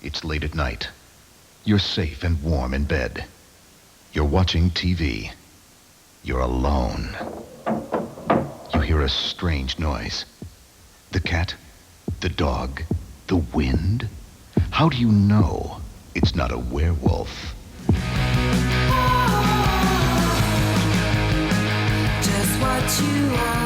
It's late at night. You're safe and warm in bed. You're watching TV. You're alone. You hear a strange noise. The cat? The dog? The wind? How do you know it's not a werewolf? Just what you are.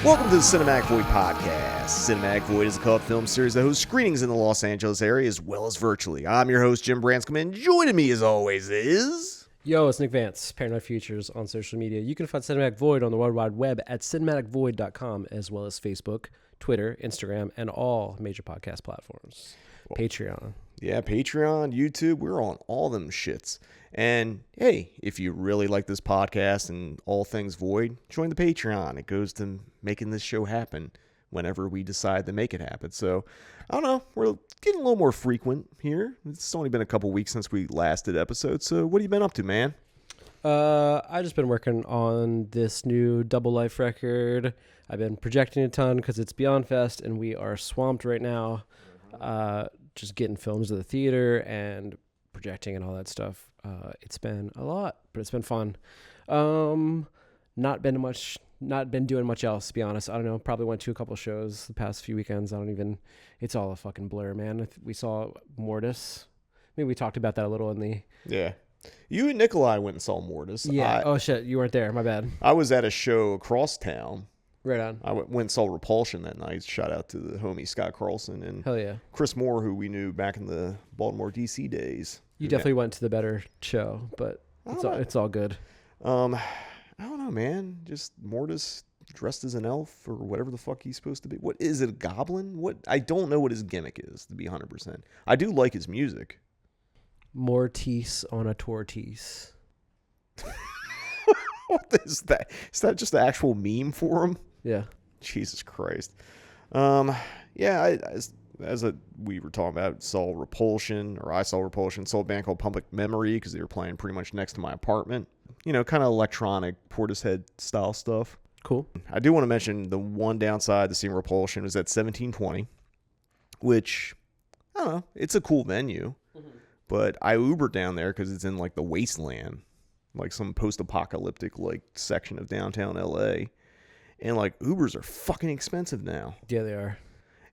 Welcome to the Cinematic Void Podcast. Cinematic Void is a cult film series that hosts screenings in the Los Angeles area as well as virtually. I'm your host, Jim Branscombe, and joining me as always is... Yo, it's Nick Vance, Paranoid Futures on social media. You can find Cinematic Void on the World Wide Web at cinematicvoid.com, as well as Facebook, Twitter, Instagram, and all major podcast platforms. Patreon. Yeah, Patreon, YouTube, we're on all them shits. And hey, if you really like this podcast and all things Void, join the Patreon. It goes to making this show happen whenever we decide to make it happen. So, I don't know, we're getting a little more frequent here. It's only been a couple weeks since we last did episodes. So, what have you been up to, man? I've just been working on this new Double Life record. I've been projecting a ton because it's Beyond Fest and we are swamped right now. Just getting films to the theater and projecting and all that stuff. It's been a lot, but it's been fun. Not been doing much else, to be honest. I don't know. Probably went to a couple shows the past few weekends. It's all a fucking blur, man. We saw Mortis. Maybe we talked about that a little in the... Yeah. You and Nikolai went and saw Mortis. Yeah. Oh, shit. You weren't there. My bad. I was at a show across town. Right on. I went and saw Repulsion that night. Shout out to the homie Scott Carlson and Hell yeah. Chris Moore, who we knew back in the Baltimore, D.C. days. You definitely went to the better show, but it's all good. I don't know, man. Just Mortis dressed as an elf or whatever the fuck he's supposed to be. What is it, a goblin? What? I don't know what his gimmick is, to be 100%. I do like his music. Mortis on a tortoise. What is that? Is that just the actual meme for him? Yeah. Jesus Christ. Yeah, we were talking about, I saw Repulsion, saw a band called Public Memory because they were playing pretty much next to my apartment. You know, kind of electronic Portishead style stuff. Cool. I do want to mention the one downside to seeing Repulsion is at 1720, which, I don't know, it's a cool venue, but I Ubered down there because it's in like the wasteland, like some post-apocalyptic like section of downtown LA. And like Ubers are fucking expensive now. Yeah, they are.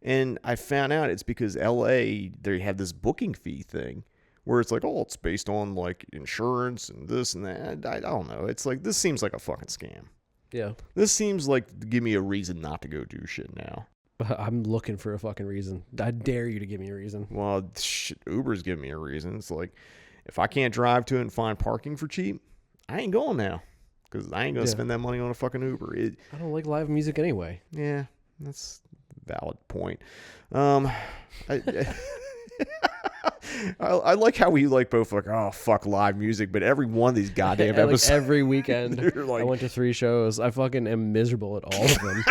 And I found out it's because LA, they have this booking fee thing where it's like, oh, it's based on like insurance and this and that. I don't know. It's like, this seems like a fucking scam. Yeah. This seems like to give me a reason not to go do shit now. I'm looking for a fucking reason. I dare you to give me a reason. Well, Uber's giving me a reason. It's like, if I can't drive to it and find parking for cheap, I ain't going now. Because I ain't going to spend that money on a fucking Uber. I don't like live music anyway. Yeah, that's a valid point. I like how we like both like, oh, fuck live music, but every one of these goddamn episodes. Like every weekend, like, I went to 3 shows. I fucking am miserable at all of them.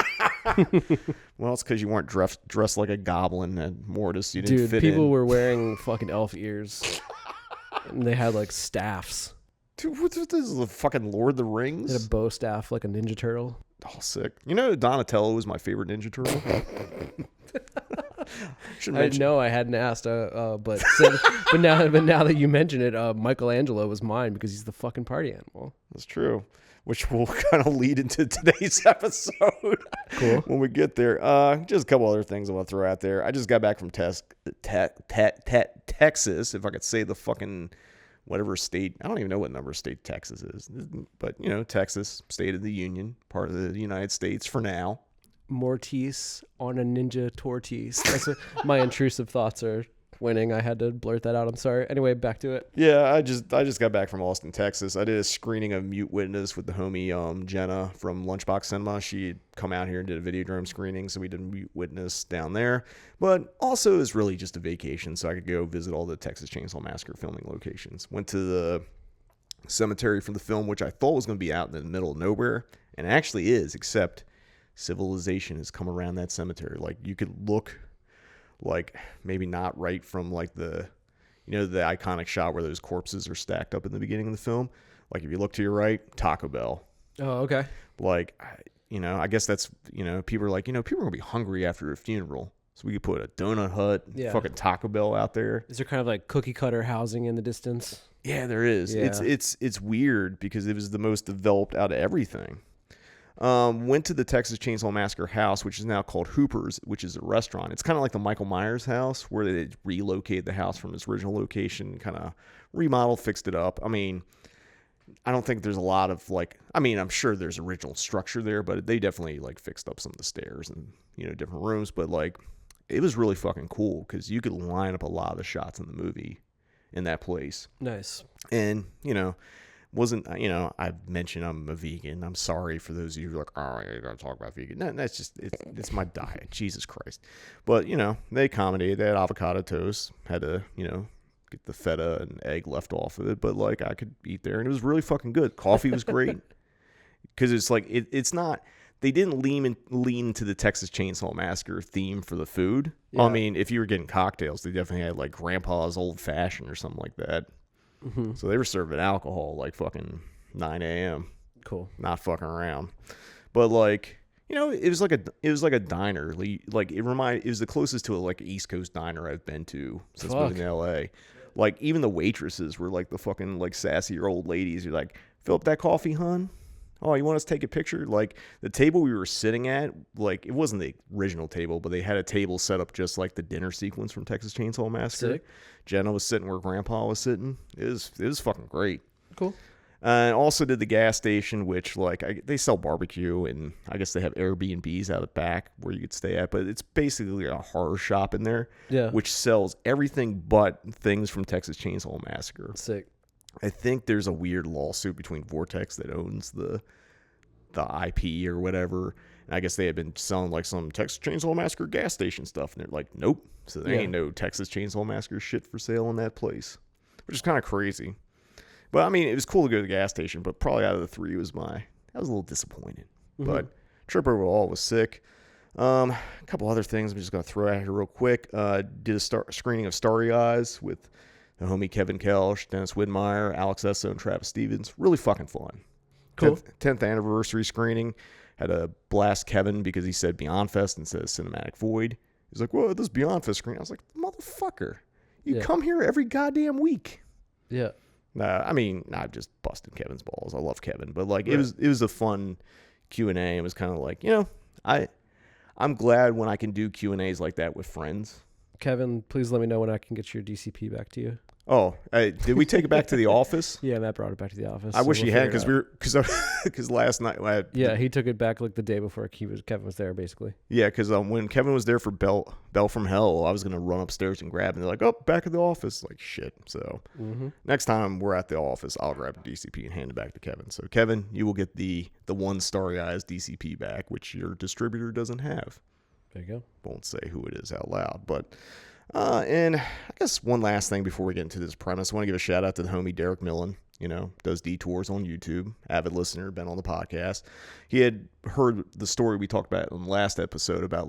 Well, it's because you weren't dressed like a goblin at Mortis. You didn't fit in. Dude, people were wearing fucking elf ears. And they had like staffs. Dude, what this is the fucking Lord of the Rings? They had a bow staff like a Ninja Turtle. Oh, sick. You know, Donatello was my favorite Ninja Turtle. I know I hadn't asked, but now that you mention it, Michelangelo was mine because he's the fucking party animal. That's true. Which will kind of lead into today's episode. Cool. When we get there. Just a couple other things I want to throw out there. I just got back from Texas, if I could say the fucking whatever state. I don't even know what number state Texas is. But, you know, Texas, state of the union, part of the United States for now. Mortis on a ninja tortoise. That's what my intrusive thoughts are winning. I had to blurt that out. I'm sorry. Anyway, back to it. Yeah, I just got back from Austin, Texas. I did a screening of Mute Witness with the homie Jenna from Lunchbox Cinema. She had come out here and did a Videodrome screening, so we did Mute Witness down there. But also it was really just a vacation, so I could go visit all the Texas Chainsaw Massacre filming locations. Went to the cemetery for the film, which I thought was going to be out in the middle of nowhere, and it actually is, except civilization has come around that cemetery. Like, you could look, like, maybe not right from, like, the, you know, the iconic shot where those corpses are stacked up in the beginning of the film. Like, if you look to your right, Taco Bell. Oh, okay. Like, I guess that's, people are like, people are going to be hungry after a funeral. So we could put a donut hut, Yeah. fucking Taco Bell out there. Is there kind of like cookie cutter housing in the distance? Yeah, there is. Yeah. It's weird because it was the most developed out of everything. Went to the Texas Chainsaw Massacre house, which is now called Hooper's, which is a restaurant. It's kind of like the Michael Myers house, where they relocated the house from its original location, kind of remodeled, fixed it up. I mean, I don't think there's a lot of I'm sure there's original structure there, but they definitely fixed up some of the stairs and, different rooms. But it was really fucking cool because you could line up a lot of the shots in the movie in that place. Nice. And, wasn't, I've mentioned I'm a vegan. I'm sorry for those of you who are like, oh, you gotta talk about vegan. No, that's just, it's my diet. Jesus Christ. But, they accommodated. They had avocado toast, had to, get the feta and egg left off of it. But, I could eat there, and it was really fucking good. Coffee was great. Because it's it's not, they didn't lean to the Texas Chainsaw Massacre theme for the food. Yeah. I mean, if you were getting cocktails, they definitely had, Grandpa's Old Fashioned or something like that. Mm-hmm. So they were serving alcohol fucking 9 a.m. Cool. Not fucking around. But it was like a diner. It was the closest to a East Coast diner I've been to since moving to LA. Even the waitresses were the fucking sassier old ladies. You're like, fill up that coffee, hun. Oh, you want us to take a picture? The table we were sitting at, it wasn't the original table, but they had a table set up just like the dinner sequence from Texas Chainsaw Massacre. Sick. Jenna was sitting where Grandpa was sitting. It was fucking great. Cool. And also did the gas station, which they sell barbecue, and I guess they have Airbnbs out the back where you could stay at. But it's basically a horror shop in there, Yeah. which sells everything but things from Texas Chainsaw Massacre. Sick. I think there's a weird lawsuit between Vortex that owns the IP or whatever. And I guess they had been selling some Texas Chainsaw Massacre gas station stuff, and they're like, nope. So there ain't no Texas Chainsaw Massacre shit for sale in that place, which is kind of crazy. But I mean, it was cool to go to the gas station, but probably out of the three I was a little disappointed. Mm-hmm. But trip overall was sick. A couple other things I'm just gonna throw out here real quick. Did a screening of Starry Eyes with the homie Kevin Kelch, Dennis Widmeyer, Alex Esso, and Travis Stevens. Really fucking fun. Cool. 10th anniversary screening. Had a blast Kevin because he said Beyond Fest instead of Cinematic Void. He's like, whoa, this Beyond Fest screen. I was like, motherfucker, you come here every goddamn week. Yeah. Not just busting Kevin's balls. I love Kevin, but it was a fun Q&A. It was kind of I'm glad when I can do Q&As like that with friends. Kevin, please let me know when I can get your DCP back to you. Oh, did we take it back to the office? Yeah, Matt brought it back to the office. I wish he had, figure it out. because last night. He took it back the day before Kevin was there, basically. Yeah, because when Kevin was there for Bell from Hell, I was gonna run upstairs and grab, and they're like, "Oh, back at the office." Like shit. So next time we're at the office, I'll grab a DCP and hand it back to Kevin. So Kevin, you will get the one Starry Eyes DCP back, which your distributor doesn't have. There you go. Won't say who it is out loud, but. And I guess one last thing before we get into this premise, I want to give a shout out to the homie Derek Millen. Does detours on YouTube, avid listener, been on the podcast. He had heard the story we talked about in the last episode about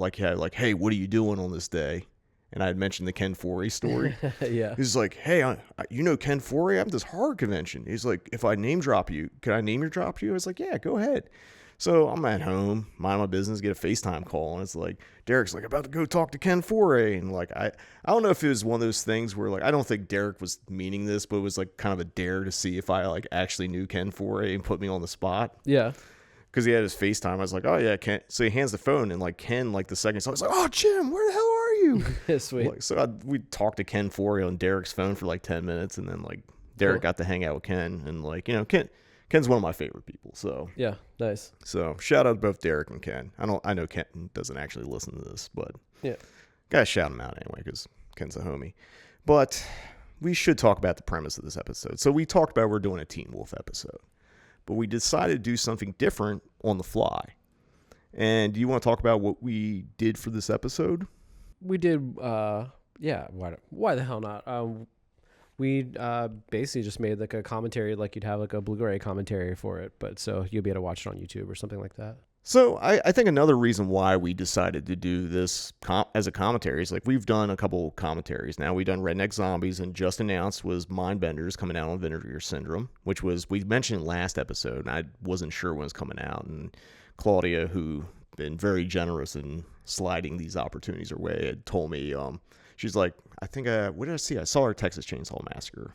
hey, what are you doing on this day? And I had mentioned the Ken Foree story. Yeah. He's like, hey, Ken Foree? I'm at this horror convention. He's like, if I name drop you, can I name drop you? I was like, yeah, go ahead. So I'm at home, mind my business, get a FaceTime call, and it's like, Derek's like, about to go talk to Ken Foree. And I don't know if it was one of those things where I don't think Derek was meaning this, but it was kind of a dare to see if I actually knew Ken Foree and put me on the spot. Yeah. Because he had his FaceTime. I was like, oh yeah, Ken. So he hands the phone, and Ken, the second, so I was like, oh, Jim, where the hell are you? Sweet. We talked to Ken Foree on Derek's phone for 10 minutes, and then Derek got to hang out with Ken, and Ken's one of my favorite people, so yeah, nice. So shout out to both Derek and Ken. I know Ken doesn't actually listen to this, but yeah, gotta shout him out anyway because Ken's a homie. But we should talk about the premise of this episode. So we talked about we're doing a Teen Wolf episode, but we decided to do something different on the fly. And do you want to talk about what we did for this episode? We did. Yeah. Why the hell not? We basically just made a commentary, you'd have a Blu-ray commentary for it, but so you'll be able to watch it on YouTube or something like that. So I think another reason why we decided to do this as a commentary is we've done a couple commentaries now. We've done Redneck Zombies, and just announced was Mindbenders coming out on Vinegar Syndrome, which we mentioned last episode, and I wasn't sure when it was coming out, and Claudia, who been very generous in sliding these opportunities her way, had told me, she's like, I think, what did I see? I saw her Texas Chainsaw Massacre.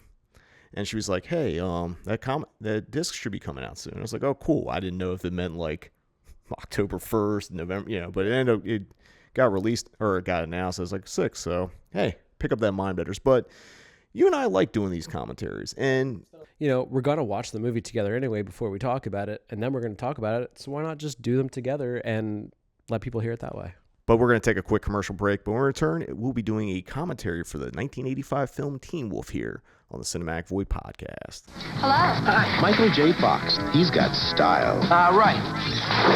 And she was like, hey, that disc should be coming out soon. I was like, oh, cool. I didn't know if it meant like October 1st, November, but it got released, or it got announced. I was like, 6. So, hey, pick up that Mindbenders. But you and I like doing these commentaries. And, we're going to watch the movie together anyway before we talk about it. And then we're going to talk about it. So why not just do them together and let people hear it that way? But we're going to take a quick commercial break. But when we return, we'll be doing a commentary for the 1985 film Teen Wolf here on the Cinematic Void podcast. Hello. Hi, Michael J. Fox. He's got style. Right.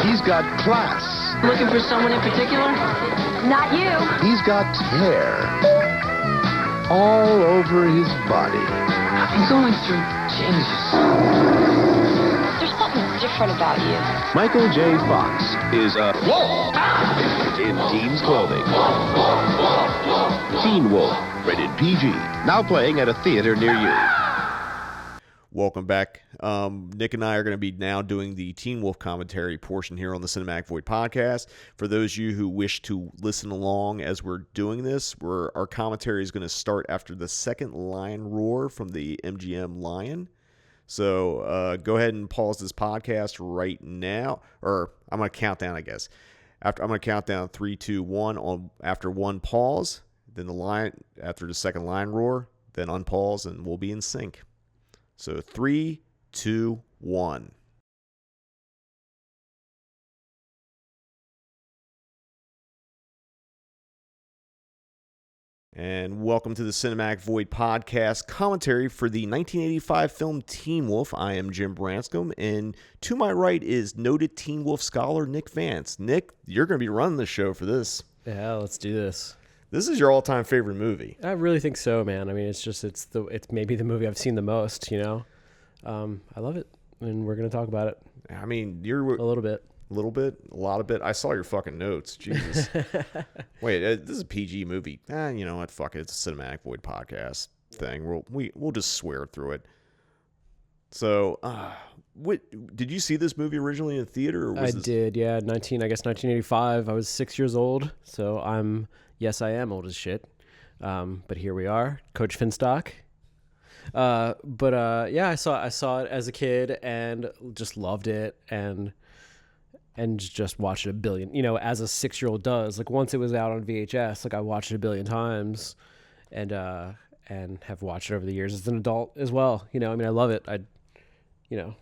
He's got class. Looking for someone in particular? Not you. He's got hair all over his body. I'm going through changes. There's something different about you. Michael J. Fox is a wolf in teens clothing. Teen Wolf, rated PG. Now playing at a theater near you. Welcome back. Nick and I are going to be now doing the Teen Wolf commentary portion here on the Cinematic Void podcast. For those of you who wish to listen along as we're doing this, our commentary is going to start after the second lion roar from the MGM lion. So go ahead and pause this podcast right now, or I'm going to count down, I guess. I'm going to count down 3, 2, 1. After 1, pause. Then the lion, after the second lion roar, then unpause, and we'll be in sync. So 3, 2, 1. And welcome to the Cinematic Void podcast commentary for the 1985 film Teen Wolf. I am Jim Branscombe, and to my right is noted Teen Wolf scholar Nick Vance. Nick, you're going to be running the show for this. Yeah, let's do this. This is your all-time favorite movie. I really think so, man. I mean, it's maybe the movie I've seen the most, I love it, and we're going to talk about it. I mean, you're a little bit. A little bit? A lot of bit? I saw your fucking notes. Jesus. Wait, this is a PG movie. You know what? Fuck it. It's a Cinematic Void podcast thing. We'll just swear through it. So, what did you see this movie originally in theater? Or was did, yeah. 1985. I was 6 years old, so I am old as shit. But here we are, Coach Finstock. Yeah, I saw it as a kid and just loved it and just watched it a billion, as a 6-year-old does. Like once it was out on VHS, like I watched it a billion times and have watched it over the years as an adult as well. I love it.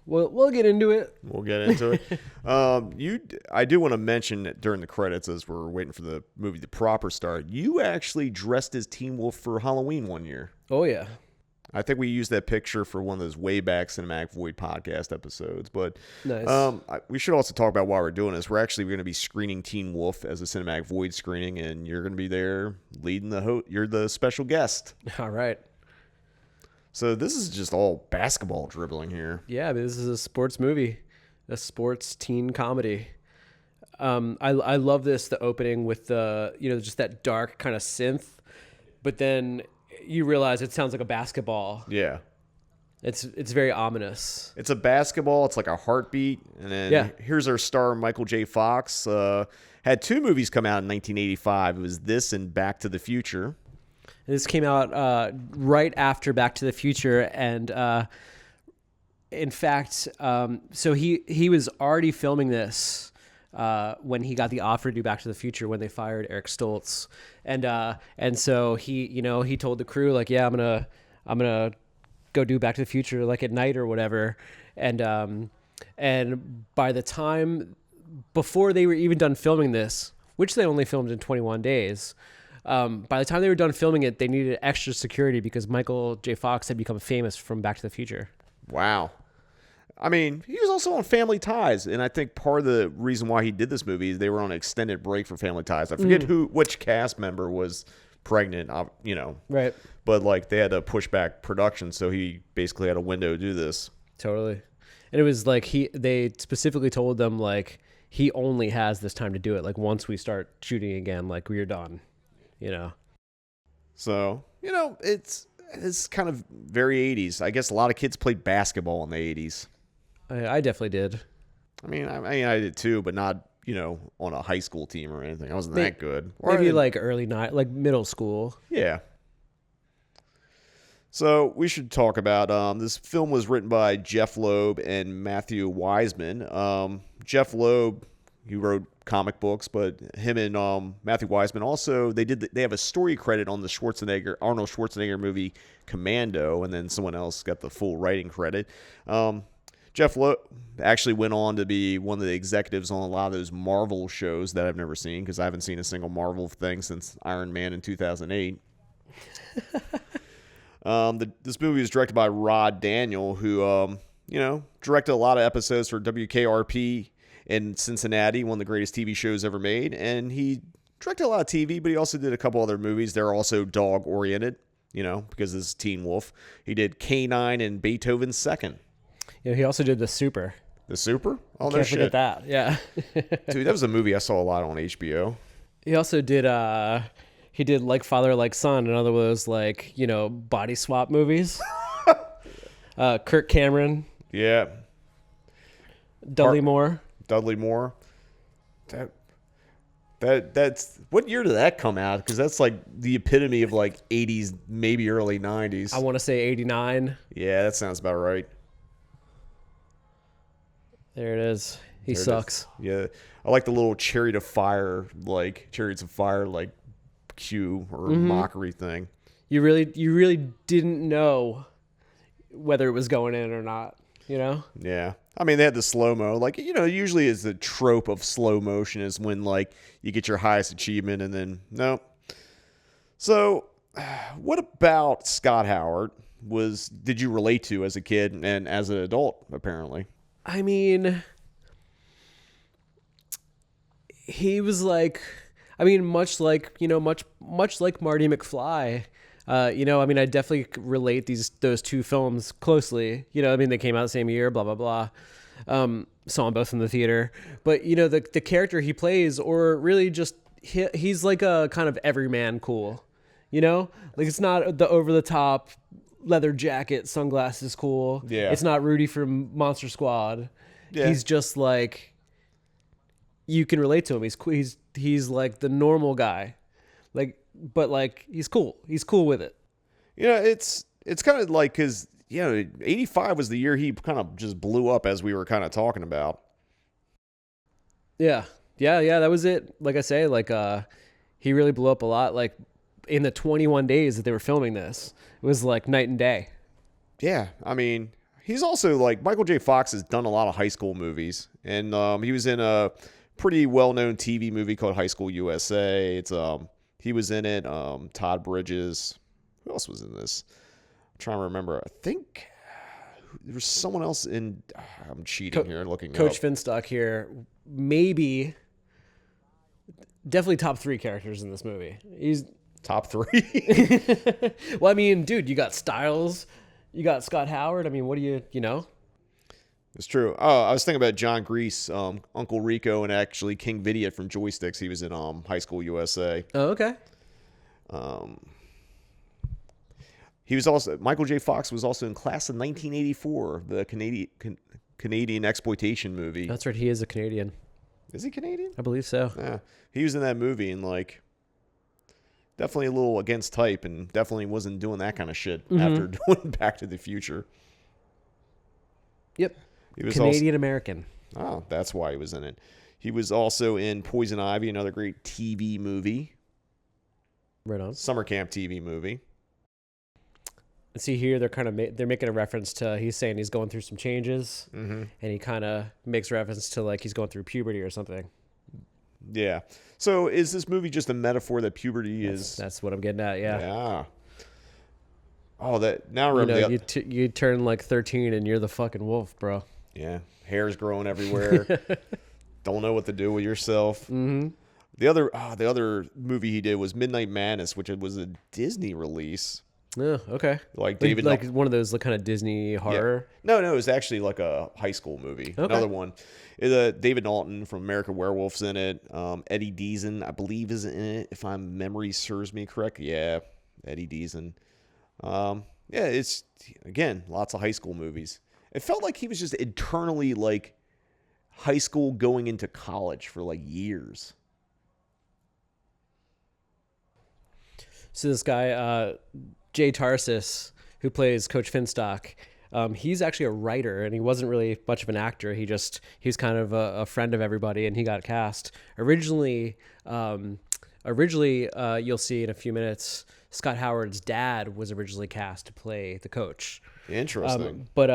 We'll get into it. We'll get into it. I do want to mention that during the credits, as we're waiting for the movie to proper start, you actually dressed as Teen Wolf for Halloween one year. Oh yeah. I think we used that picture for one of those way back Cinematic Void podcast episodes. But nice. We should also talk about why we're doing this. We're actually going to be screening Teen Wolf as a Cinematic Void screening, and you're going to be there leading you're the special guest. All right. So this is just all basketball dribbling here. Yeah, this is a sports movie, a sports teen comedy. I love the opening with the, just that dark kind of synth, but then you realize it sounds like a basketball. Yeah. It's very ominous. It's a basketball. It's like a heartbeat. And then here's our star, Michael J. Fox. Had 2 movies come out in 1985. It was this and Back to the Future. This came out right after Back to the Future. And in fact, so he was already filming this when he got the offer to do Back to the Future when they fired Eric Stoltz. And so he told the crew, like, yeah, I'm gonna go do Back to the Future like at night or whatever. And by the time before they were even done filming this, which they only filmed in 21 days, by the time they were done filming it, they needed extra security because Michael J. Fox had become famous from Back to the Future. Wow. I mean, he was also on Family Ties, and I think part of the reason why he did this movie is they were on an extended break for Family Ties. I forget which cast member was pregnant, Right. But like they had to push back production, so he basically had a window to do this. Totally. And it was like they specifically told them like he only has this time to do it. Like once we start shooting again, like we're done. So it's kind of very 80s. I guess a lot of kids played basketball in the 80s. I definitely did. I did too, but not, on a high school team or anything. I wasn't that good. Maybe like early night, like middle school. Yeah. So we should talk about this film was written by Jeff Loeb and Matthew Wiseman. Jeff Loeb, he wrote comic books, but him and Matthew Wiseman also they have a story credit on the Arnold Schwarzenegger movie Commando, and then someone else got the full writing credit. Jeff Loeb actually went on to be one of the executives on a lot of those Marvel shows that I've never seen, because I haven't seen a single Marvel thing since Iron Man in 2008. This movie was directed by Rod Daniel, who, directed a lot of episodes for WKRP in Cincinnati, one of the greatest TV shows ever made. And he directed a lot of TV, but he also did a couple other movies. They're also dog-oriented, because this is Teen Wolf. He did K-9 and Beethoven's Second. He also did The Super. The Super? Oh, no Can't shit. forget that. Yeah. Dude, that was a movie I saw a lot on HBO. He also did he did Like Father Like Son, another one of those body swap movies. Kirk Cameron, Yeah. Dudley Moore. Dudley Moore. That's what year did that come out? Because that's like the epitome of like 80s, maybe early 90s. I want to say 89. Yeah, that sounds about right. There it is. He There it sucks. is. Yeah, I like the little Chariots of Fire like cue or mockery thing. You really didn't know whether it was going in or not, Yeah. I mean, they had the slow-mo. Like, usually is the trope of slow motion is when, like, you get your highest achievement and then, no. So, what about Scott Howard did you relate to as a kid and as an adult, apparently? I mean, he was like, much like Marty McFly. I definitely relate those two films closely. They came out the same year, blah, blah, blah. Saw them both in the theater. But, the character he plays, or really just, he's like a kind of everyman cool, Like, it's not the over-the-top leather jacket, sunglasses cool. Yeah. It's not Rudy from Monster Squad. Yeah. He's just like, you can relate to him. He's like the normal guy. But he's cool. He's cool with it. It's kind of like, because, 85 was the year he kind of just blew up, as we were kind of talking about. Yeah. That was it. Like I say, he really blew up a lot. Like, in the 21 days that they were filming this, it was like night and day. Yeah, I mean, he's also like Michael J. Fox has done a lot of high school movies, and he was in a pretty well-known TV movie called High School USA. He was in it. Todd Bridges. Who else was in this? I'm trying to remember. I think there was someone else in. I'm cheating here, looking Coach up. Finstock here, maybe, definitely top 3 characters in this movie. He's Top 3. well, dude, you got Styles, you got Scott Howard. What do you? It's true. Oh, I was thinking about John Grease, Uncle Rico, and actually King Vidiot from Joysticks. He was in High School USA. Oh, okay. He was also Michael J. Fox was also in Class of 1984, the Canadian exploitation movie. That's right. He is a Canadian. Is he Canadian? I believe so. Yeah, he was in that movie and definitely a little against type, and definitely wasn't doing that kind of shit after doing Back to the Future. Yep. He was Canadian American. Oh, that's why he was in it. He was also in Poison Ivy, another great TV movie. Right on. Summer camp TV movie. And see here, they're making a reference to, he's saying he's going through some changes, and he kind of makes reference to he's going through puberty or something. Yeah. So is this movie just a metaphor that puberty is? That's what I'm getting at. Yeah. Yeah. Oh, that now I remember. You turn 13 and you're the fucking wolf, bro. Yeah, hair's growing everywhere. Don't know what to do with yourself. Mm-hmm. The other movie he did was Midnight Madness, which was a Disney release. Oh, okay. Like David, one of those kind of Disney horror. Yeah. No, it was actually like a high school movie. Okay. Another one. David Naughton from American Werewolf's in it. Eddie Deason, I believe, is in it. If my memory serves me correct, yeah, Eddie Deason. Yeah, it's again lots of high school movies. It felt like he was just internally high school going into college for like years. So this guy, Jay Tarsis, who plays Coach Finstock, he's actually a writer, and he wasn't really much of an actor. He was kind of a friend of everybody, and he got cast. Originally, you'll see in a few minutes, Scott Howard's dad was originally cast to play the coach. Interesting. But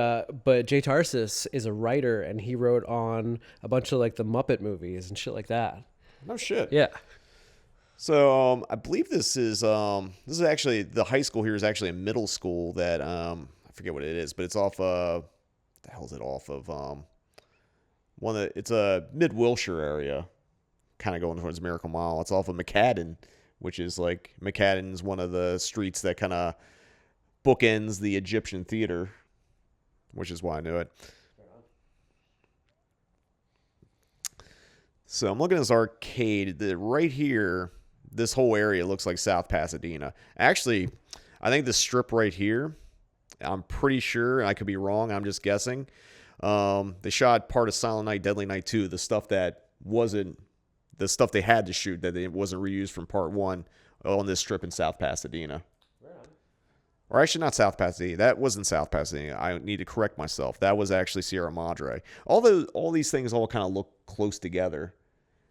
Jay Tarsis is a writer, and he wrote on a bunch of like the Muppet movies and shit like that. No shit. Yeah. So I believe this is actually the high school here is actually a middle school that I forget what it is, but it's off what the hell is it off of it's a mid Wilshire area, kind of going towards Miracle Mile. It's off of McCadden, which is like McCadden's one of the streets that kind of bookends the Egyptian Theater, which is why I knew it. So I'm looking at this arcade. Right here, this whole area looks like South Pasadena. Actually, I think the strip right here, I'm pretty sure, I could be wrong, I'm just guessing. They shot part of Silent Night, Deadly Night 2, the stuff they had to shoot that it wasn't reused from part 1 on this strip in South Pasadena. Or actually not South Pasadena. That wasn't South Pasadena. I need to correct myself. That was actually Sierra Madre. All these things all kind of look close together.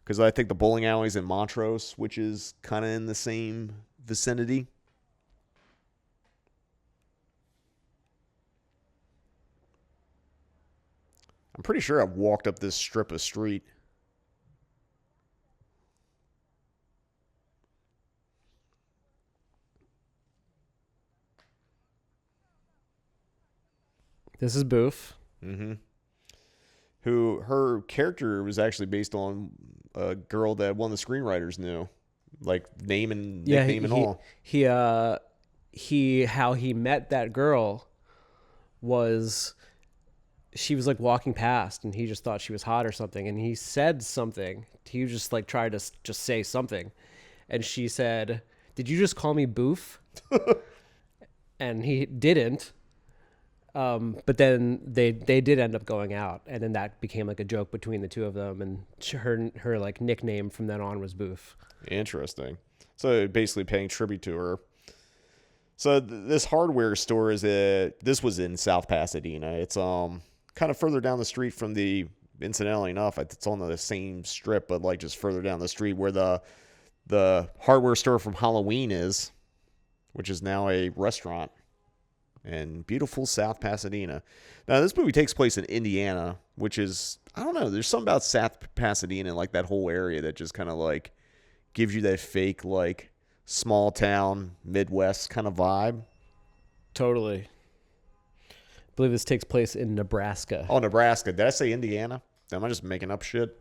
Because I think the bowling alley's in Montrose, which is kind of in the same vicinity. I'm pretty sure I've walked up this strip of street. This is Boof. Mm-hmm. Who her character was actually based on a girl that one of the screenwriters knew, like name and nickname and all. How he met that girl was she was like walking past, and he just thought she was hot or something, and he said something. He just like tried to just say something, and she said, "Did you just call me Boof?" And he didn't. But then they did end up going out, and then that became like a joke between the two of them, and her like nickname from then on was Boof. Interesting. So basically paying tribute to her. So this hardware store this was in South Pasadena. It's kind of further down the street from incidentally enough, it's on the same strip, but like just further down the street where the hardware store from Halloween is, which is now a restaurant. In beautiful South Pasadena. Now, this movie takes place in Indiana, which is, I don't know, there's something about South Pasadena, like that whole area that just kind of like gives you that fake, like, small town, Midwest kind of vibe. Totally. I believe this takes place in Nebraska. Oh, Nebraska. Did I say Indiana? Am I just making up shit?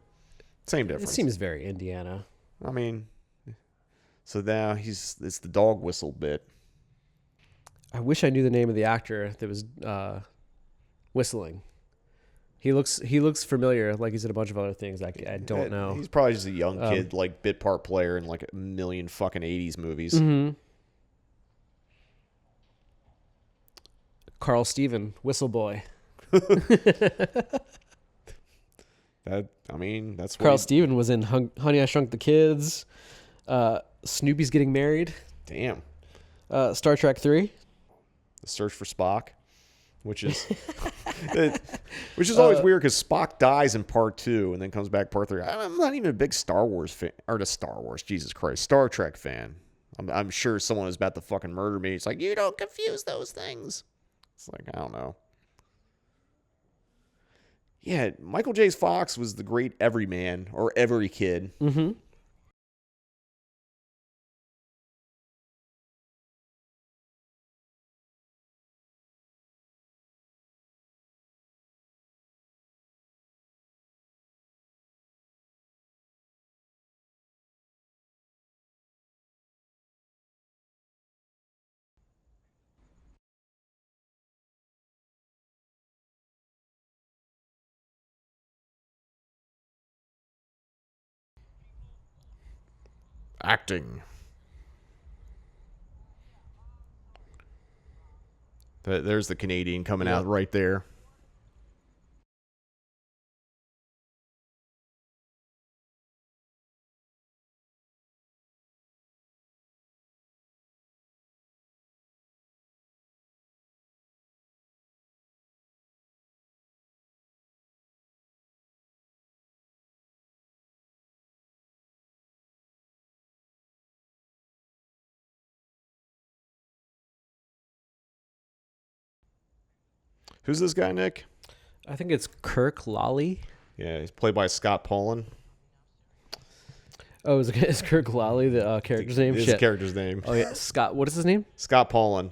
Same difference. It seems very Indiana. I mean, so now it's the dog whistle bit. I wish I knew the name of the actor that was whistling. He looks familiar, like he's in a bunch of other things. I don't know. He's probably just a young kid, like bit part player in like a million fucking 80s movies. Mm-hmm. Carl Steven, Whistle Boy. That's Carl Steven was in Honey, I Shrunk the Kids. Snoopy's Getting Married. Damn. Star Trek 3. The Search for Spock, which is always weird because Spock dies in part 2 and then comes back part 3. I'm not even a big Star Wars fan, or Jesus Christ, Star Trek fan. I'm sure someone is about to fucking murder me. It's like, you don't confuse those things. It's like, I don't know. Yeah, Michael J. Fox was the great everyman or every kid. Mm-hmm. Acting. There's the Canadian coming out right there. Who's this guy, Nick? I think it's Kirk Lolly. Yeah, he's played by Scott Paulin. Oh, is Kirk Lolly the character's name? His Shit. character's name. Oh yeah, Scott. What is his name? Scott Paulin.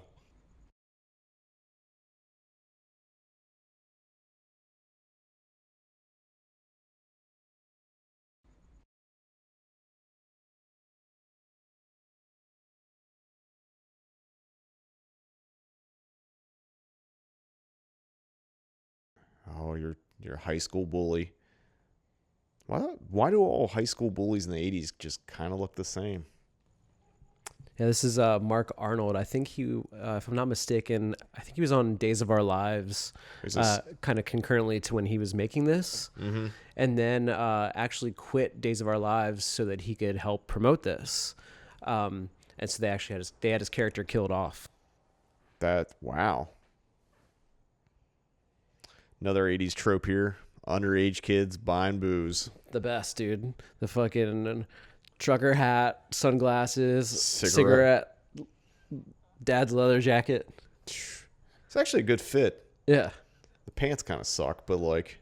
Oh, you're a high school bully. Why do all high school bullies in the 80s just kind of look the same? Yeah, this is Mark Arnold. I think he, if I'm not mistaken, I think he was on Days of Our Lives, kind of concurrently to when he was making this, and then actually quit Days of Our Lives so that he could help promote this. And so they actually had his character killed off. Wow. Another 80s trope here. Underage kids buying booze. The best, dude. The fucking trucker hat, sunglasses, Cigarette. dad's leather jacket. It's actually a good fit. Yeah. The pants kind of suck, but like,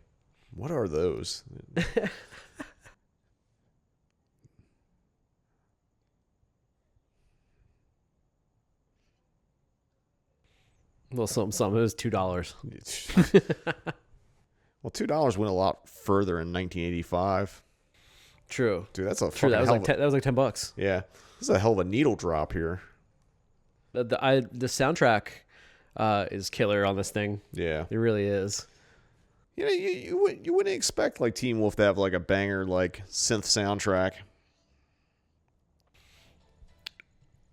what are those? Well, something. It was $2. Well, $2 went a lot further in 1985. True. Dude, that's a True. fucking That was hell like of a, that was like $10. yeah. This is a hell of a needle drop here. The soundtrack is killer on this thing. Yeah. It really is. You know, you wouldn't expect like Teen Wolf to have like a banger like synth soundtrack.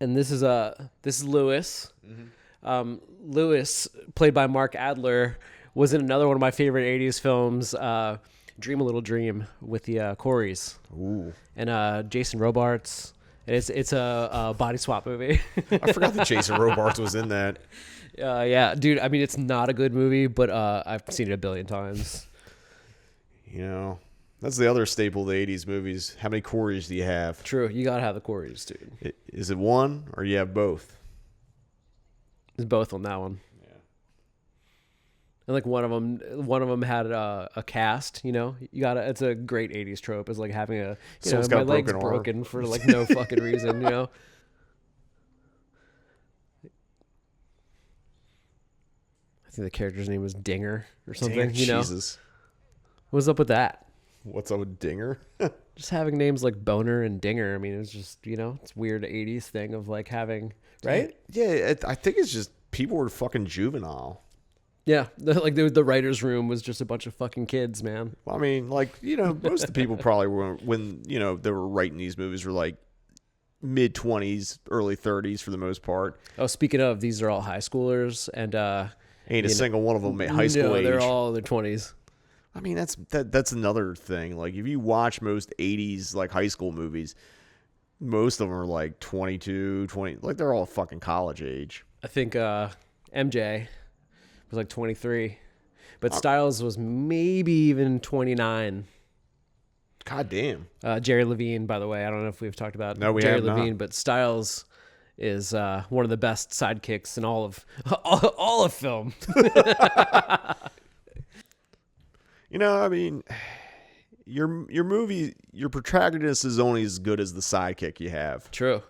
And this is Lewis. Lewis, played by Mark Adler, was in another one of my favorite '80s films, Dream a Little Dream, with the Coreys. Ooh. And Jason Robards. It's a body swap movie. I forgot that Jason Robards was in that. Yeah, dude. I mean, it's not a good movie, but I've seen it a billion times. You know, that's the other staple of the 80s movies. How many Coreys do you have? True, you gotta have the Coreys, dude. Is it one or you have both? It's both on that one. Yeah. And like one of them had a cast. You know, it's a great '80s trope. It's like having Someone's my got a leg's broken arm. broken for like no fucking reason. You know. I think the character's name was Dinger or something. Damn, you know, Jesus. what's up with that? What's up with Dinger? Just having names like Boner and Dinger. I mean, it's just it's weird '80s thing of like having right. Yeah, I think it's just people were fucking juvenile. Yeah, the writer's room was just a bunch of fucking kids, man. Well, I mean, like, most of the people probably were, when, they were writing these movies were like mid-20s, early 30s for the most part. Oh, speaking of, these are all high schoolers, and Ain't a single one of them high school age. They're all in their 20s. I mean, that's another thing. Like, if you watch most 80s, like, high school movies, most of them are like 22, 20, like, they're all fucking college age. I think MJ was like 23, but Styles was maybe even 29. God damn. Jerry Levine, by the way, I don't know if we've talked about No, we Jerry have not. Levine, but Styles is one of the best sidekicks in all of film. I mean, your movie, your protagonist is only as good as the sidekick you have. True.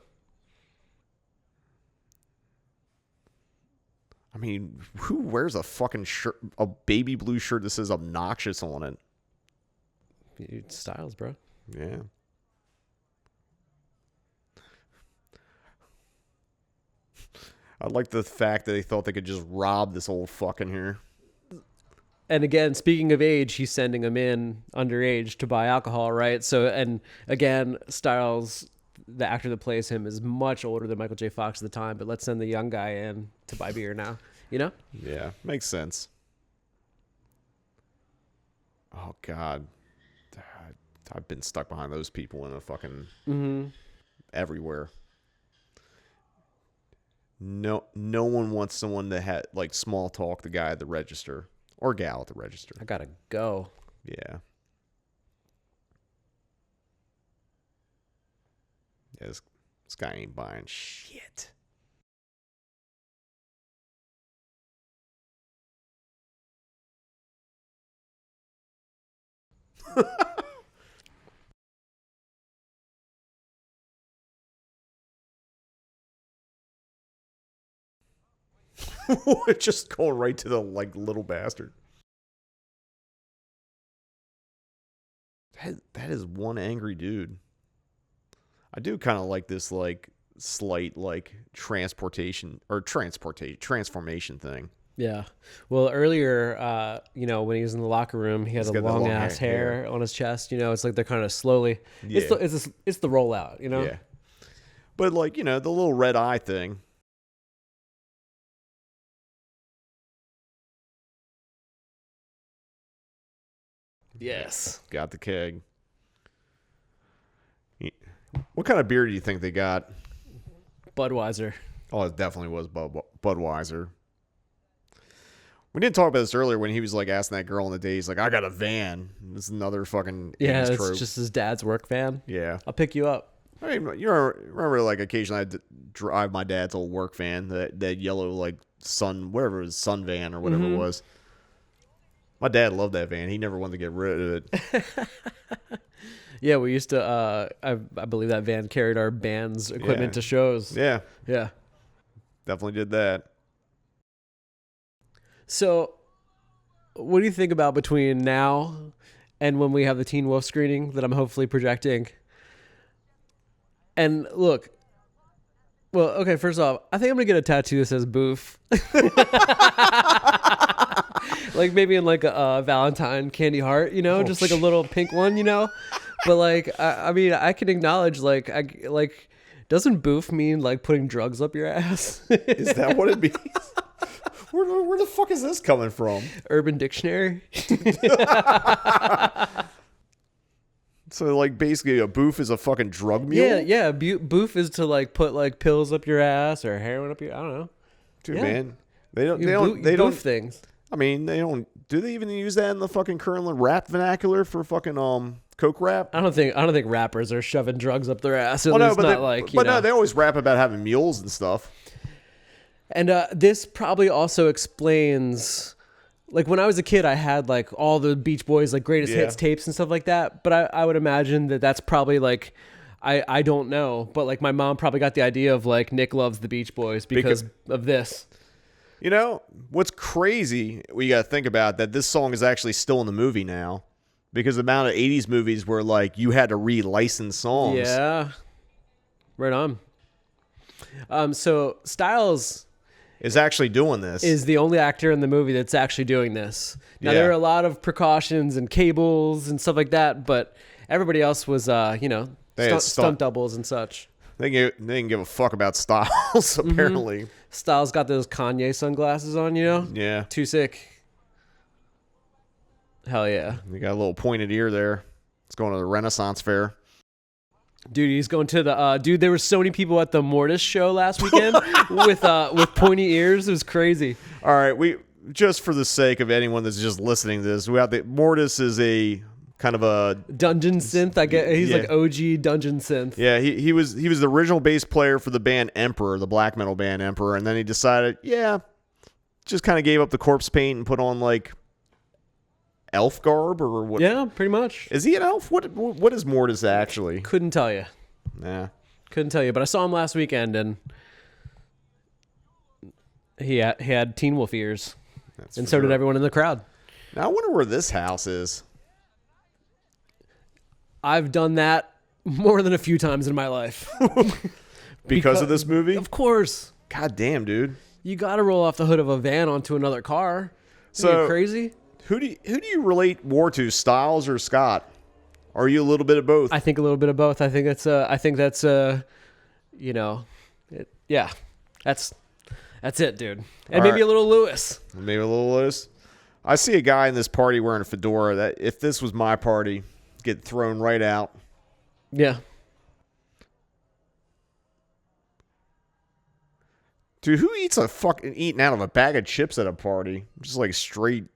I mean, who wears a fucking shirt, a baby blue shirt that says obnoxious on it? Dude, Styles, bro. Yeah. I like the fact that they thought they could just rob this old fucking here. And again, speaking of age, he's sending him in underage to buy alcohol, right? So, and again, Styles, the actor that plays him, is much older than Michael J. Fox at the time, but let's send the young guy in to buy beer now, Yeah, makes sense. Oh, God. I've been stuck behind those people in a fucking everywhere. No one wants someone to have like small talk the guy at the register or gal at the register. I gotta go. Yeah. Yeah, this guy ain't buying shit. Just going right to the like little bastard. That is one angry dude. I do kind of like this like slight like transformation thing. Yeah. Well, earlier, when he was in the locker room, he had He's a got the long long ass hair. hair on his chest. It's like they're kind of slowly. Yeah. It's the rollout. Yeah. But like the little red eye thing. Yes. Got the keg. What kind of beer do you think they got? Budweiser. Oh, it definitely was Budweiser. We didn't talk about this earlier when he was like asking that girl on the date. He's like, "I got a van." This is another fucking Yeah, 80s it's trope. just his dad's work van. Yeah. I'll pick you up. I mean, you remember like occasionally I'd drive my dad's old work van, that yellow like sun, whatever it was, sun van or whatever it was. My dad loved that van. He never wanted to get rid of it. Yeah, we used to. I believe that van carried our band's equipment to shows. Yeah, Yeah. definitely did that. So, what do you think about between now and when we have the Teen Wolf screening that I'm hopefully projecting? And look, well, okay, first off, I think I'm going to get a tattoo that says Boof. Like maybe in like a Valentine candy heart, just like a little pink one, But like, I mean, I can acknowledge doesn't Boof mean like putting drugs up your ass? Is that what it means? Where the fuck is this coming from? Urban Dictionary. So like basically a boof is a fucking drug mule? Yeah. Boof is to like put like pills up your ass or heroin up your. I don't know. Dude, Yeah. man. They don't Boof things. I mean, they don't. Do they even use that in the fucking current rap vernacular for fucking coke rap? I don't think rappers are shoving drugs up their ass. At Well, no, least but not no, they always rap about having mules and stuff. And this probably also explains, like when I was a kid, I had like all the Beach Boys like greatest hits tapes and stuff like that. But I would imagine that that's probably like, I don't know, but like my mom probably got the idea of like Nick loves the Beach Boys because of this. What's crazy, we got to think about that this song is actually still in the movie now, because the amount of 80s movies where like you had to re-license songs. Yeah. Right on. So Styles is actually doing this. is the only actor in the movie that's actually doing this. Now, Yeah. there are a lot of precautions and cables and stuff like that, but everybody else was, They had stunt doubles and such. They didn't give a fuck about Styles, apparently. Styles got those Kanye sunglasses on, Yeah. Too sick. Hell yeah. You got a little pointed ear there. It's going to the Renaissance Fair. Dude, he's going to the, there were so many people at the Mortis show last weekend with pointy ears. It was crazy. All right, just for the sake of anyone that's just listening to this, Mortis is a kind of a Dungeon synth, I get. He's Yeah. like OG dungeon synth. yeah. He was the original bass player for the band Emperor, the black metal band Emperor, and then he decided, just kind of gave up the corpse paint and put on like elf garb or what? Yeah, pretty much. Is he an elf? What is Mortis actually? Couldn't tell you. Nah. Couldn't tell you, but I saw him last weekend, and he had Teen Wolf ears, That's and for so did sure. everyone in the crowd. Now I wonder where this house is. I've done that more than a few times in my life. Because of this movie? Of course. God damn, dude. You got to roll off the hood of a van onto another car. So- Are you crazy? Who do you relate War to, Styles or Scott? Are you a little bit of both? I think a little bit of both. I think that's yeah. That's it, dude. And All maybe right. a little Lewis. Maybe a little loose. I see a guy in this party wearing a fedora that if this was my party, get thrown right out. Yeah. Dude, who eats eating out of a bag of chips at a party? Just like straight.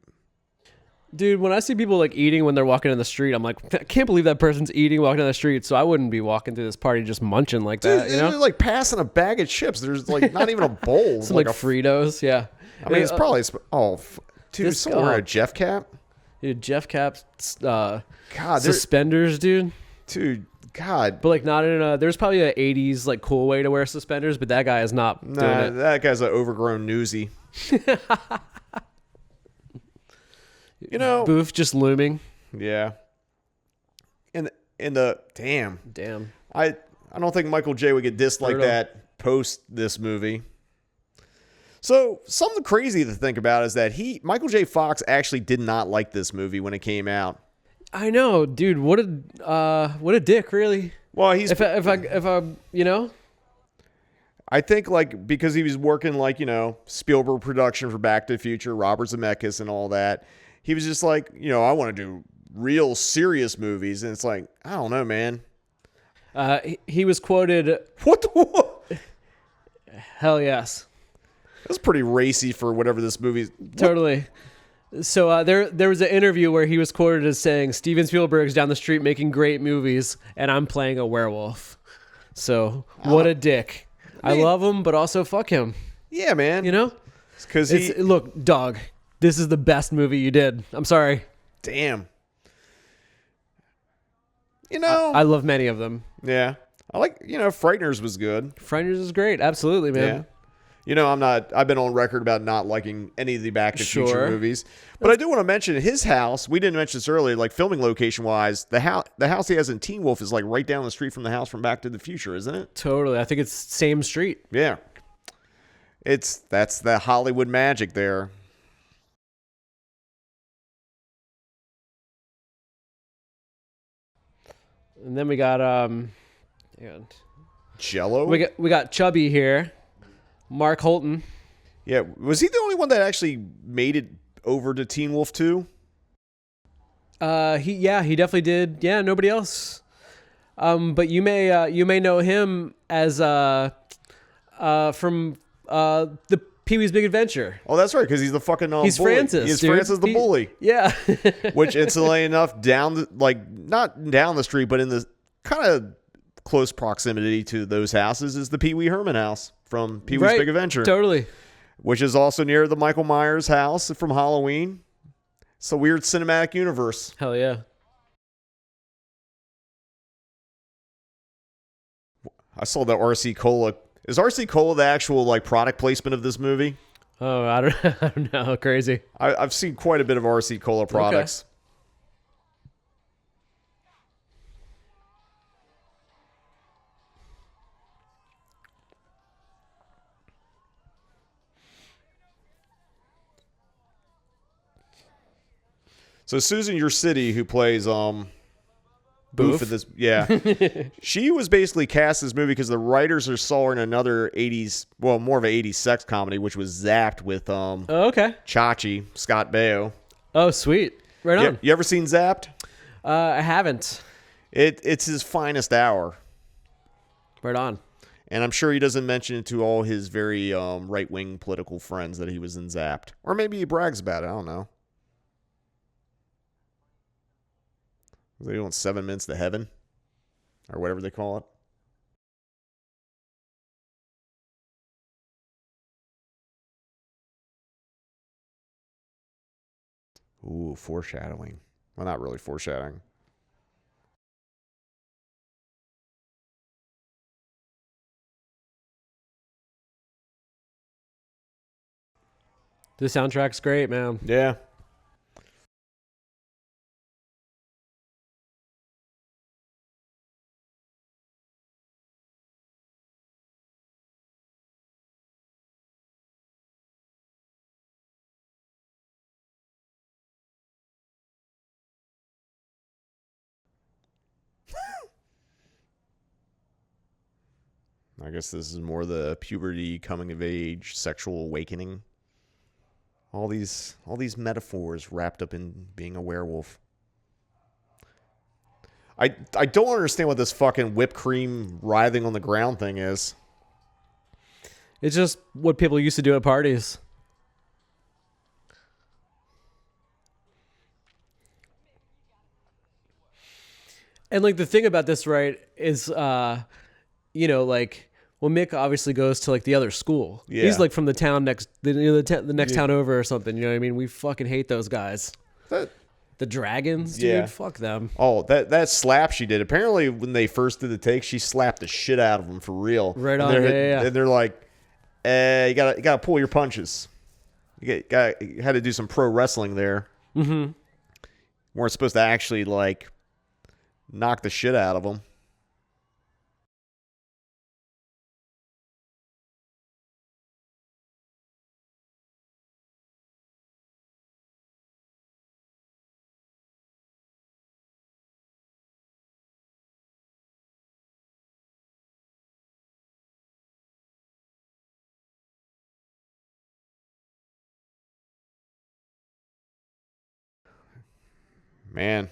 Dude, when I see people like eating when they're walking in the street, I'm like, I can't believe that person's eating walking down the street. So I wouldn't be walking through this party just munching like that, Dude, they're like passing a bag of chips. There's like not even a bowl. Some like a Fritos, yeah. I mean, it's probably. Dude, this- someone wear a Jeff cap? Dude, Jeff Cap's God, they're- suspenders, dude. dude, God. But like not in a. There's probably a '80s like cool way to wear suspenders, but that guy is not doing Nah, it. that guy's an overgrown newsie. You know, Booth just looming. yeah. In the damn, Damn. I don't think Michael J would get dissed like Brutal. that post this movie. So something crazy to think about is that Michael J. Fox actually did not like this movie when it came out. I know, dude. What a dick, really. Well, he's If I, you know, I think like because he was working like, you know, Spielberg production for Back to the Future, Robert Zemeckis and all that. He was just like, you know, I want to do real serious movies. And it's like, I don't know, man. he was quoted, What the "Hell yes, That's pretty racy for whatever this movie. totally." So there was an interview where he was quoted as saying, "Steven Spielberg's down the street making great movies, and I'm playing a werewolf." So what a dick! I love him, but also fuck him. Yeah, man. You know, Because look, dog. This is the best movie you did. I'm sorry. damn. You know, I love many of them. yeah. I like, you know, Frighteners was good. Frighteners is great. Absolutely, man. Yeah. You know, I've been on record about not liking any of the Back to the Future Sure. movies. But I do want to mention his house. We didn't mention this earlier, like filming location wise, the house he has in Teen Wolf is like right down the street from the house from Back to the Future, isn't it? Totally. I think it's same street. Yeah. That's the Hollywood magic there. And then we got hang on. Jello? we got Chubby here, Mark Holton. Yeah. Was he the only one that actually made it over to Teen Wolf 2? He definitely did. Yeah, nobody else. But you may know him as from the Pee-wee's Big Adventure. Oh, that's right, because he's the fucking He's bully. Francis. He's dude. Francis the bully. Yeah. Which, incidentally enough, not down the street, but in the kind of close proximity to those houses is the Pee Wee Herman house from Pee Wee's Right. Big Adventure, Totally. which is also near the Michael Myers house from Halloween. It's a weird cinematic universe. Hell yeah. I saw the RC Cola. Is RC Cola the actual like product placement of this movie? Oh, I don't know. Crazy. I've seen quite a bit of RC Cola products. So Susan Your City, who plays Boof Boof? in this, yeah, she was basically cast in this movie because the writers saw her in another '80s, well, more of an '80s sex comedy, which was Zapped with Oh, okay. Chachi, Scott Baio. Oh, sweet. Right on. You ever seen Zapped? I haven't. It's his finest hour, Right on. and I'm sure he doesn't mention it to all his very right-wing political friends that he was in Zapped, or maybe he brags about it. I don't know. Was they doing 7 Minutes to Heaven, or whatever they call it? Ooh, foreshadowing. Well, not really foreshadowing. The soundtrack's great, man. Yeah. I guess this is more the puberty, coming of age, sexual awakening. All these metaphors wrapped up in being a werewolf. I don't understand what this fucking whipped cream writhing on the ground thing is. It's just what people used to do at parties. And like the thing about this, right, is you know, like, well, Mick obviously goes to like the other school. Yeah. He's like from the town next, the next town over or something. You know what I mean? We fucking hate those guys. The dragons, dude. Yeah. Fuck them. Oh, that slap she did. Apparently, when they first did the take, she slapped the shit out of them for real. Right And on, yeah. And they're like, you gotta pull your punches. You had to do some pro wrestling there. Mm-hmm. Weren't supposed to actually like knock the shit out of them. Man.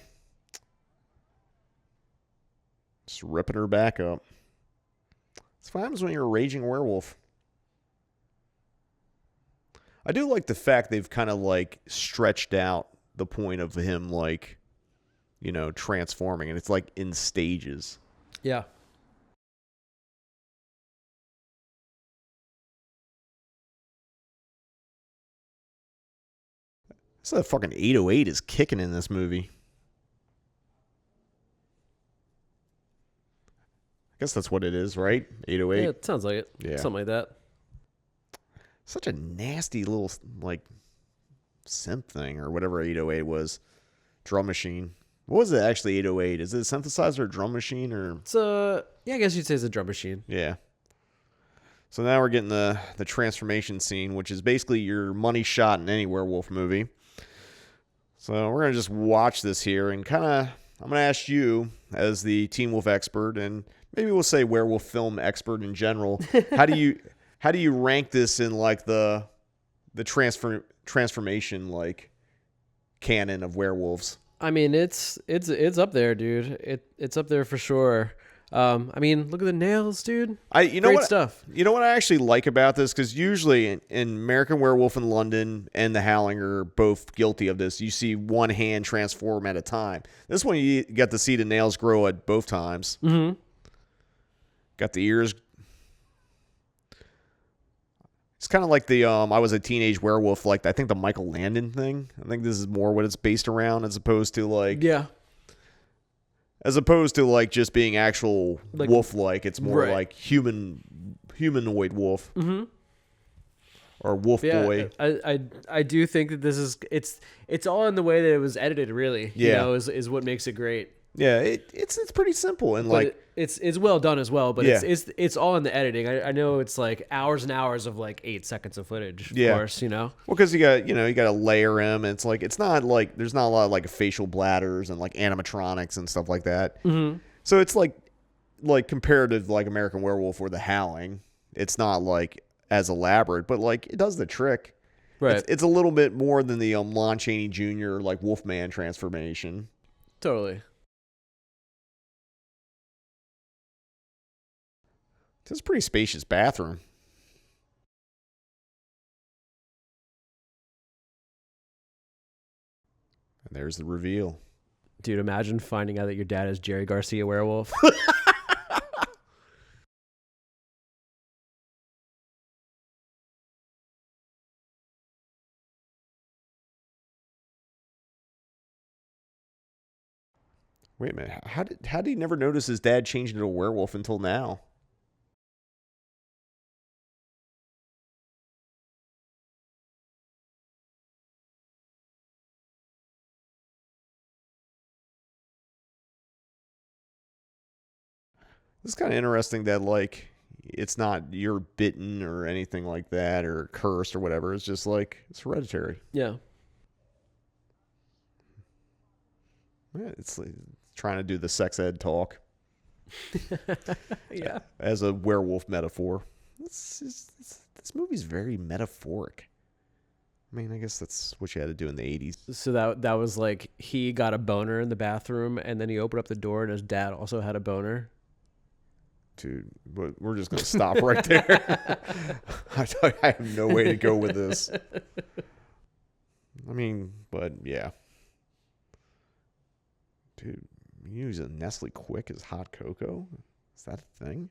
Just ripping her back up. That's what happens when you're a raging werewolf. I do like the fact they've kind of like stretched out the point of him like, transforming. And it's like in stages. Yeah. So that fucking 808 is kicking in this movie. I guess that's what it is, right? 808. Yeah, it sounds like it. Yeah. Something like that. Such a nasty little like synth thing or whatever 808 was. Drum machine. What was it actually 808? Is it a synthesizer or drum machine or It's yeah, I guess you'd say it's a drum machine. yeah. So now we're getting the transformation scene, which is basically your money shot in any werewolf movie. So we're gonna just watch this here and I'm gonna ask you as the Teen Wolf expert and maybe we'll say werewolf film expert in general. How do you rank this in like the transformation like canon of werewolves? I mean, it's up there, dude. It's up there for sure. I mean, look at the nails, dude. Great stuff. You know what I actually like about this? Because usually in American Werewolf in London and The Howling are both guilty of this. You see one hand transform at a time. This one you got to see the nails grow at both times. Mm-hmm. Got the ears. It's kind of like the I was a teenage werewolf, like I think the Michael Landon thing. I think this is more what it's based around as opposed to like just being actual like, wolf-like. It's more right. like humanoid wolf. Mm-hmm. Or wolf boy. I do think that this is it's all in the way that it was edited, really. Yeah. Is what makes it great. Yeah, it's pretty simple and But like it's well done as well, but Yeah. it's all in the editing. I know it's like hours and hours of like 8 seconds of footage, of course, well, because you got to layer him. And it's not like there's not a lot of like facial bladders and like animatronics and stuff like that. Mm-hmm. So it's like comparative like American Werewolf or The Howling. It's not like as elaborate, but like it does the trick. Right. It's a little bit more than the Lon Chaney Jr. like Wolfman transformation. Totally. It's a pretty spacious bathroom. And there's the reveal. Dude, imagine finding out that your dad is Jerry Garcia Werewolf. Wait a minute. How did he never notice his dad changed into a werewolf until now? It's kind of interesting that like it's not you're bitten or anything like that or cursed or whatever. It's just like it's hereditary. Yeah. Yeah, it's like trying to do the sex ed talk Yeah. as a werewolf metaphor. This movie's very metaphoric. I mean, I guess that's what you had to do in the 80s. So that was like he got a boner in the bathroom and then he opened up the door and his dad also had a boner. Dude, but we're just going to stop right there. I have no way to go with this. I mean, but yeah. Dude, you use a Nestle Quick as hot cocoa? Is that a thing?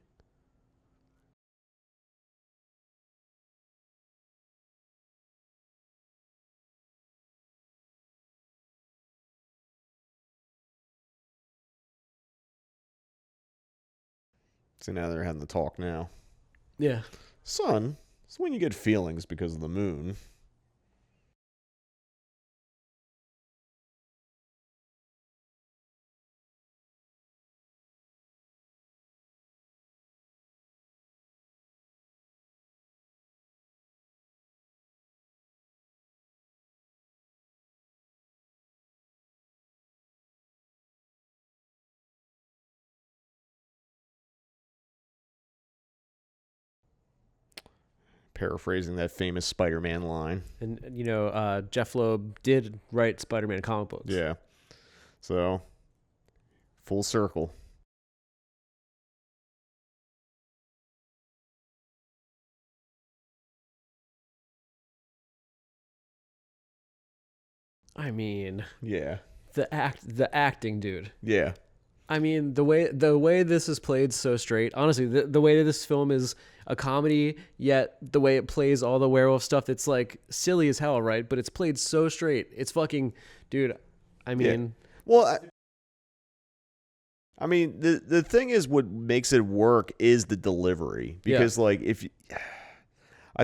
So now they're having the talk now. Yeah. Sun, it's when you get feelings because of the moon. Paraphrasing that famous Spider-Man line. And Jeff Loeb did write Spider-Man comic books. Yeah. So, full circle. I mean, Yeah. the acting, dude. Yeah. I mean, the way this is played so straight. Honestly, the way this film is a comedy, yet the way it plays all the werewolf stuff, it's like silly as hell, right? But it's played so straight. It's fucking, dude. I mean, Well, I mean, the thing is, what makes it work is the delivery. Because, I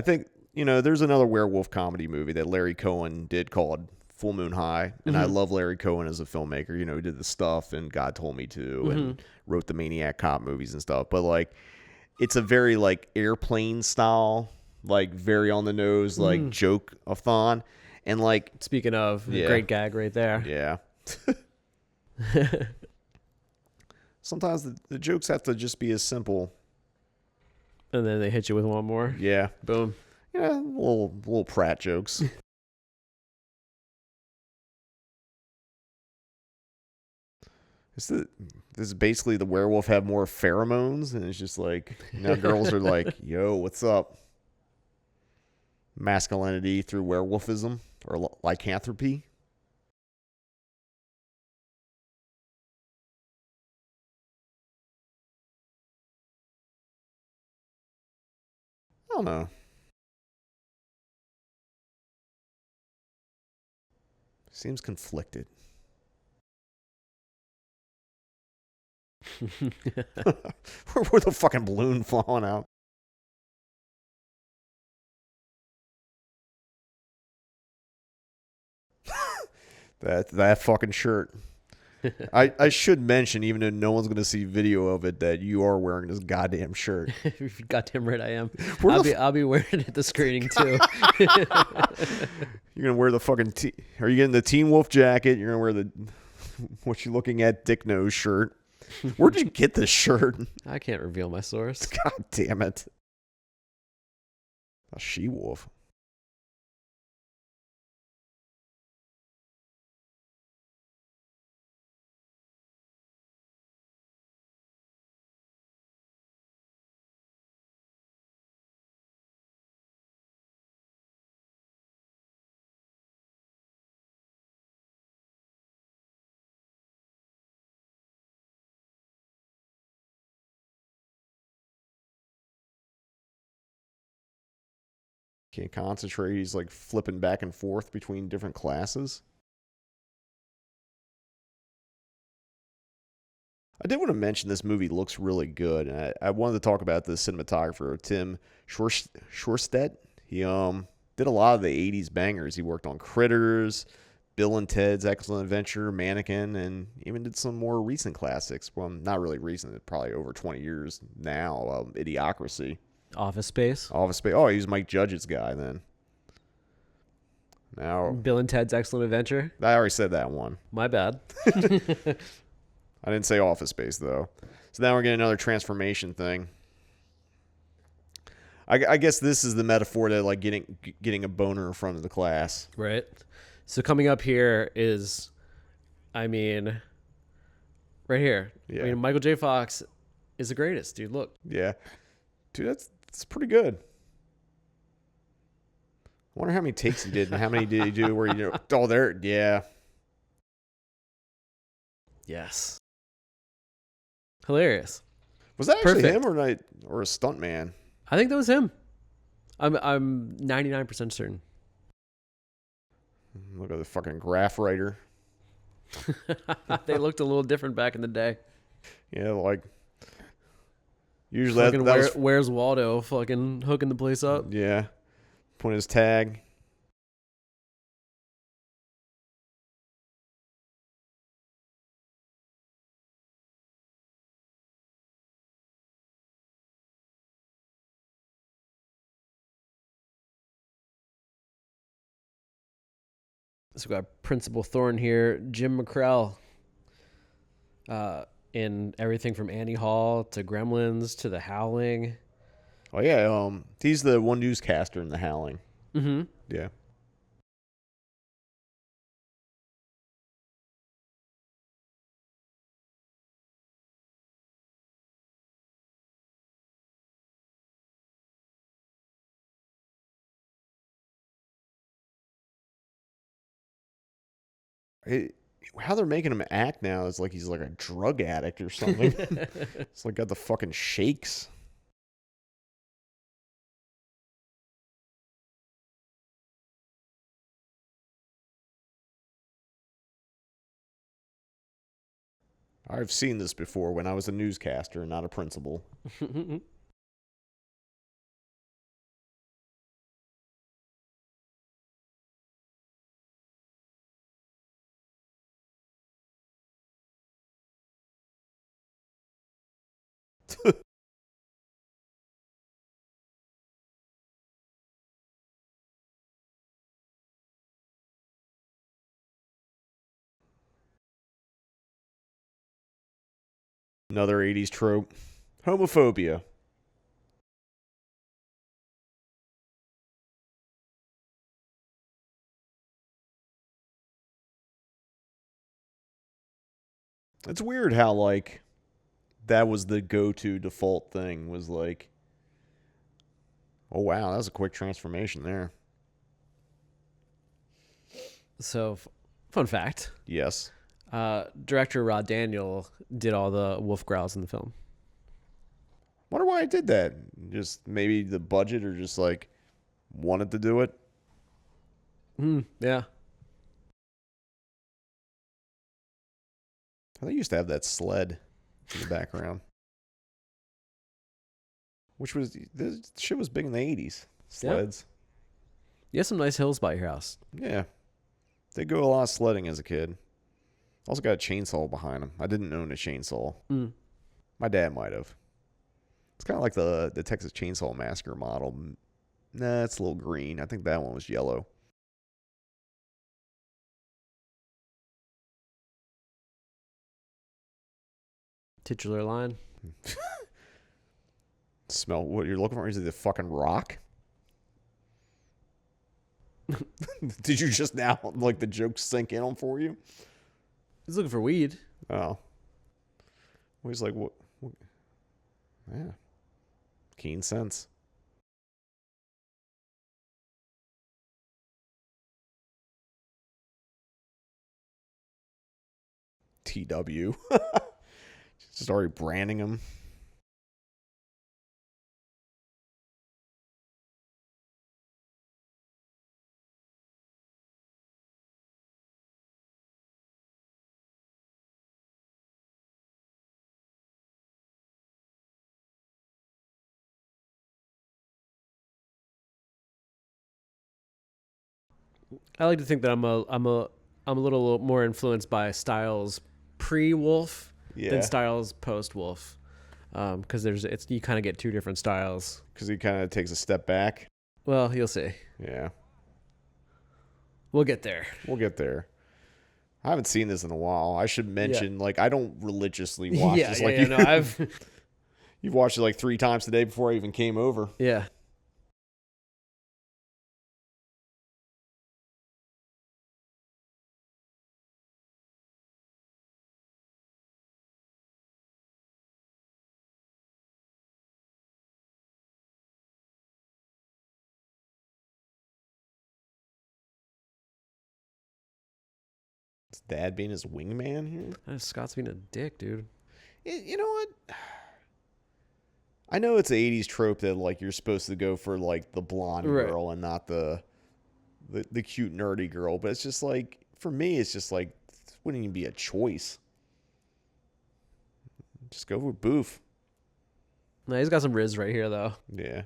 think, there's another werewolf comedy movie that Larry Cohen did called Full Moon High. And I love Larry Cohen as a filmmaker. He did the stuff and God Told Me To and wrote the Maniac Cop movies and stuff. But, it's a very, airplane style, very on the nose, joke-a-thon. And, speaking of, Yeah. great gag right there. yeah. Sometimes the jokes have to just be as simple. And then they hit you with one more. Yeah. Boom. Yeah, little Pratt jokes. This is basically the werewolf have more pheromones, and it's just now girls are like, yo, what's up? Masculinity through werewolfism or lycanthropy. I don't know. Seems conflicted. Where the fucking balloon falling out? That fucking shirt. I should mention, even though no one's gonna see video of it, that you are wearing this goddamn shirt. Goddamn right I am. Where I'll be wearing it at the screening too. You're gonna wear the fucking. Are you getting the Teen Wolf jacket? You're gonna wear the what you looking at Dick Nose shirt. Where'd you get this shirt? I can't reveal my source. God damn it! A she-wolf. Can't concentrate. He's flipping back and forth between different classes. I did want to mention this movie looks really good. And I wanted to talk about the cinematographer, Tim Shorstedt. He did a lot of the 80s bangers. He worked on Critters, Bill and Ted's Excellent Adventure, Mannequin, and even did some more recent classics. Well, not really recent, probably over 20 years now. Idiocracy. Office Space. Office Space. Oh, he was Mike Judge's guy then. Now, Bill and Ted's Excellent Adventure. I already said that one. My bad. I didn't say Office Space, though. So now we're getting another transformation thing. I guess this is the metaphor that getting a boner in front of the class. Right. So coming up here is, right here. Yeah. Michael J. Fox is the greatest, dude. Look. Yeah. Dude, that's pretty good. I wonder how many takes he did and how many did he do where yeah. Yes. Hilarious. Was that actually Perfect. him or a stunt man? I think that was him. I'm 99% certain. Look at the fucking graph writer. They looked a little different back in the day. Yeah, Usually Fucking that was, where's Waldo? Fucking hooking the place up. yeah, point his tag. So we got Principal Thorne here, Jim McCrell. In everything from Annie Hall to Gremlins to The Howling. Oh yeah, he's the one newscaster in The Howling. Mm-hmm. Yeah. How they're making him act now is like he's like a drug addict or something. It's like got the fucking shakes. I've seen this before when I was a newscaster, not a principal. Another 80s trope. Homophobia. It's weird how, like, that was the go-to default thing, was like, oh, wow, that was a quick transformation there. So, fun fact. Yes. Director Rod Daniel did all the wolf growls in the film. Wonder why I did that. Just maybe the budget or just, like, wanted to do it. Yeah. They used to have that sled in the background. Which was, this shit was big in the 80s. Sleds. You have some nice hills by your house. Yeah. They go a lot of sledding as a kid. Also got a chainsaw behind them. I didn't own a chainsaw. My dad might have. It's kind of like the Texas Chainsaw Massacre model. Nah, it's a little green. I think that one was yellow. Titular line. Smell what you're looking for? Is it the fucking rock? Did you just now, like, the joke sink in on for you? He's looking for weed. Oh. Well, he's like, what? Yeah. Keen sense. TW. Just already branding him. I like to think that I'm a little more influenced by Styles pre-Wolf than Styles post-Wolf, because you kind of get two different styles. Because he kind of takes a step back. Well, you'll see. Yeah. We'll get there. We'll get there. I haven't seen this in a while. I should mention, like, I don't religiously watch this. Like, you've watched it like 3 times today before I even came over. Yeah. Is Dad being his wingman here? Scott's being a dick, dude. You know what? I know it's an 80s trope that, like, you're supposed to go for, like, the blonde girl and not the cute nerdy girl, but it's just like, for me, it's just like, it wouldn't even be a choice. Just go with Boof. No, he's got some riz right here though. Yeah.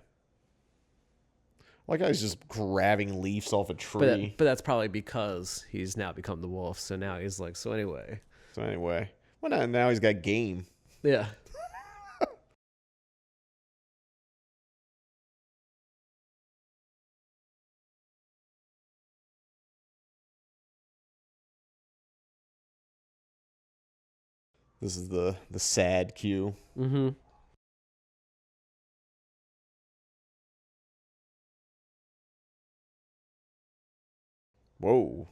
Like I was just grabbing leaves off a tree. But that's probably because he's now become the wolf. So now he's like, so anyway. So anyway, well now he's got game. Yeah. This is the sad cue. Mm-hmm. Whoa.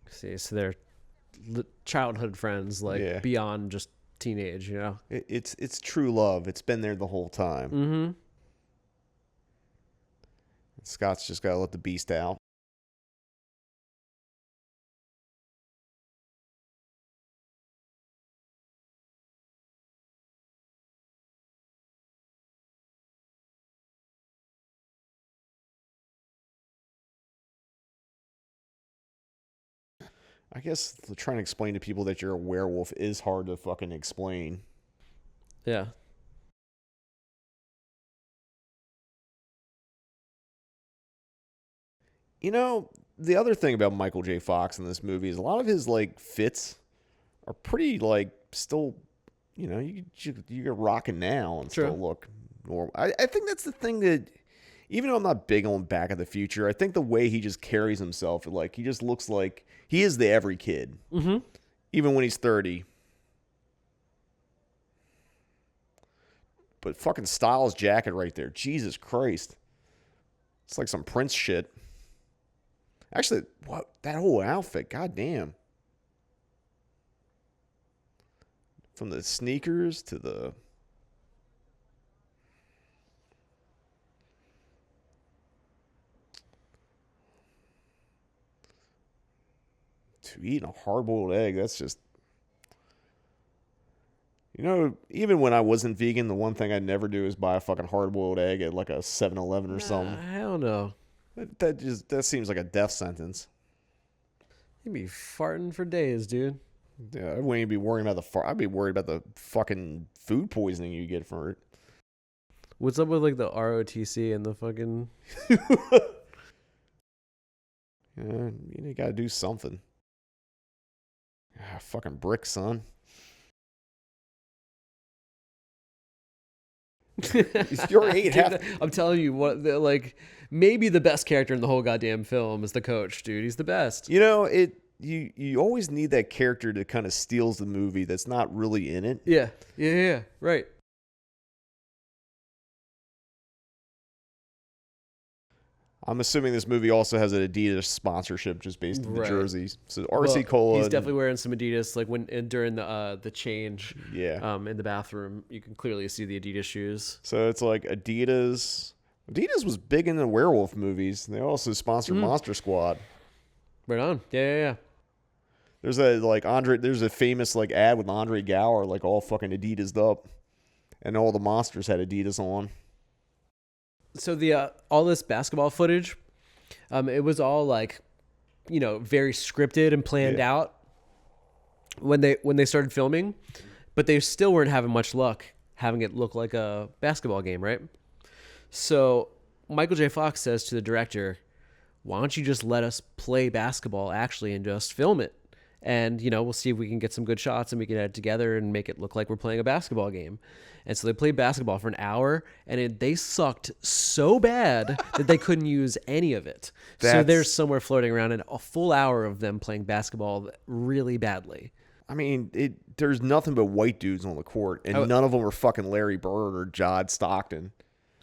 See, so they're childhood friends, like Yeah. beyond just teenage, you know? It's true love. It's been there the whole time. Mm-hmm. Scott's just got to let the beast out. I guess trying to explain to people that you're a werewolf is hard to fucking explain. Yeah. You know, the other thing about Michael J. Fox in this movie is a lot of his like fits are pretty like still, you know, you get rocking now and True. still look normal. I think that's the thing that, even though I'm not big on Back of the Future, I think the way he just carries himself, like he just looks like he is the every kid, even when he's 30. But fucking Styles jacket right there, Jesus Christ, it's like some Prince shit. Actually, what that whole outfit, goddamn. From the sneakers to the eating a hard-boiled egg, that's just, you know, even when I wasn't vegan, the one thing I'd never do is buy a fucking hard-boiled egg at like a 7-Eleven or something. I don't know. That seems like a death sentence. You'd be farting for days, dude. Yeah, I wouldn't even be worrying about I'd be worried about the fucking food poisoning you get from it. What's up with like the ROTC and the fucking... Yeah, you gotta do something. Fucking brick, son. You're eight. Dude, I'm telling you, like maybe the best character in the whole goddamn film is the coach, dude. He's the best. You know, you always need that character to kind of steals the movie that's not really in it. Yeah, right. I'm assuming this movie also has an Adidas sponsorship just based on the Right. jerseys. So RC Cola. He's definitely wearing some Adidas. Like during the change, Yeah. in the bathroom, you can clearly see the Adidas shoes. So it's like Adidas. Adidas was big in the werewolf movies. They also sponsored Monster Squad. Right on. Yeah. There's a famous like ad with Andre Gower, like all fucking Adidas'd up, and all the monsters had Adidas on. So the all this basketball footage, it was all like, you know, very scripted and planned out when they started filming, but they still weren't having much luck having it look like a basketball game, right? So Michael J. Fox says to the director, "Why don't you just let us play basketball actually and just film it? And, you know, we'll see if we can get some good shots and we can add it together and make it look like we're playing a basketball game." And so they played basketball for an hour, and they sucked so bad that they couldn't use any of it. So there's somewhere floating around in a full hour of them playing basketball really badly. I mean, there's nothing but white dudes on the court, and none of them were fucking Larry Bird or John Stockton.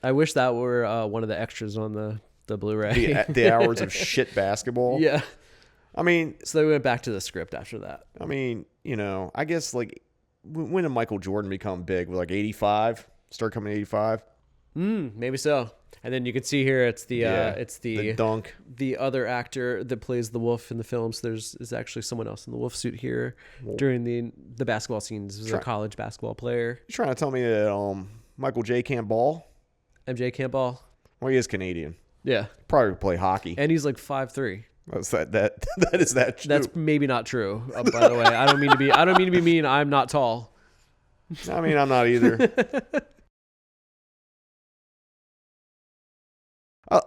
I wish that were one of the extras on the Blu-ray. The hours of shit basketball. Yeah. I mean, So they went back to the script after that. I mean, you know, I guess like when did Michael Jordan become big? Like 85? Start coming 85? Maybe so. And then you can see here it's the dunk. the other actor that plays the wolf in the film. So there's actually someone else in the wolf suit here during the basketball scenes. This is a college basketball player. You trying to tell me that Michael J can't ball? MJ can't ball. Well, he is Canadian. Yeah. Probably could play hockey. And he's like 5'3". That's that is that true. That's maybe not true. By the way, I don't mean to be mean. I'm not tall. I mean, I'm not either.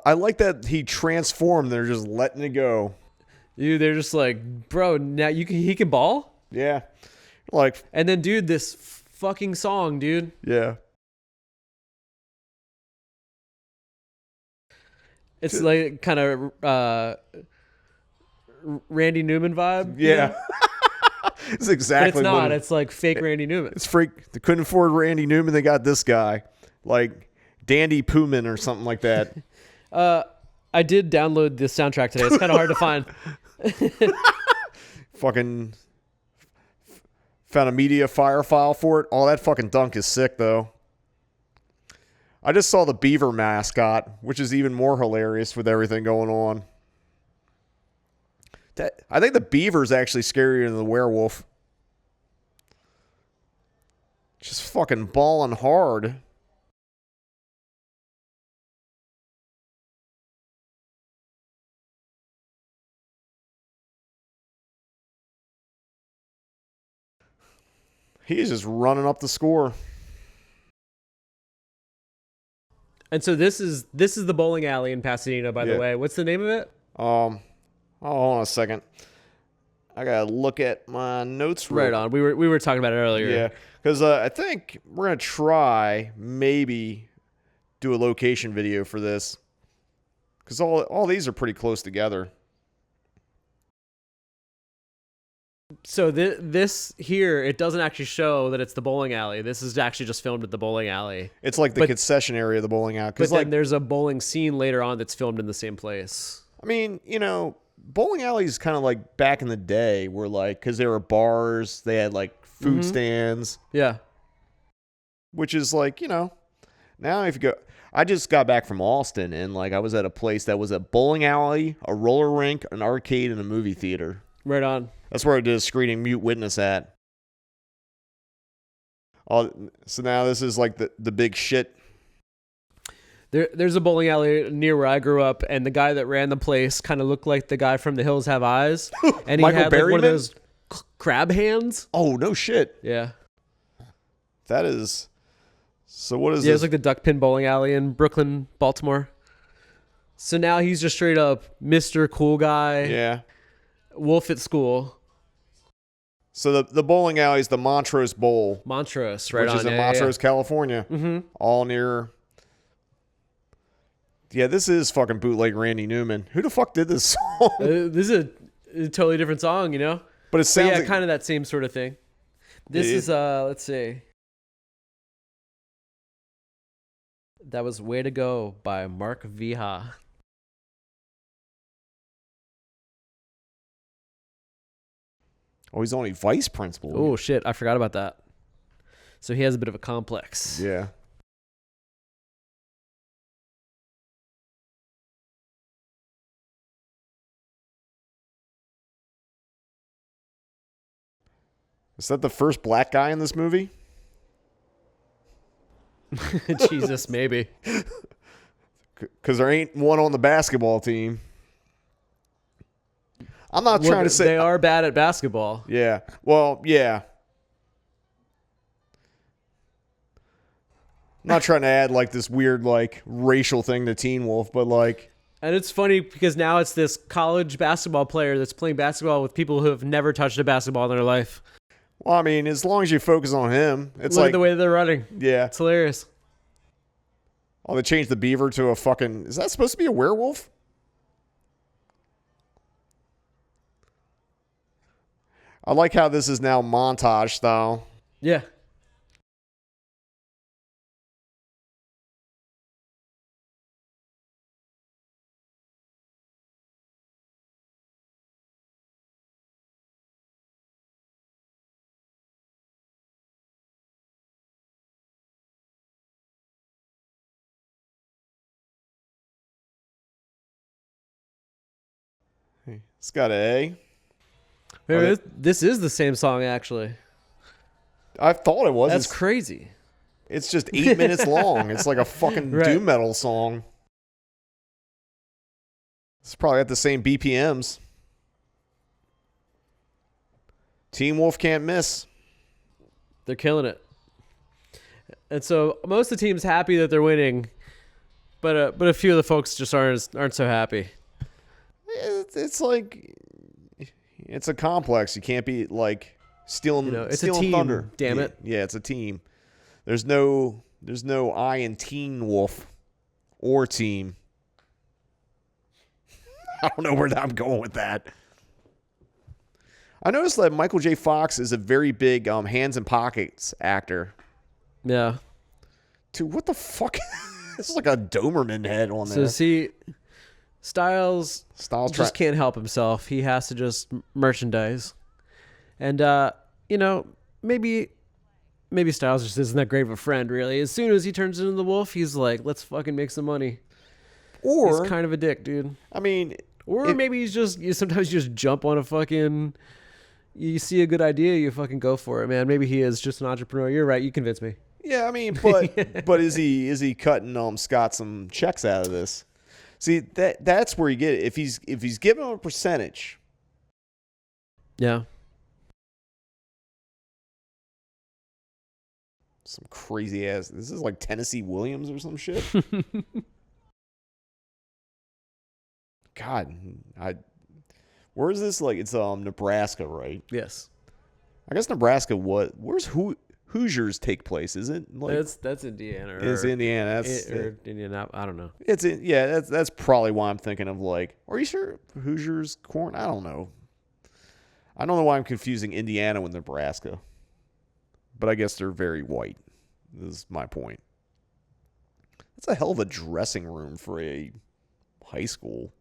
I like that he transformed. They're just letting it go. Dude, they're just like, bro, now he can ball? Yeah. Like, And then, dude, this fucking song, dude. yeah. It's like kind of Randy Newman vibe. you Yeah. know? It's But exactly it's what not. it- It's like fake Randy Newman. It's freak. They couldn't afford Randy Newman. They got this guy. Like Dandy Pooman or something like that. I did download this soundtrack today. It's kind of hard to find. Fucking found a media fire file for it. Oh, that fucking dunk is sick, though. I just saw the beaver mascot, which is even more hilarious with everything going on. I think the beaver's actually scarier than the werewolf. Just fucking balling hard. He's just running up the score. And so this is the bowling alley in Pasadena, by Yeah. the way. What's the name of it? Oh, hold on a second. I gotta look at my notes. Right on. We were talking about it earlier. Yeah, because I think we're gonna try maybe do a location video for this, because all these are pretty close together. So this here, it doesn't actually show that it's the bowling alley. This is actually just filmed at the bowling alley. It's like the But- concession area of the bowling alley. But Because then like, there's a bowling scene later on that's filmed in the same place. I mean, bowling alleys kind of like back in the day were like, because there were bars, they had like food stands, Yeah. which is like, now if you go, I just got back from Austin and like I was at a place that was a bowling alley, a roller rink, an arcade, and a movie theater. Right on. That's where I did a screening Mute Witness at. So now this is like the big shit. There's a bowling alley near where I grew up, and the guy that ran the place kind of looked like the guy from The Hills Have Eyes, and he Michael had like one of Berryman? those crab hands. Oh, no shit. Yeah. That is. So what is Yeah, this? it's like the duck pin bowling alley in Brooklyn, Baltimore. So now he's just straight up Mr. Cool Guy, Yeah. Wolf at school, So the bowling alley is the Montrose Bowl, Montrose, right which on. is in yeah, Montrose, California. Mm-hmm. All near. Yeah, this is fucking bootleg Randy Newman. Who the fuck did this song? This is a totally different song, you know? But it But sounds yeah, like, kind of that same sort of thing. This It- is let's see. That was Way to Go by Mark Viha. Oh, he's only vice principal. Oh shit, I forgot about that. So he has a bit of a complex. Yeah. Is that the first black guy in this movie? Jesus, maybe. Because there ain't one on the basketball team. I'm not trying to say. They are bad at basketball. Yeah. Well, yeah. I'm not trying to add like this weird like racial thing to Teen Wolf, but like, And it's funny because now it's this college basketball player that's playing basketball with people who have never touched a basketball in their life. well, I mean, as long as you focus on him, it's Look like, at the way they're running. yeah. It's hilarious. Oh, they changed the beaver to a fucking. Is that supposed to be a werewolf? I like how this is now montage style. Yeah. It's got an A. Maybe Oh, this is the same song, actually. I thought it was. That's It's, crazy. it's just 8 minutes long. It's like a fucking Right. doom metal song. It's probably at the same BPMs. Team Wolf can't miss. They're killing it. And so most of the team's happy that they're winning, but a few of the folks just aren't so happy. It's like it's a complex. You can't be like stealing. It's stealing a team. thunder. Damn Yeah, it. Yeah, it's a team. There's no I in Teen Wolf or team. I don't know where I'm going with that. I noticed that Michael J. Fox is a very big hands and pockets actor. Yeah. Dude, what the fuck? This is like a Doberman head on So there. see, Styles Styles just can't help himself. He has to just merchandise. And maybe Styles just isn't that great of a friend, really. As soon as he turns into the wolf, he's like, let's fucking make some money. or He's kind of a dick, dude. I mean, Or maybe he's just sometimes you just jump on a fucking, you see a good idea, you fucking go for it, man. Maybe he is just an entrepreneur. You're right. You convinced me. yeah, I mean, but is he cutting Scott some checks out of this? See, that's where you get it. If he's giving him a percentage, Yeah. some crazy ass. This is like Tennessee Williams or some shit. God, where is this? Like, it's Nebraska, right? Yes. I guess Nebraska. Where's Hoosiers take place? Is it like That's Indiana. it's Indiana? Or Indianapolis. I don't know. It's in, yeah. That's probably why I'm thinking of like. Are you sure Hoosiers corn? I don't know. I don't know why I'm confusing Indiana with Nebraska, but I guess they're very white. This is my point. That's a hell of a dressing room for a high school.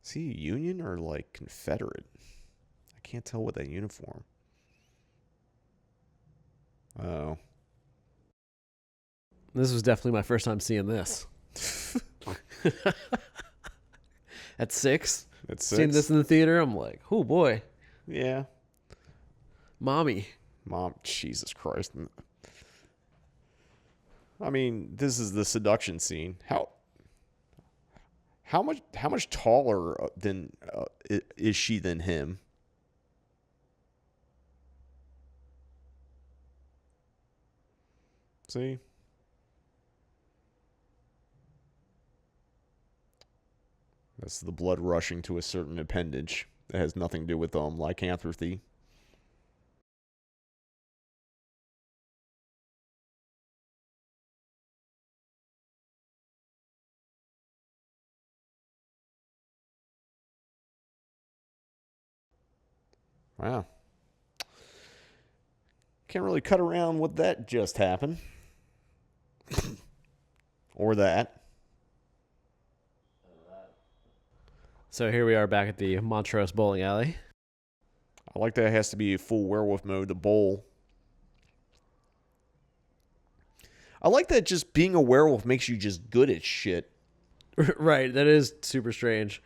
Is he Union or like Confederate? I can't tell with that uniform. Oh. This was definitely my first time seeing this. At 6? That's Seeing this in the theater, I'm like, oh boy, Yeah. mommy. Mom, Jesus Christ. I mean, this is the seduction scene. How much taller than is she than him? See? That's the blood rushing to a certain appendage that has nothing to do with lycanthropy. Wow. Can't really cut around what that just happened. Or that. So here we are back at the Montrose Bowling Alley. I like that it has to be full werewolf mode to bowl. I like that just being a werewolf makes you just good at shit. Right, that is super strange.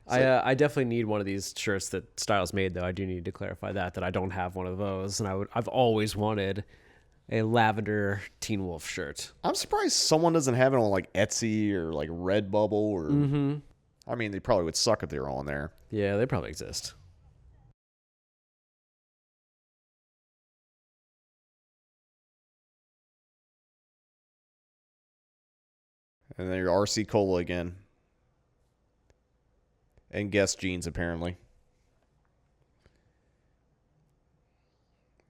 I definitely need one of these shirts that Styles made, though. I do need to clarify that I don't have one of those, and I've always wanted a lavender Teen Wolf shirt. I'm surprised someone doesn't have it on like Etsy or like Redbubble or. Mm-hmm. I mean, they probably would suck if they were on there. Yeah, they probably exist. And then your RC Cola again. And Guess jeans, apparently.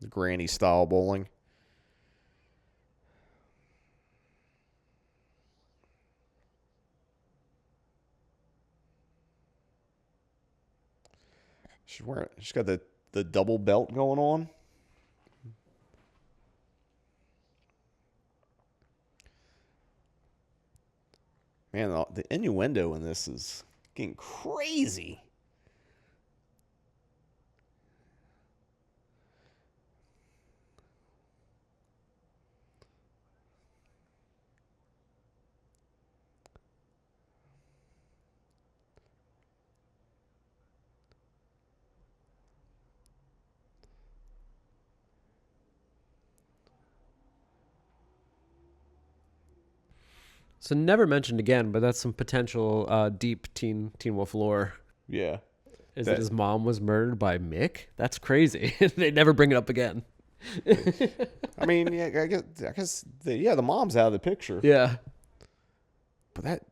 The granny style bowling. She's got the double belt going on. Man, the innuendo in this is getting crazy. So never mentioned again, but that's some potential deep Teen Wolf lore. Yeah. Is That- that his mom was murdered by Mick? That's crazy. They never bring it up again. I mean, yeah, I guess the mom's out of the picture. Yeah. But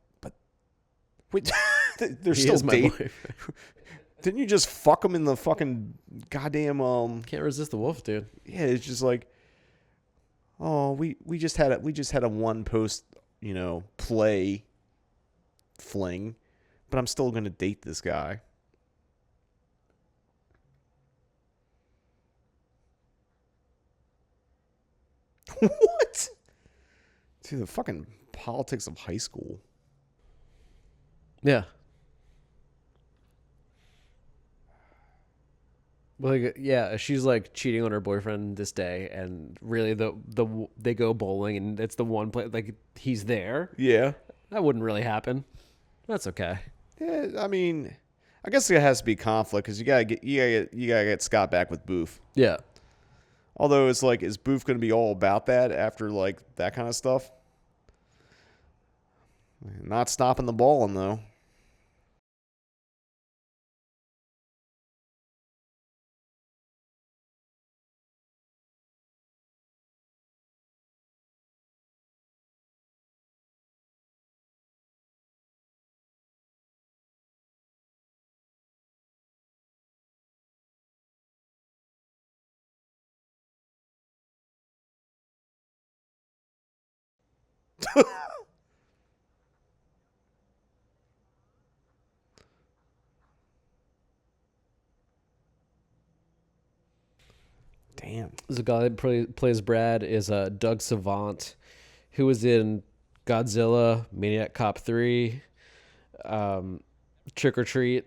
wait, they're He still is my dating. boyfriend. Didn't you just fuck him in the fucking goddamn Can't resist the wolf, dude. Yeah, it's just like, oh, we just had a one post, play fling, but I'm still gonna date this guy. What? Dude, the fucking politics of high school. Yeah. Well, like, yeah, she's like cheating on her boyfriend this day, and really they go bowling, and it's the one place like he's there. Yeah. That wouldn't really happen. That's okay. Yeah, I mean, I guess there has to be conflict because you gotta get Scott back with Booth. Yeah. Although it's like, is Booth gonna be all about that after like that kind of stuff? Not stopping the balling though. Damn. The guy that plays Brad is Doug Savant, who was in Godzilla, Maniac Cop 3, Trick or Treat,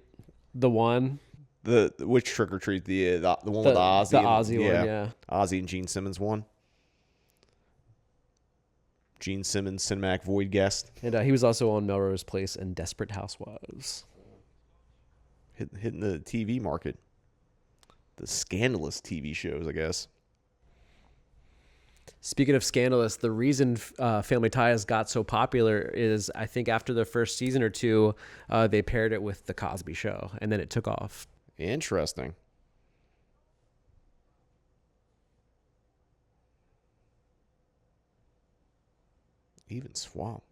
the one. The which Trick or Treat? The one with Ozzy. The Ozzy one, yeah. Ozzy and Gene Simmons one. Gene Simmons, Cinematic Void guest. And he was also on Melrose Place and Desperate Housewives. Hitting the TV market. The scandalous TV shows, I guess. Speaking of scandalous, the reason Family Ties got so popular is I think after the first season or two, they paired it with The Cosby Show, and then it took off. Interesting. Even Swamp.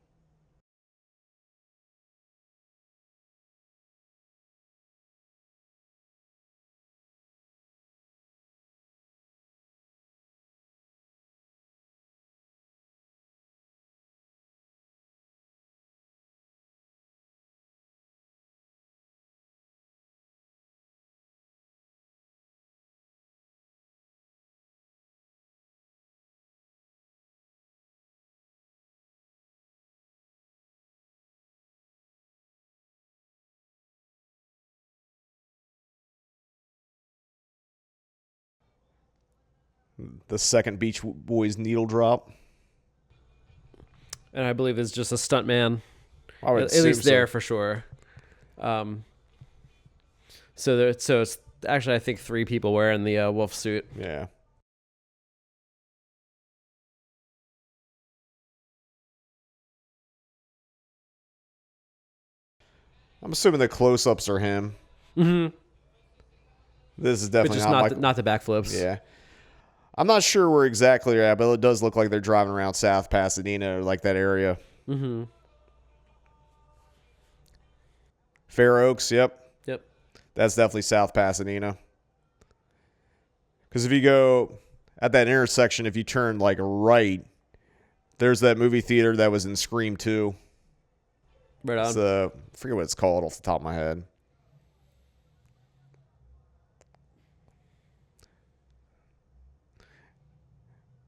The second Beach Boys needle drop. And I believe it's just a stuntman. I would At assume least so. there for sure. So it's actually I think 3 people wearing the wolf suit. Yeah. I'm assuming the close-ups are him. Mm-hmm. This is But definitely just not not the backflips. Yeah. I'm not sure where exactly they're at, but it does look like they're driving around South Pasadena, or like that area. Mm-hmm. Fair Oaks, yep. Yep. That's definitely South Pasadena. Because if you go at that intersection, if you turn like right, there's that movie theater that was in Scream 2. Right on. It's I forget what it's called off the top of my head.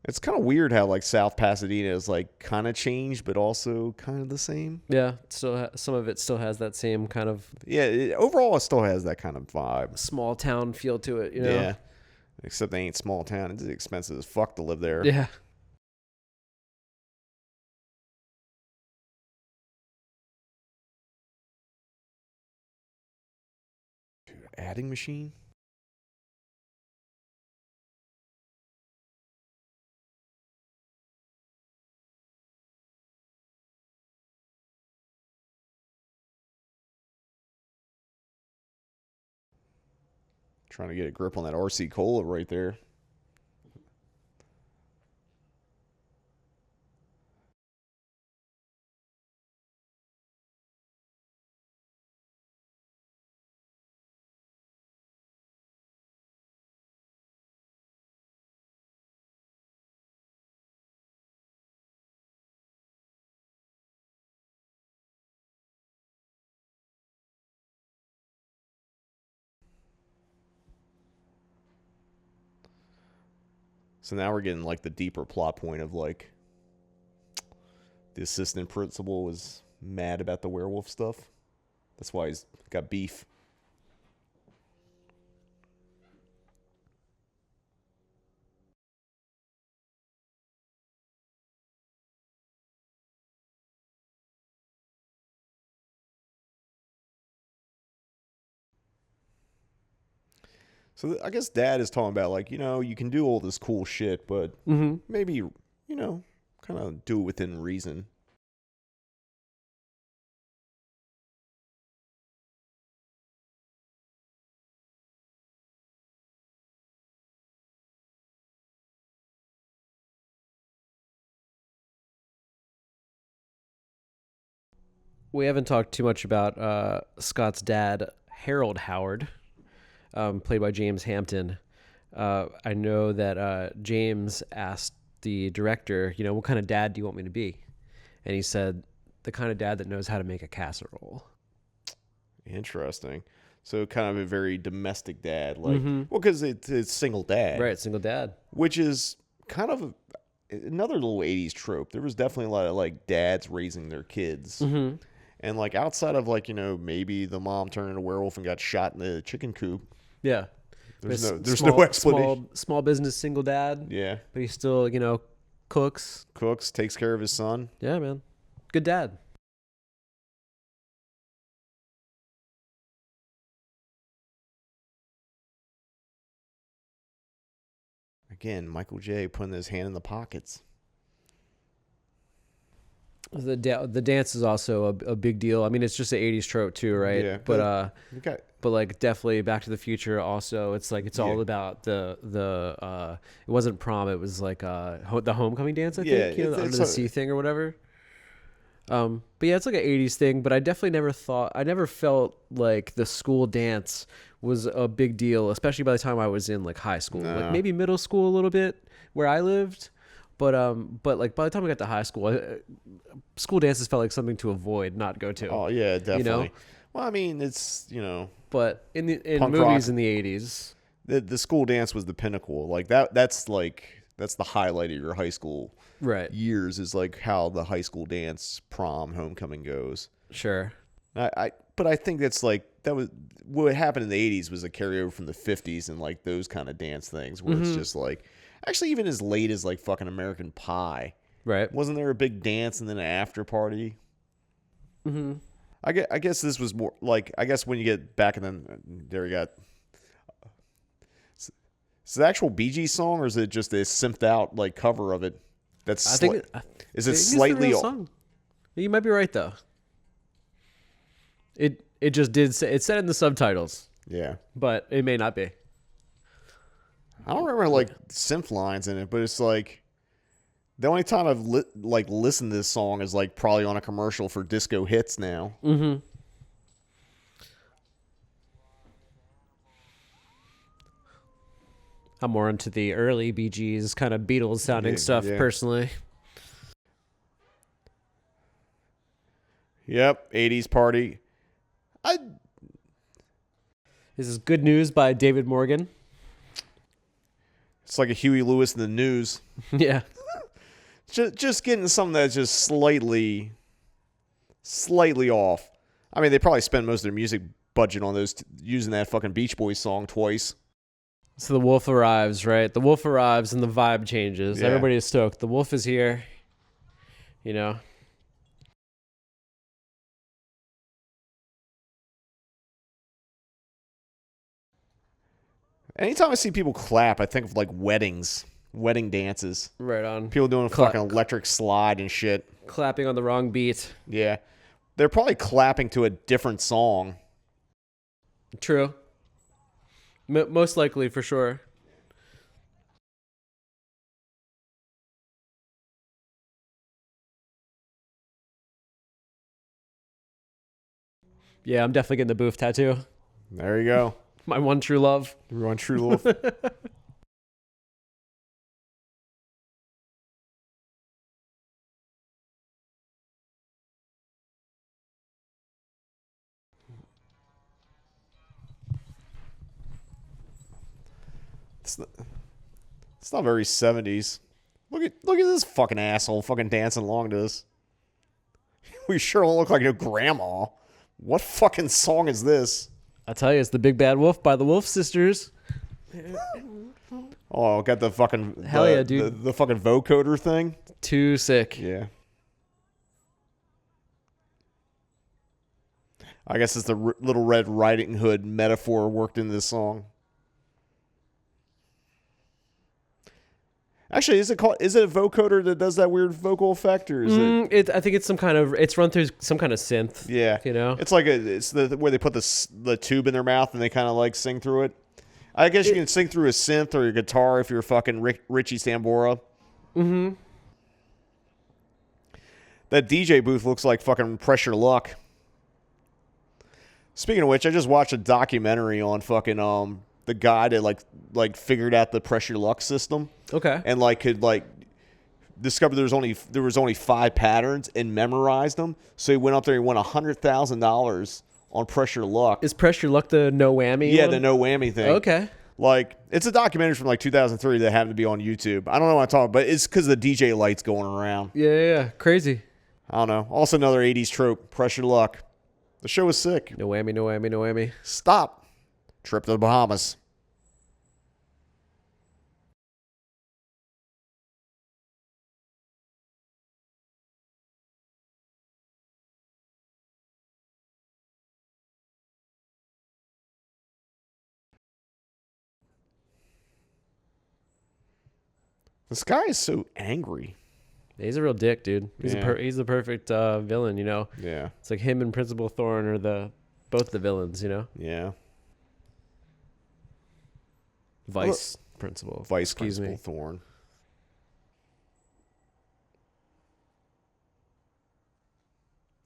It's kind of weird how like South Pasadena is like kind of changed, but also kind of the same. Yeah, some of it still has that same kind of Yeah, overall it still has that kind of vibe. small town feel to it, you know? Yeah, except they ain't small town. It's expensive as fuck to live there. Yeah. Adding machine. Trying to get a grip on that RC Cola right there. So now we're getting like the deeper plot point of like the assistant principal was mad about the werewolf stuff. That's why he's got beef. So I guess Dad is talking about like, you can do all this cool shit, but maybe, kind of do it within reason. We haven't talked too much about Scott's dad, Harold Howard, played by James Hampton. I know that James asked the director, what kind of dad do you want me to be? And he said, the kind of dad that knows how to make a casserole. Interesting. So kind of a very domestic dad, like, well, because it's single dad, Right, single dad. which is kind of another little 80s trope. There was definitely a lot of like dads raising their kids. And like outside of like, maybe the mom turned into a werewolf and got shot in the chicken coop. Yeah. There's Small- no explanation. Small business single dad, Yeah. but he still, cooks. Cooks, takes care of his son. Yeah, man. Good dad. Again, Michael J. putting his hand in the pockets. The dance is also a big deal. I mean, it's just an 80s trope too, right? Yeah, But Okay. but like definitely Back to the Future also, it's like it's all about the it wasn't prom, it was like the homecoming dance, I think, Yeah, the it's under the a- sea thing or whatever. But yeah, it's like an 80s thing, but I never felt like the school dance was a big deal, especially by the time I was in like high school. No. Like maybe middle school a little bit where I lived. But like by the time I got to high school, school dances felt like something to avoid, not go to. Oh yeah, definitely. know? Well, I mean, it's But in Punk movies rock. in the 80s, the school dance was the pinnacle. Like that's the highlight of your high school right? years is like how the high school dance, prom, homecoming goes. Sure. But I think that's like that was what happened in the 80s was a carryover from the 50s and like those kind of dance things where it's just like actually even as late as like fucking American Pie. Right. Wasn't there a big dance and then an after party? I guess this was more like I guess when you get back and then there you got. Is it the actual Bee Gees song or is it just a simped out like cover of it? That's I think is it it's the slightly real song. You might be right though. It just did say it said in the subtitles, yeah. but it may not be. I don't remember like synth lines in it, but it's like the only time I've listened to this song is like probably on a commercial for disco hits now. I'm more into the early Bee Gees kind of Beatles sounding stuff yeah. personally. Yep, 80s party. This is Good News by David Morgan. It's like a Huey Lewis in the news. Yeah. Just getting something that's just slightly off. I mean, they probably spend most of their music budget on those using that fucking Beach Boys song twice. So the wolf arrives, right? The wolf arrives and the vibe changes. Yeah. Everybody is stoked. The wolf is here. Anytime I see people clap, I think of like wedding dances. Right on. People doing a Clap. fucking electric slide and shit. Clapping on the wrong beat. Yeah. They're probably clapping to a different song. True. Most likely, for sure. Yeah, I'm definitely getting the Booth tattoo. There you go. My one true love. Everyone true love. It's not very 70s. Look at this fucking asshole fucking dancing along to this. We sure don't look like a grandma. What fucking song is this? I tell you, it's the Big Bad Wolf by the Wolf Sisters. Oh, got the fucking Hell yeah, dude. The fucking vocoder thing. Too sick. Yeah. I guess it's the Little Red Riding Hood metaphor worked into this song. Actually, is it a vocoder that does that weird vocal effect, or is it? I think it's some kind of. It's run through some kind of synth. Yeah, you know, it's like it's the where they put the tube in their mouth and they kind of like sing through it. I guess you can sing through a synth or a guitar if you're fucking Richie Sambora. Mm-hmm. That DJ booth looks like fucking Pressure Luck. Speaking of which, I just watched a documentary on fucking the guy that like figured out the Pressure Luck system. Okay. And could discover there was only 5 patterns and memorized them. So he went up there and won $100,000 on Pressure Luck. Is Pressure Luck the no whammy? Yeah, one? the no whammy thing. Okay. It's a documentary from 2003 that happened to be on YouTube. I don't know what I'm talking about, but it's because the DJ lights going around. Yeah. Crazy. I don't know. Also another 80s trope, Pressure Luck. The show was sick. No whammy, no whammy, no whammy. Stop. Trip to the Bahamas. This guy is so angry. Yeah, he's a real dick, dude. He's he's the perfect villain, you know. Yeah. It's like him and Principal Thorn are both the villains, you know. Yeah. Vice Principal. Vice Principal Thorn.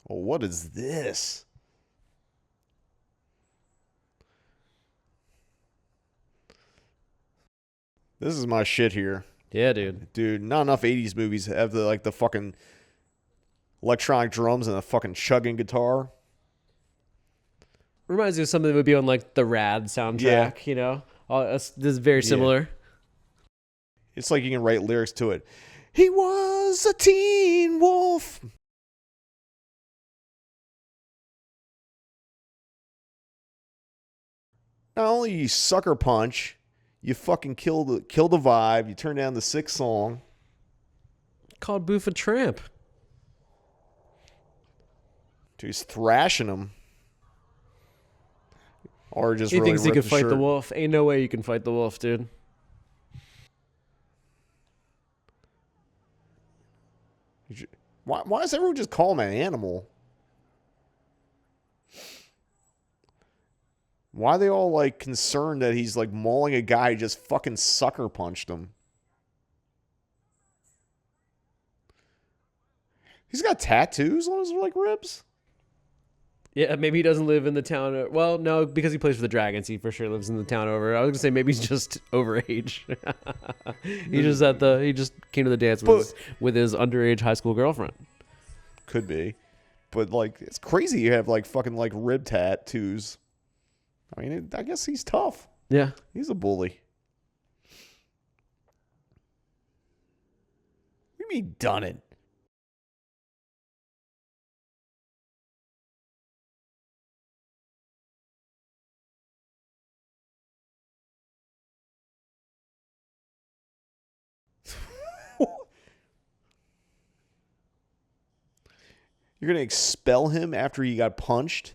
Oh, what is this? This is my shit here. Yeah, dude. Dude, not enough 80s movies have the fucking electronic drums and a fucking chugging guitar. Reminds me of something that would be on the Rad soundtrack, you know. This is very similar. It's like you can write lyrics to it. He was a teen wolf. Not only you sucker punch, you fucking kill the vibe. You turn down the 6th song. Called Booth a Tramp. Dude, he's thrashing him. Or just He really thinks he rip can the fight shirt. the wolf. Ain't no way you can fight the wolf, dude. Why does everyone just call him an animal? Why are they all concerned that he's mauling a guy who just fucking sucker punched him? He's got tattoos on his ribs. Yeah, maybe he doesn't live in the town. Well, no, because he plays for the Dragons, he for sure lives in the town over. I was gonna say maybe he's just overage. He just came to the dance with his underage high school girlfriend. Could be, but it's crazy. You have fucking rib tattoos. I mean, I guess he's tough. Yeah, He's a bully. What do you mean done it? You're going to expel him after he got punched?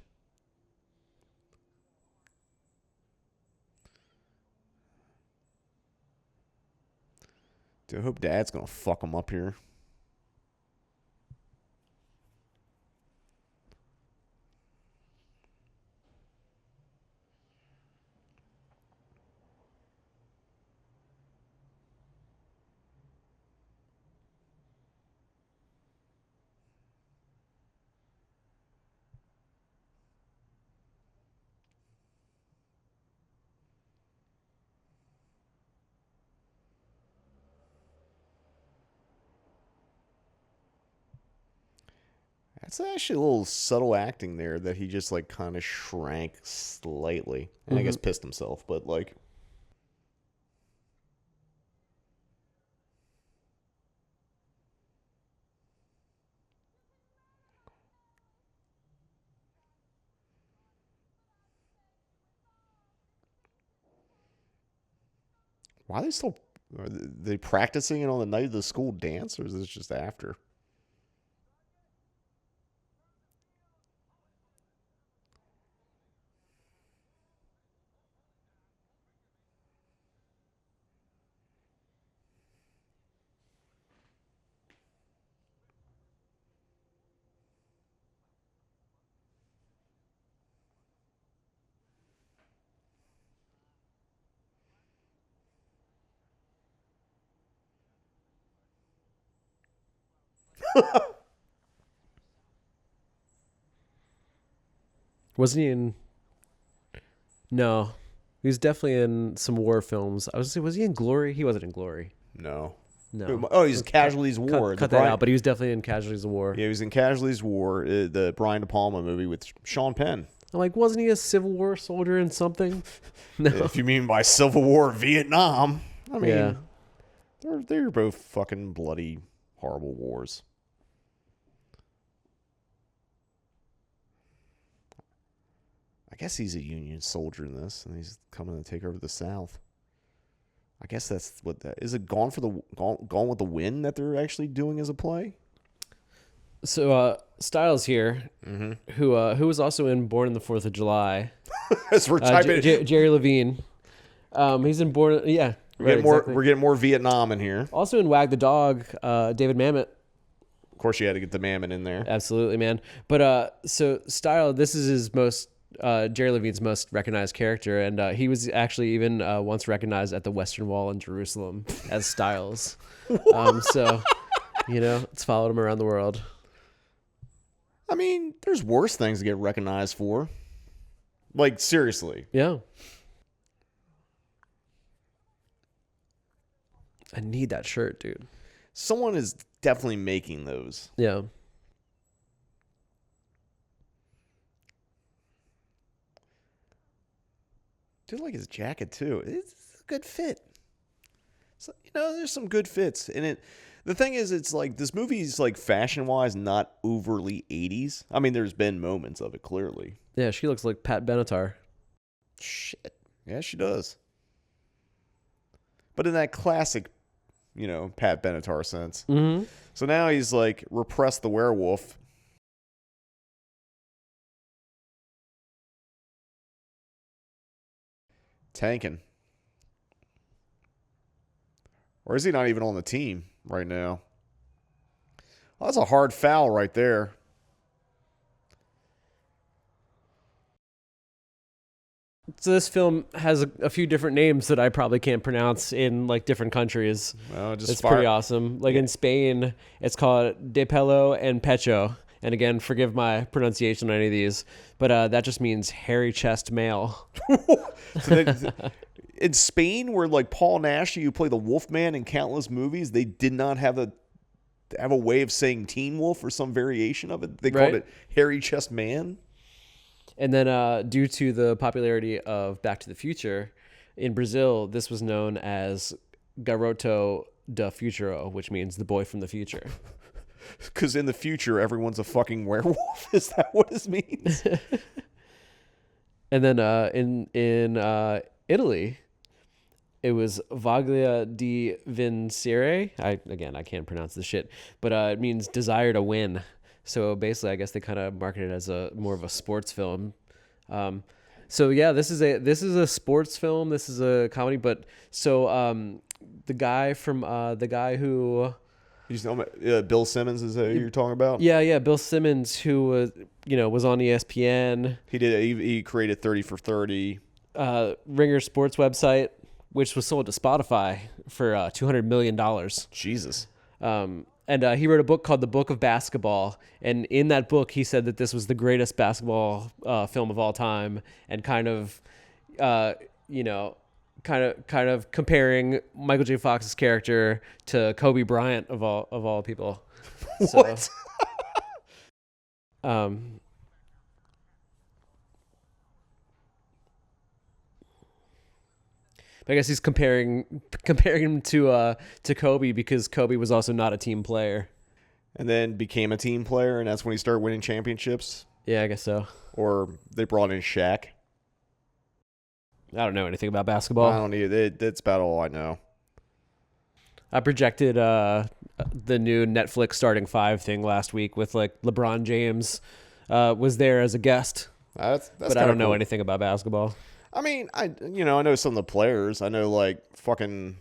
Dude, I hope Dad's going to fuck him up here. That's actually a little subtle acting there that he just like kind of shrank slightly. And I guess pissed himself, but like. Why are they still? Are they practicing it on the night of the school dance, or is this just after? Wasn't he in? No, he was definitely in some war films. I was gonna say, was he in Glory? He wasn't in Glory. No. No. Oh, he's Casualties of War. Cut that out. But he was definitely in Casualties of War. Yeah, he was in Casualties of War, the Brian De Palma movie with Sean Penn. I'm like, wasn't he a Civil War soldier in something? No. If you mean by Civil War, Vietnam, I mean, Yeah. they're both fucking bloody, horrible wars. I guess he's a Union soldier in this, and he's coming to take over the South. I guess that's what that is. It Gone with the Wind that they're actually doing as a play? So Styles here, who was also in Born on the 4th of July. As we're typing, Jerry Levine. He's in Born. Yeah, we're getting more Vietnam in here. Also in Wag the Dog, David Mamet. Of course, you had to get the Mamet in there. Absolutely, man. But so Styles, this is his most Jerry Levine's most recognized character, and he was actually even once recognized at the Western Wall in Jerusalem as Styles. So it's followed him around the world. I mean, there's worse things to get recognized for. Like, seriously. Yeah. I need that shirt, dude. Someone is definitely making those. Yeah. Dude, like his jacket too. It's a good fit. So, there's some good fits in it. The thing is, it's like this movie's like fashion-wise not overly 80s. I mean, there's been moments of it clearly. Yeah, she looks like Pat Benatar. Shit. Yeah, she does. But in that classic, Pat Benatar sense. Mm-hmm. So now he's like repressed the werewolf. Tanking. Or is he not even on the team right now? Well, that's a hard foul right there. So this film has a few different names that I probably can't pronounce in like different countries. Well, it's pretty awesome. Like in Spain, it's called De Pelo and Pecho. And again, forgive my pronunciation on any of these, but that just means hairy chest male. In Spain, where like Paul Nash, you play the Wolfman in countless movies, they did not have a way of saying Teen Wolf or some variation of it. They called it hairy chest man. And then due to the popularity of Back to the Future, in Brazil, this was known as Garoto do Futuro, which means the boy from the future. Because in the future, everyone's a fucking werewolf. Is that what this means? And then in Italy, it was Voglia di Vincere. I can't pronounce this shit, but it means desire to win. So basically, I guess they kind of market it as more of a sports film. So yeah, this is a sports film. This is a comedy. But so the guy who. Bill Simmons is who you're talking about? Yeah, Bill Simmons, who was on ESPN. He created 30 for 30. Ringer Sports website, which was sold to Spotify for $200 million. Jesus. And he wrote a book called The Book of Basketball. And in that book, he said that this was the greatest basketball film of all time, and kind of comparing Michael J. Fox's character to Kobe Bryant of all people. What? Um, I guess he's comparing him to Kobe because Kobe was also not a team player. And then became a team player, and that's when he started winning championships. Yeah, I guess so. Or they brought in Shaq. I don't know anything about I basketball. don't need. That's about all I know. I projected the new Netflix starting five thing last week with like LeBron James was there as a guest, That's but I don't know anything about basketball. I mean, I know some of the players. I know like fucking,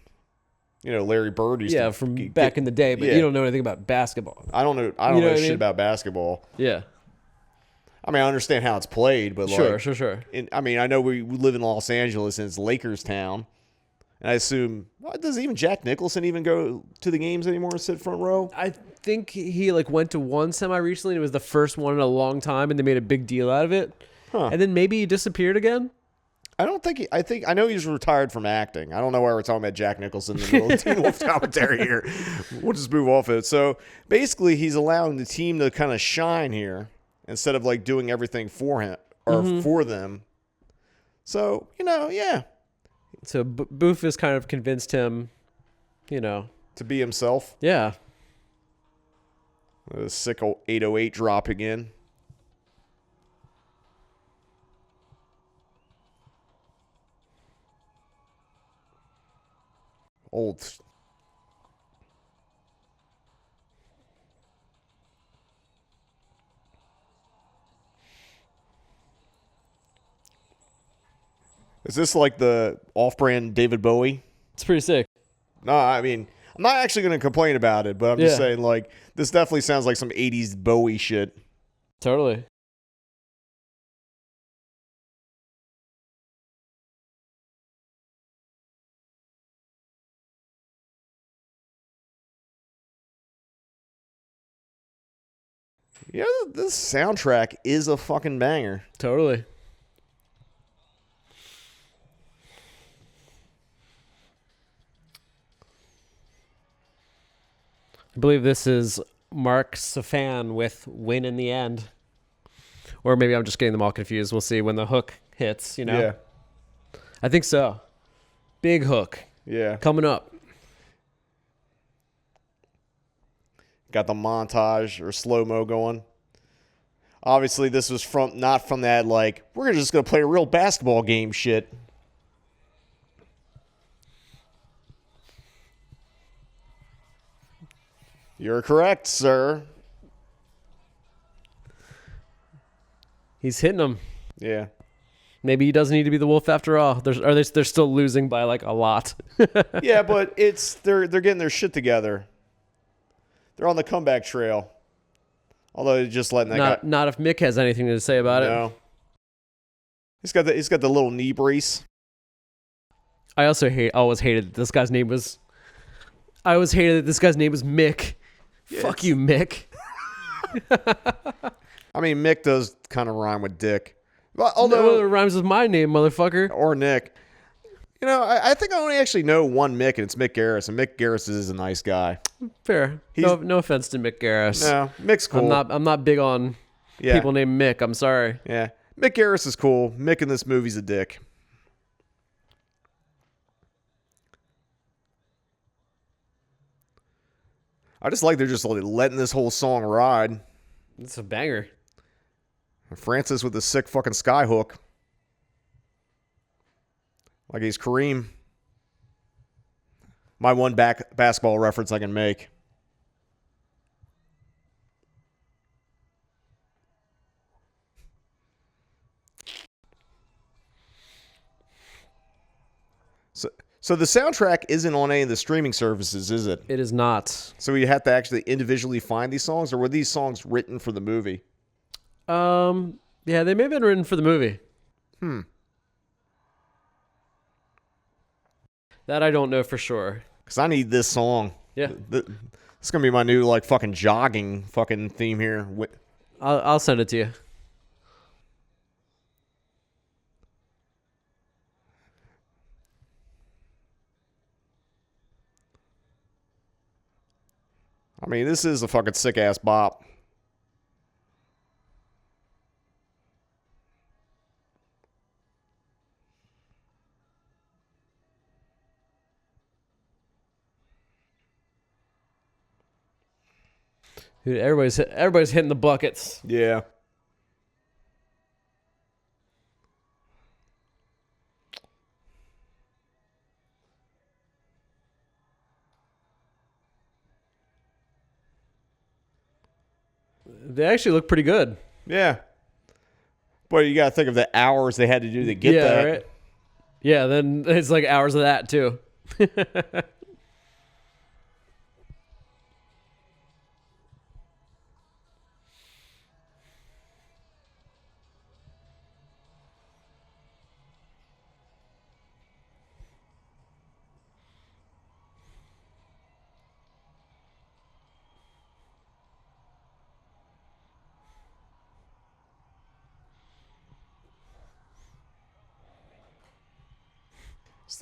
Larry Bird used Yeah, to from get- back in the day, but yeah. you don't know anything about basketball. I don't know. I You don't know know what I shit mean? about basketball. Yeah, I mean, I understand how it's played, but sure. I know we live in Los Angeles and it's Lakers town, and I assume does even Jack Nicholson even go to the games anymore and sit front row? I think he like went to one semi recently. And it was the first one in a long time, and they made a big deal out of it. Huh. And then maybe he disappeared again. I don't think. I know he's retired from acting. I don't know why we're talking about Jack Nicholson in the middle of Teen Wolf commentary here. We'll just move off it. So basically, he's allowing the team to kind of shine here instead of like doing everything for him or for them. So yeah, So Boof has kind of convinced him, to be himself. yeah. A sick old 808 drop again. Old. Is this like the off-brand David Bowie? It's pretty sick. No, I mean, I'm not actually going to complain about it, but I'm just Yeah. saying, like, this definitely sounds like some 80s Bowie shit. Totally. Yeah, this soundtrack is a fucking banger. Totally. I believe this is Mark Safan with Win in the End. Or maybe I'm just getting them all confused. We'll see when the hook hits, Yeah, I think so. Big hook yeah. coming up. Got the montage or slow-mo going. Obviously, this was not from that, like, we're just going to play a real basketball game shit. You're correct, sir. He's hitting them. Yeah. Maybe he doesn't need to be the wolf after all. They're still losing by like a lot. Yeah, but they're getting their shit together. They're on the comeback trail. Although they're just letting that guy. Not if Mick has anything to say about it. No. He's got the little knee brace. I always hated that this guy's name was. I always hated that this guy's name was Mick. Fuck you, Mick. I mean, Mick does kind of rhyme with Dick. But Although it rhymes with my name, motherfucker. or Nick. I think I only actually know one Mick, and it's Mick Garris. And Mick Garris is a nice guy. Fair. No offense to Mick Garris. No, Mick's cool. I'm not big on Yeah. people named Mick. I'm sorry. Yeah. Mick Garris is cool. Mick in this movie's a dick. I just like they're just like letting this whole song ride. It's a banger. Francis with the sick fucking skyhook. Like he's Kareem. My one basketball reference I can make. So the soundtrack isn't on any of the streaming services, is it? It is not. So you have to actually individually find these songs, or were these songs written for the movie? Yeah, they may have been written for the movie. That I don't know for sure. Because I need this song. Yeah. It's going to be my new, like, fucking jogging fucking theme here. I'll send it to you. I mean, this is a fucking sick-ass bop. Dude, everybody's hitting the buckets. Yeah. They actually look pretty good. Yeah. But you got to think of the hours they had to do to get yeah, that. right. Yeah, then it's like hours of that too.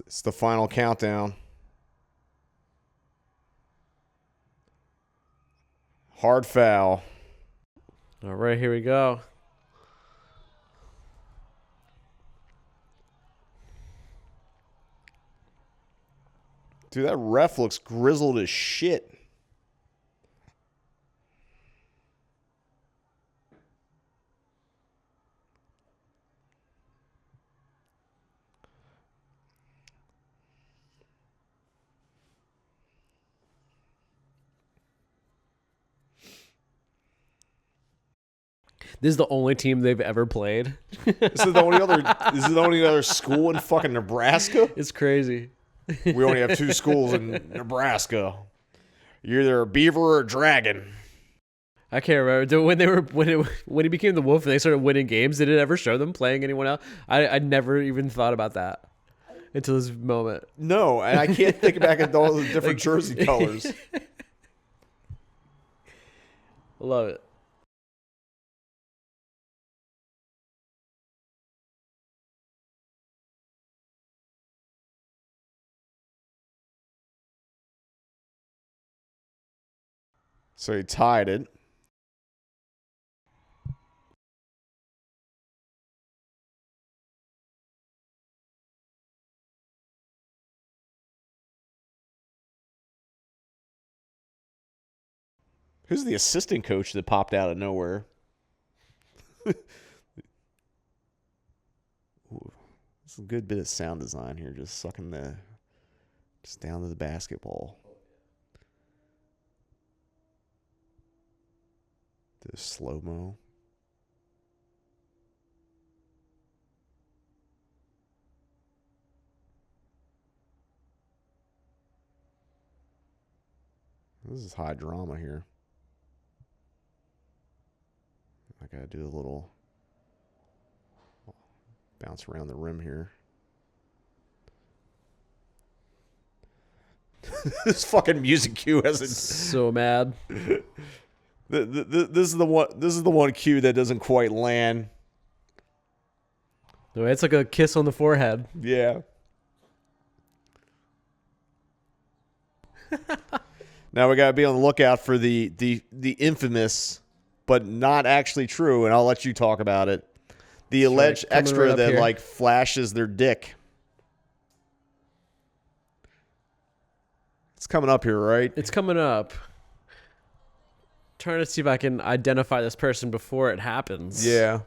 It's the final countdown. Hard foul. All right, here we go. Dude, that ref looks grizzled as shit. This is the only team they've ever played. This is the only other school in fucking Nebraska. It's crazy. We only have 2 schools in Nebraska. You're either a beaver or a dragon. I can't remember when he became the Wolf and they started winning games. Did it ever show them playing anyone else? I never even thought about that until this moment. No, and I can't think back at all the different jersey colors. Love it. So he tied it. Who's the assistant coach that popped out of nowhere? Ooh, this is a good bit of sound design here, just sucking just down to the basketball. The slow-mo. This is high drama here. I gotta do a little bounce around the rim here. This fucking music cue hasn't. So mad. This is the one. This is the one cue that doesn't quite land. No, it's like a kiss on the forehead. Yeah. Now we gotta be on the lookout for the infamous, but not actually true, and I'll let you talk about it. The alleged coming extra right up that here. like flashes their dick. It's coming up here, right? It's coming up. Trying to see if I can identify this person before it happens. Yeah.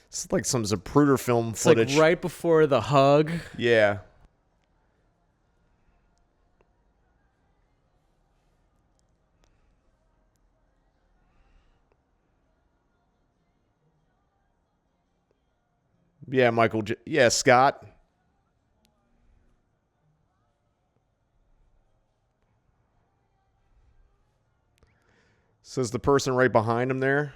It's like some Zapruder film It's footage. like right before the hug. Yeah. Yeah, Michael. Yeah, Scott. Says the person right behind him there.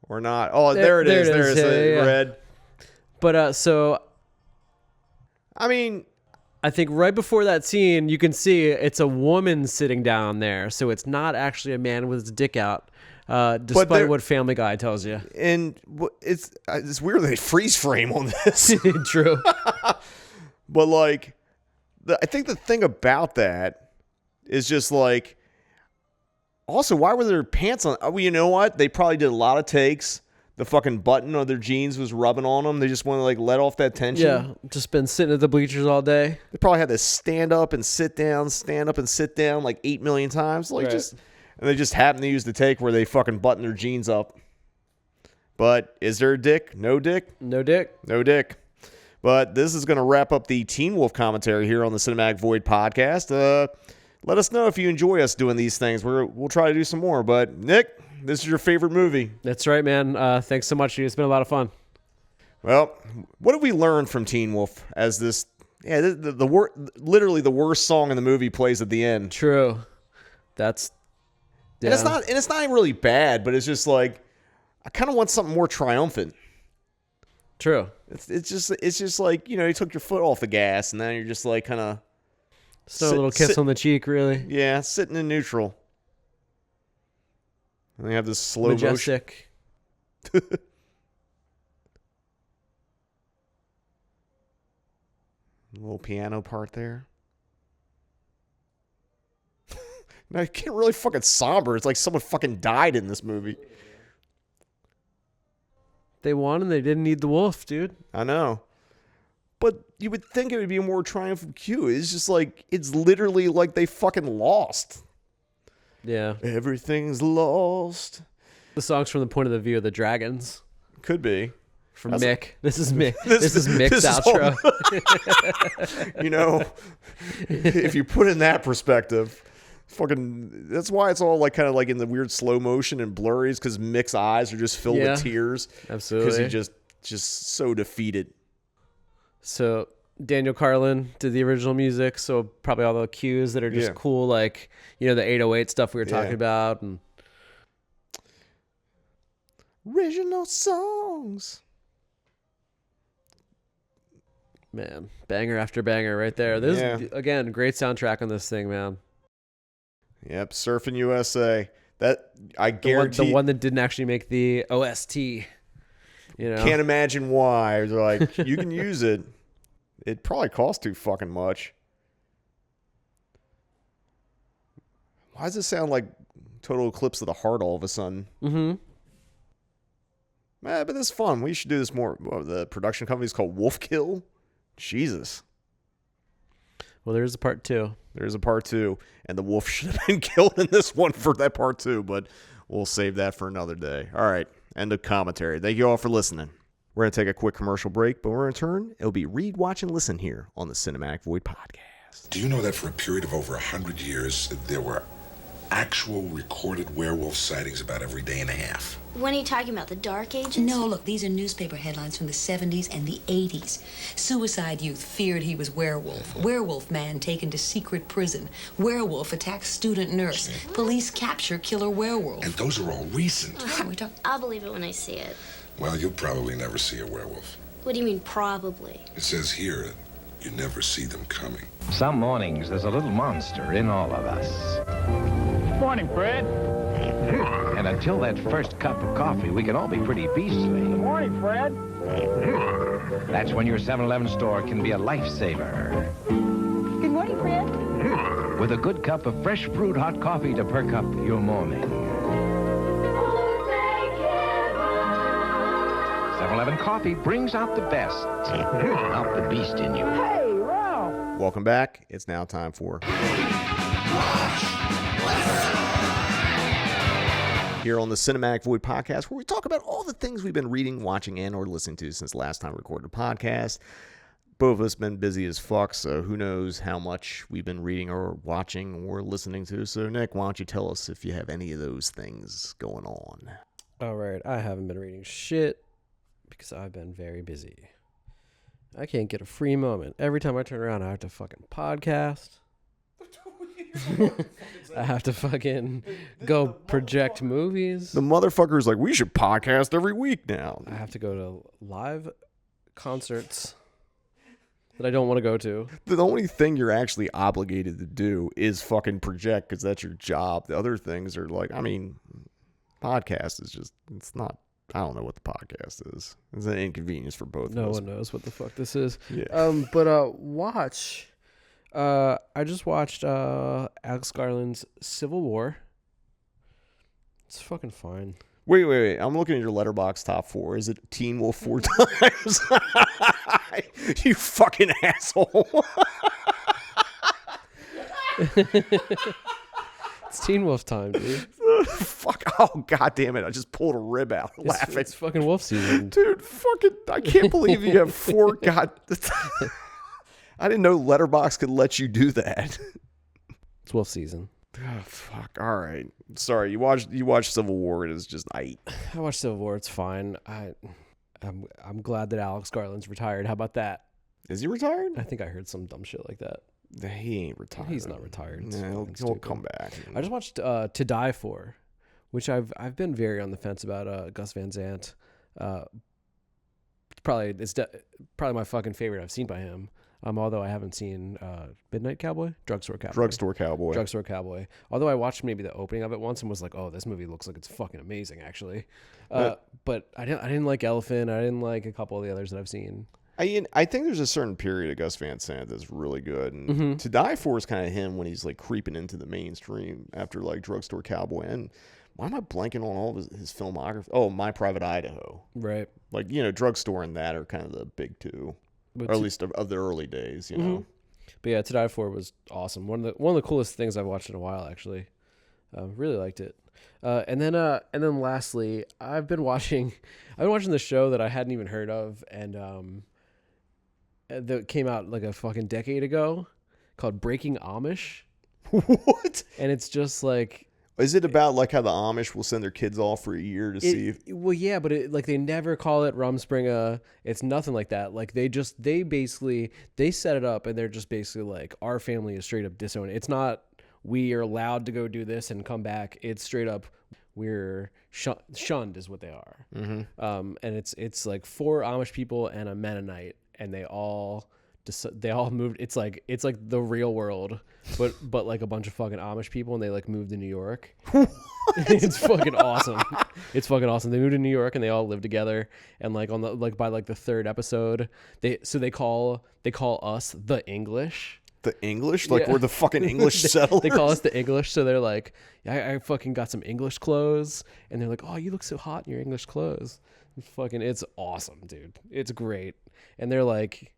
Or not. Oh, there it is. There it is. Yeah, yeah. Red. But so I mean, I think right before that scene, you can see it's a woman sitting down there. So it's not actually a man with his dick out, despite there- what Family Guy tells you. and it's weird they freeze frame on this. True. But like, I think the thing about that is just like, also, why were their pants on? Oh, you know what? They probably did a lot of takes. the fucking button of their jeans was rubbing on them. They just want to like let off that tension. Yeah, just been sitting at the bleachers all day. They probably had to stand up and sit down like 8 million times. Like Right. and they just happen to use the take where they fucking button their jeans up. But is there a dick? No dick? No dick. No dick. But this is going to wrap up the Teen Wolf commentary here on the Cinematic Void podcast. Let us know if you enjoy us doing these things. We'll try to do some more. But Nick, this is your favorite movie. That's right, man. Thanks so much, dude. It's been a lot of fun. Well, what have we learned from Teen Wolf as this? Yeah, literally the worst song in the movie plays at the end. True. That's. Yeah. And it's not even really bad, but it's just like I kind of want something more triumphant. True. It's just like, you took your foot off the gas and now you're just like kind of Still a little kiss on the cheek, really. Yeah, sitting in neutral. And they have this slow motion. Majestic. Little piano part there. No, it can't really fucking somber. It's like someone fucking died in this movie. They won and they didn't need the wolf, dude. I know. But you would think it would be a more triumphant cue. It's just like, it's literally like they fucking lost. Yeah. Everything's lost. The song's from the point of view of the dragons. Could be. From Mick. This is Mick. This is Mick's this is outro. If you put it in that perspective, fucking, that's why it's all like kind of like in the weird slow motion and blurries, because Mick's eyes are just filled with tears. Absolutely. Because he just so defeated. So Daniel Carlin did the original music, so probably all the cues that are just cool, like, the 808 stuff we were talking about. And original songs. Man, banger after banger right there. This again, great soundtrack on this thing, man. Yep, Surfing USA. That I guarantee the one that didn't actually make the OST. Can't imagine why. They're like, you can use it. It probably costs too fucking much. Why does it sound like Total Eclipse of the Heart all of a sudden? Mm-hmm. But this is fun. We should do this more. The production company is called Wolfkill. Jesus. Well, there's a part 2. There's a part 2. And the wolf should have been killed in this one for that part 2. But we'll save that for another day. All right. End of commentary. Thank you all for listening. We're going to take a quick commercial break, but when we return, it'll be Read, Watch, and Listen here on the Cinematic Void podcast. Do you know that for a period of over 100 years, there were actual recorded werewolf sightings about every day and a half? When are you talking about? The Dark Ages? No, look, these are newspaper headlines from the 70s and the 80s. Suicide youth feared he was werewolf. Werewolf man taken to secret prison. Werewolf attacks student nurse. Police capture killer werewolf. And those are all recent. I'll believe it when I see it. Well, you'll probably never see a werewolf. What do you mean, probably? It says here, you never see them coming. Some mornings there's a little monster in all of us. Morning, Fred. And until that first cup of coffee, we can all be pretty beastly. Good morning, Fred. That's when your 7-Eleven store can be a lifesaver. Good morning, Fred. With a good cup of fresh brewed hot coffee to perk up your morning. 7-Eleven coffee brings out the best, not the beast in you. Hey, Ralph. Welcome back. It's now time for here on the Cinematic Void podcast, where we talk about all the things we've been reading, watching, and or listening to since last time we recorded a podcast. Both of us been busy as fuck, so who knows how much we've been reading or watching or listening to. So, Nick, why don't you tell us if you have any of those things going on? All right. I haven't been reading shit because I've been very busy. I can't get a free moment. Every time I turn around, I have to fucking podcast. I have to fucking go project movies. The motherfucker's like, we should podcast every week now. I have to go to live concerts that I don't want to go to. The only thing you're actually obligated to do is fucking project, because that's your job. The other things are like, I mean, podcast is just, it's not, I don't know what the podcast is. It's an inconvenience for both of us. No one knows what the fuck this is. Yeah. But watch. I just watched Alex Garland's Civil War. It's fucking fine. Wait. I'm looking at your Letterboxd top 4. Is it Teen Wolf 4 times? You fucking asshole. It's Teen Wolf time, dude. Fuck. Oh, God damn it. I just pulled a rib out laughing. It's fucking wolf season. Dude, fucking, I can't believe you have 4 God. I didn't know Letterboxd could let you do that. It's wolf season. Oh, fuck. All right. Sorry. You watched Civil War. It is just I watched Civil War. It's fine. I'm glad that Alex Garland's retired. How about that? Is he retired? I think I heard some dumb shit like that. He ain't retired. He's not retired. It's No, he'll come back. I just watched To Die For, which I've been very on the fence about. Gus Van Sant. Probably my fucking favorite I've seen by him. Although I haven't seen Midnight Cowboy, Drugstore Cowboy. Although I watched maybe the opening of it once and was like, oh, this movie looks like it's fucking amazing, actually. But I didn't like Elephant. I didn't like a couple of the others that I've seen. I think there's a certain period of Gus Van Sant that's really good, and To Die For is kind of him when he's like creeping into the mainstream after like Drugstore Cowboy. And why am I blanking on all of his filmography? Oh, My Private Idaho. Right. Like, Drugstore and that are kind of the big two, or at least of the early days, you know. But yeah, To Die For was awesome. One of the coolest things I've watched in a while, actually. Really liked it. And then lastly, I've been watching the show that I hadn't even heard of, and that came out like a fucking decade ago, called Breaking Amish. What? And it's just like, is it about like how the Amish will send their kids off for a year to see if... Well, yeah, but they never call it Rumspringa. It's nothing like that. Like they set it up, and they're just basically like, our family is straight up disowned. It's not we are allowed to go do this and come back. It's straight up we're shunned is what they are. And it's like 4 Amish people and a Mennonite, and they all moved. It's like the real world, but like a bunch of fucking Amish people, and they like moved to New York. It's fucking awesome. It's fucking awesome. They moved to New York and they all live together. And like by the 3rd episode, they call us the English. The English? Like, we're the fucking English settlers? They call us the English, so they're like, I fucking got some English clothes. And they're like, oh, you look so hot in your English clothes. It's awesome, dude. It's great. And they're like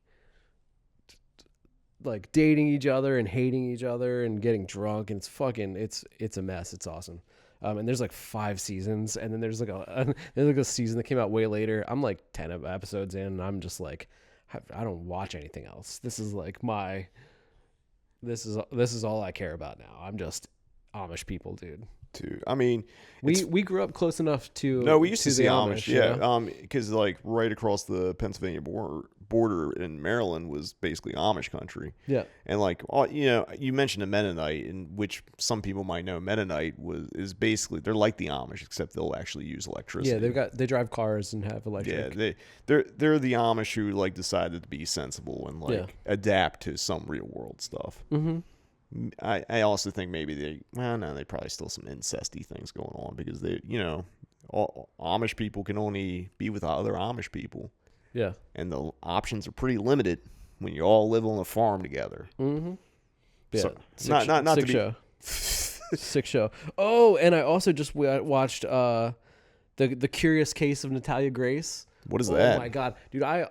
dating each other and hating each other and getting drunk. And it's a mess. It's awesome. And there's like 5 seasons. And then there's like a season that came out way later. I'm like 10 episodes in, and I'm just like, I don't watch anything else. This is like this is all I care about now. I'm just Amish people, dude. I mean, we grew up close enough to. No, we used to see Amish, yeah. You know? Because like right across the Pennsylvania border in Maryland was basically Amish country. Yeah. And like, you mentioned a Mennonite, in which some people might know Mennonite is basically, they're like the Amish, except they'll actually use electricity. Yeah, they drive cars and have electric. Yeah, they're the Amish who like decided to be sensible and adapt to some real world stuff. Mm-hmm. I also think maybe they probably still some incesty things going on, because all Amish people can only be with other Amish people. Yeah. And the options are pretty limited when you all live on a farm together. Mm-hmm. Yeah. So, not sick to show. Sick show. Oh, and I also just watched the Curious Case of Natalia Grace. What is that? Oh my god, dude! I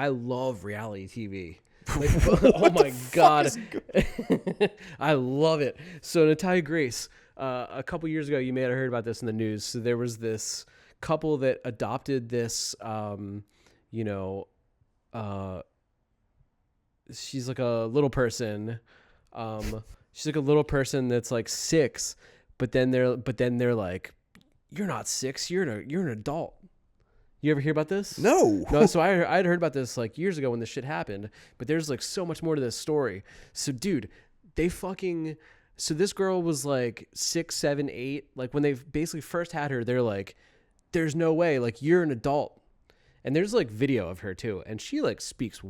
love reality TV. Like, oh my god, I love it. So Natalia Grace, a couple years ago, you may have heard about this in the news. So there was this couple that adopted this, she's like a little person. She's like a little person that's like 6, but then they're like, you're not 6, you're an adult. You ever hear about this? No. So I had heard about this like years ago when this shit happened, but there's like so much more to this story. So dude, so this girl was like 6, 7, 8. Like when they basically first had her, they're like, there's no way, like you're an adult. And there's like video of her too. And she like speaks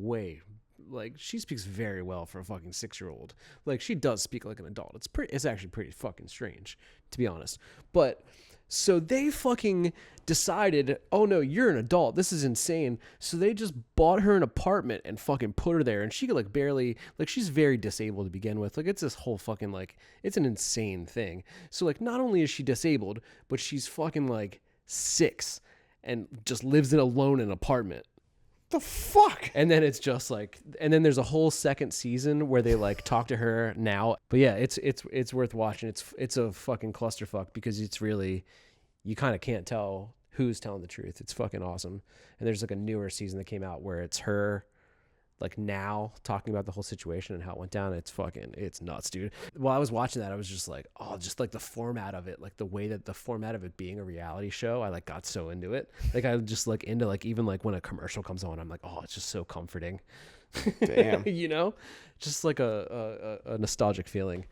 she speaks very well for a fucking 6-year-old. Like she does speak like an adult. It's actually pretty fucking strange, to be honest. But so they fucking decided, oh no, you're an adult. This is insane. So they just bought her an apartment and fucking put her there. And she could like barely, like she's very disabled to begin with. Like it's this whole fucking like, it's an insane thing. So like not only is she disabled, but she's fucking like 6 and just lives alone in an apartment. The fuck? And then it's just like, and then there's a whole second season where they like talk to her now. But yeah, it's worth watching. It's a fucking clusterfuck because it's really, you kind of can't tell who's telling the truth. It's fucking awesome. And there's like a newer season that came out where it's her like now talking about the whole situation and how it went down. It's nuts, dude. While I was watching that, I was just like, oh, just like the format of it, like the way that the format of it being a reality show, I like got so into it. Like I just like into like, even like when a commercial comes on, I'm like, oh, it's just so comforting. Damn. You know, just like a nostalgic feeling.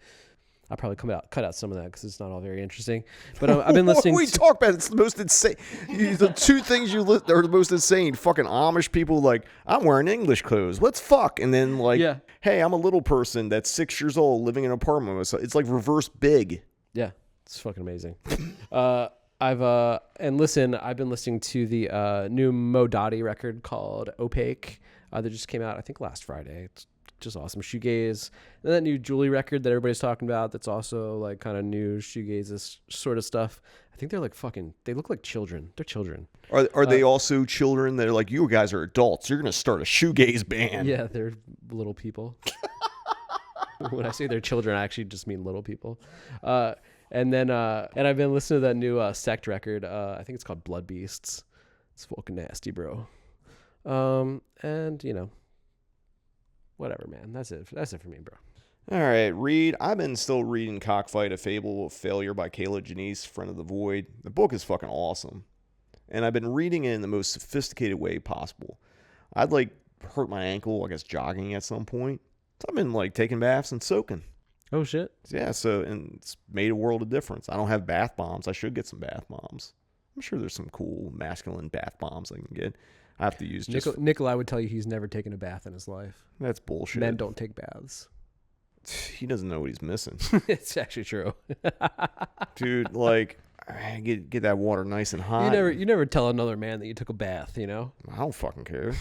I'll probably cut out some of that because it's not all very interesting. But I've been listening. What we talk about? It's the most insane. The two things you list are the most insane. Fucking Amish people like, I'm wearing English clothes. Let's fuck. And then like, hey, I'm a little person that's 6 years old living in an apartment. It's like reverse Big. Yeah, it's fucking amazing. I've been listening to the new Mo Dottie record called Opaque. That just came out, I think, last Friday. It's just awesome. Shoegaze. And that new Julie record that everybody's talking about that's also like kind of new shoegaze sort of stuff. I think they're like they look like children. They're children. Are they also children that are like, you guys are adults, you're going to start a shoegaze band? Yeah, they're little people. When I say they're children, I actually just mean little people. And I've been listening to that new Sect record. I think it's called Blood Beasts. It's fucking nasty, bro. And you know, whatever, man. That's it for me, bro. All right, read. I've been still reading Cockfight, A Fable of Failure by Kayla Janice, Friend of the Void. The book is fucking awesome. And I've been reading it in the most sophisticated way possible. I'd like hurt my ankle, I guess, jogging at some point. So I've been like taking baths and soaking. Oh, shit. Yeah, and it's made a world of difference. I don't have bath bombs. I should get some bath bombs. I'm sure there's some cool masculine bath bombs I can get. I have to use just... Nikolai would tell you he's never taken a bath in his life. That's bullshit. Men don't take baths. He doesn't know what he's missing. It's actually true. Dude, like, get that water nice and hot. You never tell another man that you took a bath, you know? I don't fucking care.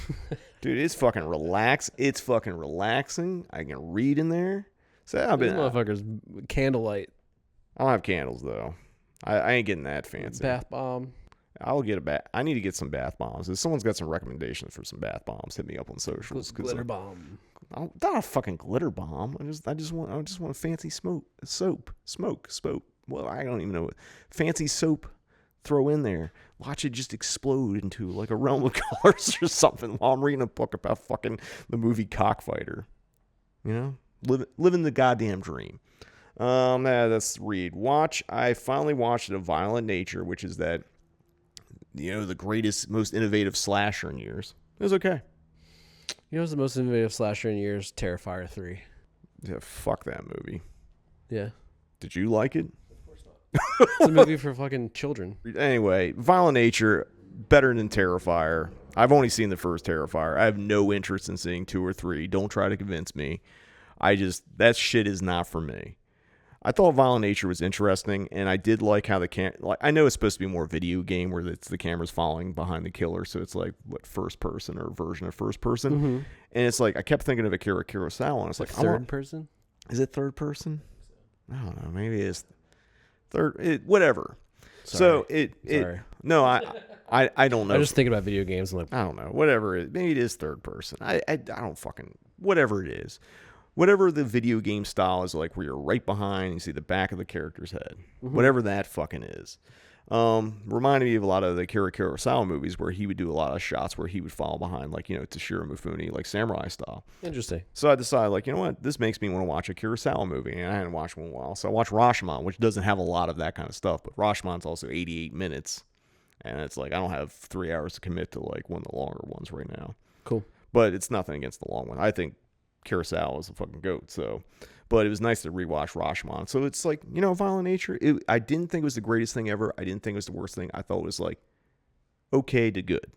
Dude, it's fucking It's fucking relaxing. I can read in there. So These motherfuckers, candlelight. I don't have candles, though. I ain't getting that fancy. Bath bomb. I'll get a bath. I need to get some bath bombs. If someone's got some recommendations for some bath bombs, hit me up on socials. Glitter bomb. Not a fucking glitter bomb. I just want a fancy smoke. Well, I don't even know what fancy soap. Throw in there. Watch it just explode into like a realm of colors or something while I'm reading a book about fucking the movie Cockfighter. You know, living the goddamn dream. That's read. Watch. I finally watched A Violent Nature, which is that. You know, the greatest, most innovative slasher in years. It was okay. You know what's the most innovative slasher in years? Terrifier 3. Yeah, fuck that movie. Yeah. Did you like it? Of course not. It's a movie for fucking children. Anyway, Violent Nature, better than Terrifier. I've only seen the first Terrifier. I have no interest in seeing 2 or 3. Don't try to convince me. That shit is not for me. I thought Violent Nature was interesting, and I did like how I know it's supposed to be more video game where the camera's following behind the killer, so it's like first person or version of first person, and it's like I kept thinking of Akira Kurosawa, and it's like third person. Is it third person? I don't know. Maybe it's third. Whatever. Sorry. So no, I don't know. I'm just thinking about video games. I'm like, I don't know. Whatever it is. Maybe it is third person. I don't fucking whatever it is. Whatever the video game style is like where you're right behind and you see the back of the character's head. Whatever that fucking is. Reminded me of a lot of the Akira Kurosawa movies where he would do a lot of shots where he would follow behind, like, you know, Toshiro Mifune, like samurai style. Interesting. So I decided, like, you know what? This makes me want to watch a Kurosawa movie. And I hadn't watched one in a while. So I watched Rashomon, which doesn't have a lot of that kind of stuff. But Rashomon's also 88 minutes. And it's like, I don't have 3 hours to commit to, like, one of the longer ones right now. Cool. But it's nothing against the long one. I think Kurosawa is a fucking goat, so. But it was nice to rewatch Rashomon. So it's like, you know, Violent Nature, I didn't think it was the greatest thing ever. I didn't think it was the worst thing. I thought it was like okay to good.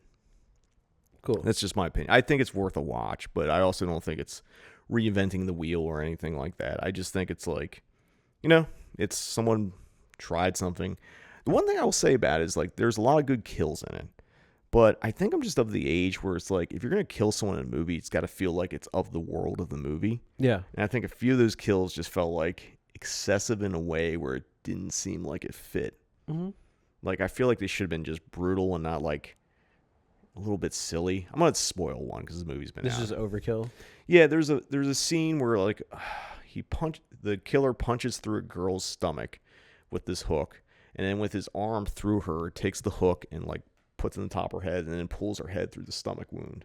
Cool. That's just my opinion. I think it's worth a watch, but I also don't think it's reinventing the wheel or anything like that. I just think it's like, you know, it's someone tried something. The one thing I will say about it is like there's a lot of good kills in it. But I think I'm just of the age where it's like, if you're going to kill someone in a movie, it's got to feel like it's of the world of the movie. Yeah. And I think a few of those kills just felt like excessive in a way where it didn't seem like it fit. Mm-hmm. Like, I feel like they should have been just brutal and not like a little bit silly. I'm gonna spoil one because the movie's been This out. is overkill. Yeah, there's a scene where like the killer punches through a girl's stomach with this hook, and then with his arm through her, takes the hook and like puts it on the top of her head, and then pulls her head through the stomach wound.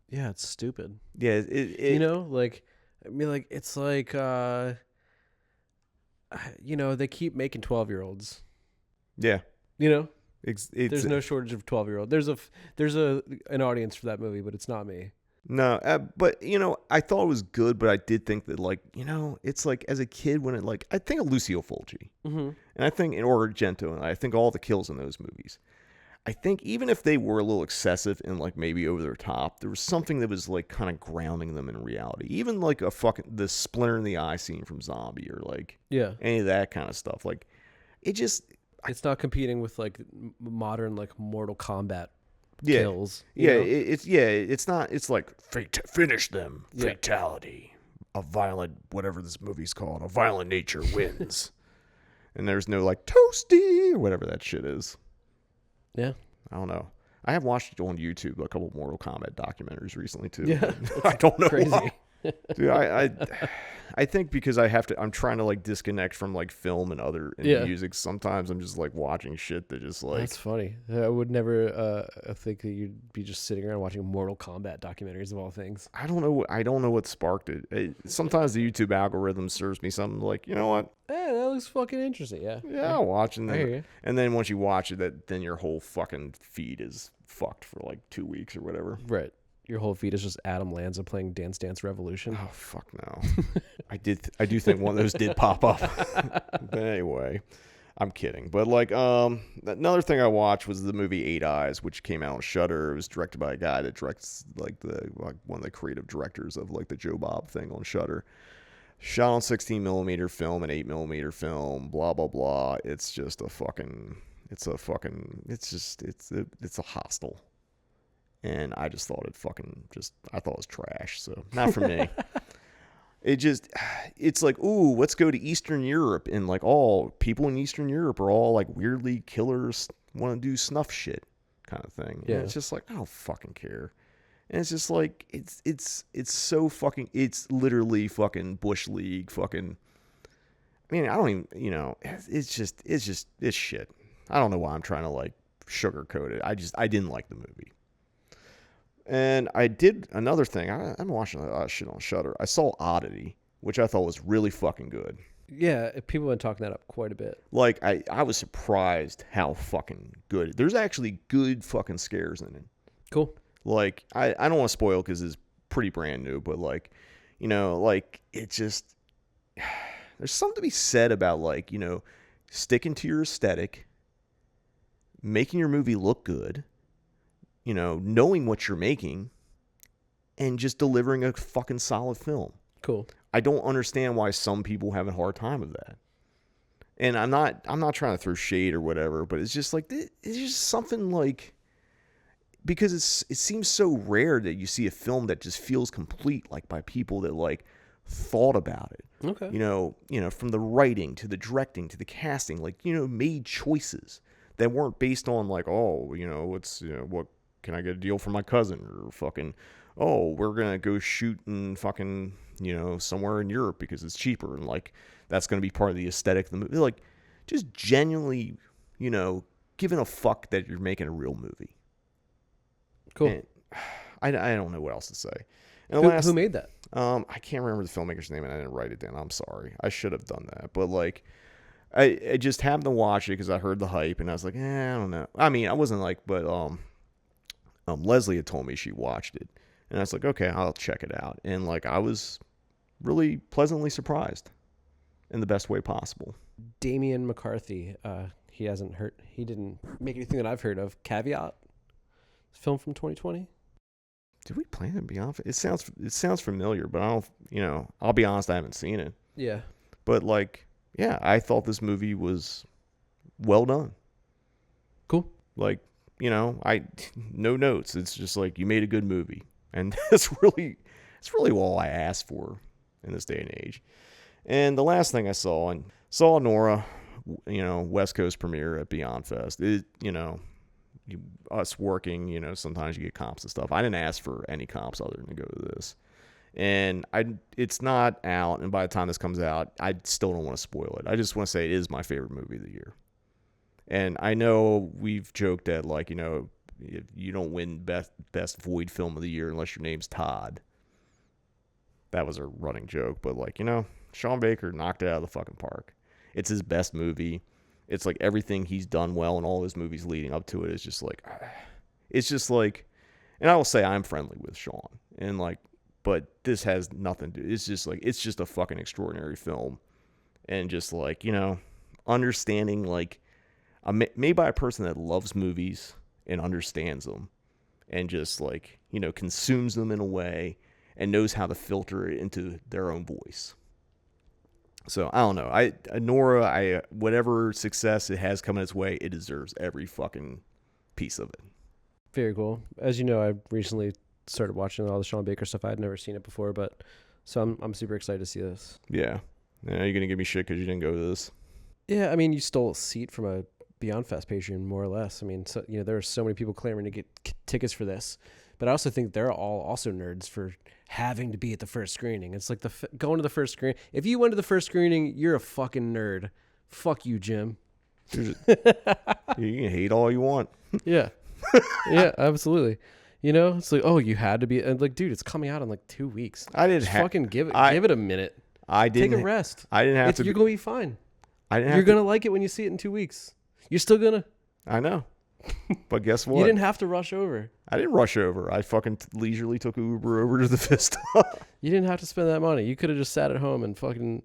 Yeah, it's stupid. Yeah, it you know, like, I mean, like, it's like, you know, they keep making 12-year-olds. Yeah, You know, it's there's no shortage of 12-year-old. There's an audience for that movie, but it's not me. No, but you know, I thought it was good, but I did think that, like, you know, it's like as a kid when it, like, I think of Lucio Fulci, and I think or Argento, and I think all the kills in those movies. I think even if they were a little excessive and like maybe over their top, there was something that was like kind of grounding them in reality. Even like the splinter in the eye scene from Zombie, or like any of that kind of stuff. Like, it just, it's not competing with like modern like Mortal Kombat kills. It's not. It's like finish them, fatality, a violent, whatever this movie's called, a violent nature wins, and there's no like toasty or whatever that shit is. Yeah, I don't know. I have watched on YouTube a couple Mortal Kombat documentaries recently too. Yeah, I don't know crazy. why. Dude, I think because I'm trying to like disconnect from like film and music. Sometimes I'm just like watching shit that just like. That's funny. I would never think that you'd be just sitting around watching Mortal Kombat documentaries of all things. I don't know what sparked it. Sometimes the YouTube algorithm serves me something like, you know what? Hey, that looks fucking interesting. Yeah. I'll watch it. I hear you. And then once you watch it, then your whole fucking feed is fucked for like 2 weeks or whatever. Right. Your whole feed is just Adam Lanza playing Dance Dance Revolution. Oh, fuck no. I do think one of those did pop up. But anyway, I'm kidding. But like, another thing I watched was the movie Eight Eyes, which came out on Shudder. It was directed by a guy that directs like one of the creative directors of like the Joe Bob thing on Shudder. Shot on 16mm film and 8mm film, blah blah blah. It's a Hostel. And I just thought I thought it was trash. So not for me. It's like, ooh, let's go to Eastern Europe. And like all people in Eastern Europe are all like weirdly killers, want to do snuff shit kind of thing. Yeah. And it's just like, I don't fucking care. And it's just like, it's so fucking, it's literally fucking Bush League fucking, I mean, I don't even, you know, it's shit. I don't know why I'm trying to like sugarcoat it. I didn't like the movie. And I did another thing. I'm watching a lot of shit on Shudder. I saw Oddity, which I thought was really fucking good. Yeah, people have been talking that up quite a bit. Like, I was surprised how fucking good. There's actually good fucking scares in it. Cool. Like, I don't want to spoil because it's pretty brand new, but like, you know, like, it just, there's something to be said about like, you know, sticking to your aesthetic, making your movie look good, you know, knowing what you're making, and just delivering a fucking solid film. Cool. I don't understand why some people have a hard time with that. And I'm not trying to throw shade or whatever, but it's just like, it's just something like, because it seems so rare that you see a film that just feels complete, like by people that like thought about it. Okay. You know, from the writing to the directing to the casting, like, you know, made choices that weren't based on like, oh, you know, what can I get a deal for my cousin, or fucking, oh, we're gonna go shoot in fucking, you know, somewhere in Europe because it's cheaper, and like that's gonna be part of the aesthetic of the movie. Like, just genuinely, you know, giving a fuck that you're making a real movie. Cool. And I don't know what else to say. And Who made that? I can't remember the filmmaker's name, and I didn't write it down. I'm sorry. I should have done that. But like, I just happened to watch it because I heard the hype, and I was like, I don't know. I mean, I wasn't like, but Leslie had told me she watched it, and I was like, okay, I'll check it out. And like, I was really pleasantly surprised in the best way possible. Damian McCarthy. He didn't make anything that I've heard of. Caveat. Film from 2020. Did we plan to be on? It sounds familiar, but I don't. You know, I'll be honest, I haven't seen it. Yeah. But like, yeah, I thought this movie was well done. Cool. Like, you know, no notes. It's just like, you made a good movie, and it's really all I asked for in this day and age. And the last thing I saw Nora West Coast premiere at Beyond Fest. Us working, sometimes you get comps and stuff. I didn't ask for any comps other than to go to this. And it's not out, and by the time this comes out, I still don't want to spoil it. I just want to say it is my favorite movie of the year. And I know we've joked that, like, if you don't win best void film of the year unless your name's Todd. That was a running joke, but Sean Baker knocked it out of the fucking park. It's his best movie. It's like everything he's done well in all his movies leading up to it is just like, and I will say I'm friendly with Sean, and but this has nothing to do. It's just a fucking extraordinary film, and just understanding made by a person that loves movies and understands them, and just consumes them in a way and knows how to filter it into their own voice. So I don't know. Nora, whatever success it has coming its way, it deserves every fucking piece of it. Very cool. As you know, I recently started watching all the Sean Baker stuff. I had never seen it before, so I'm super excited to see this. Yeah. You're gonna give me shit because you didn't go to this. Yeah, I mean, you stole a seat from a Beyond Fest Patreon, more or less. I mean, there are so many people clamoring to get tickets for this, but I also think they're all also nerds for having to be at the first screening. It's like going to the first screening. If you went to the first screening, you're a fucking nerd. Fuck you, Jim. You can hate all you want. Yeah. Yeah, absolutely. It's like, oh, you had to be, and dude, it's coming out in 2 weeks. I didn't fucking give it a minute. I didn't take a rest. I didn't have to. You're gonna be fine. You're gonna like it when you see it in 2 weeks. You're still gonna. I know. But guess what? You didn't have to rush over. I didn't rush over. I fucking leisurely took Uber over to the Vista. You didn't have to spend that money. You could have just sat at home and fucking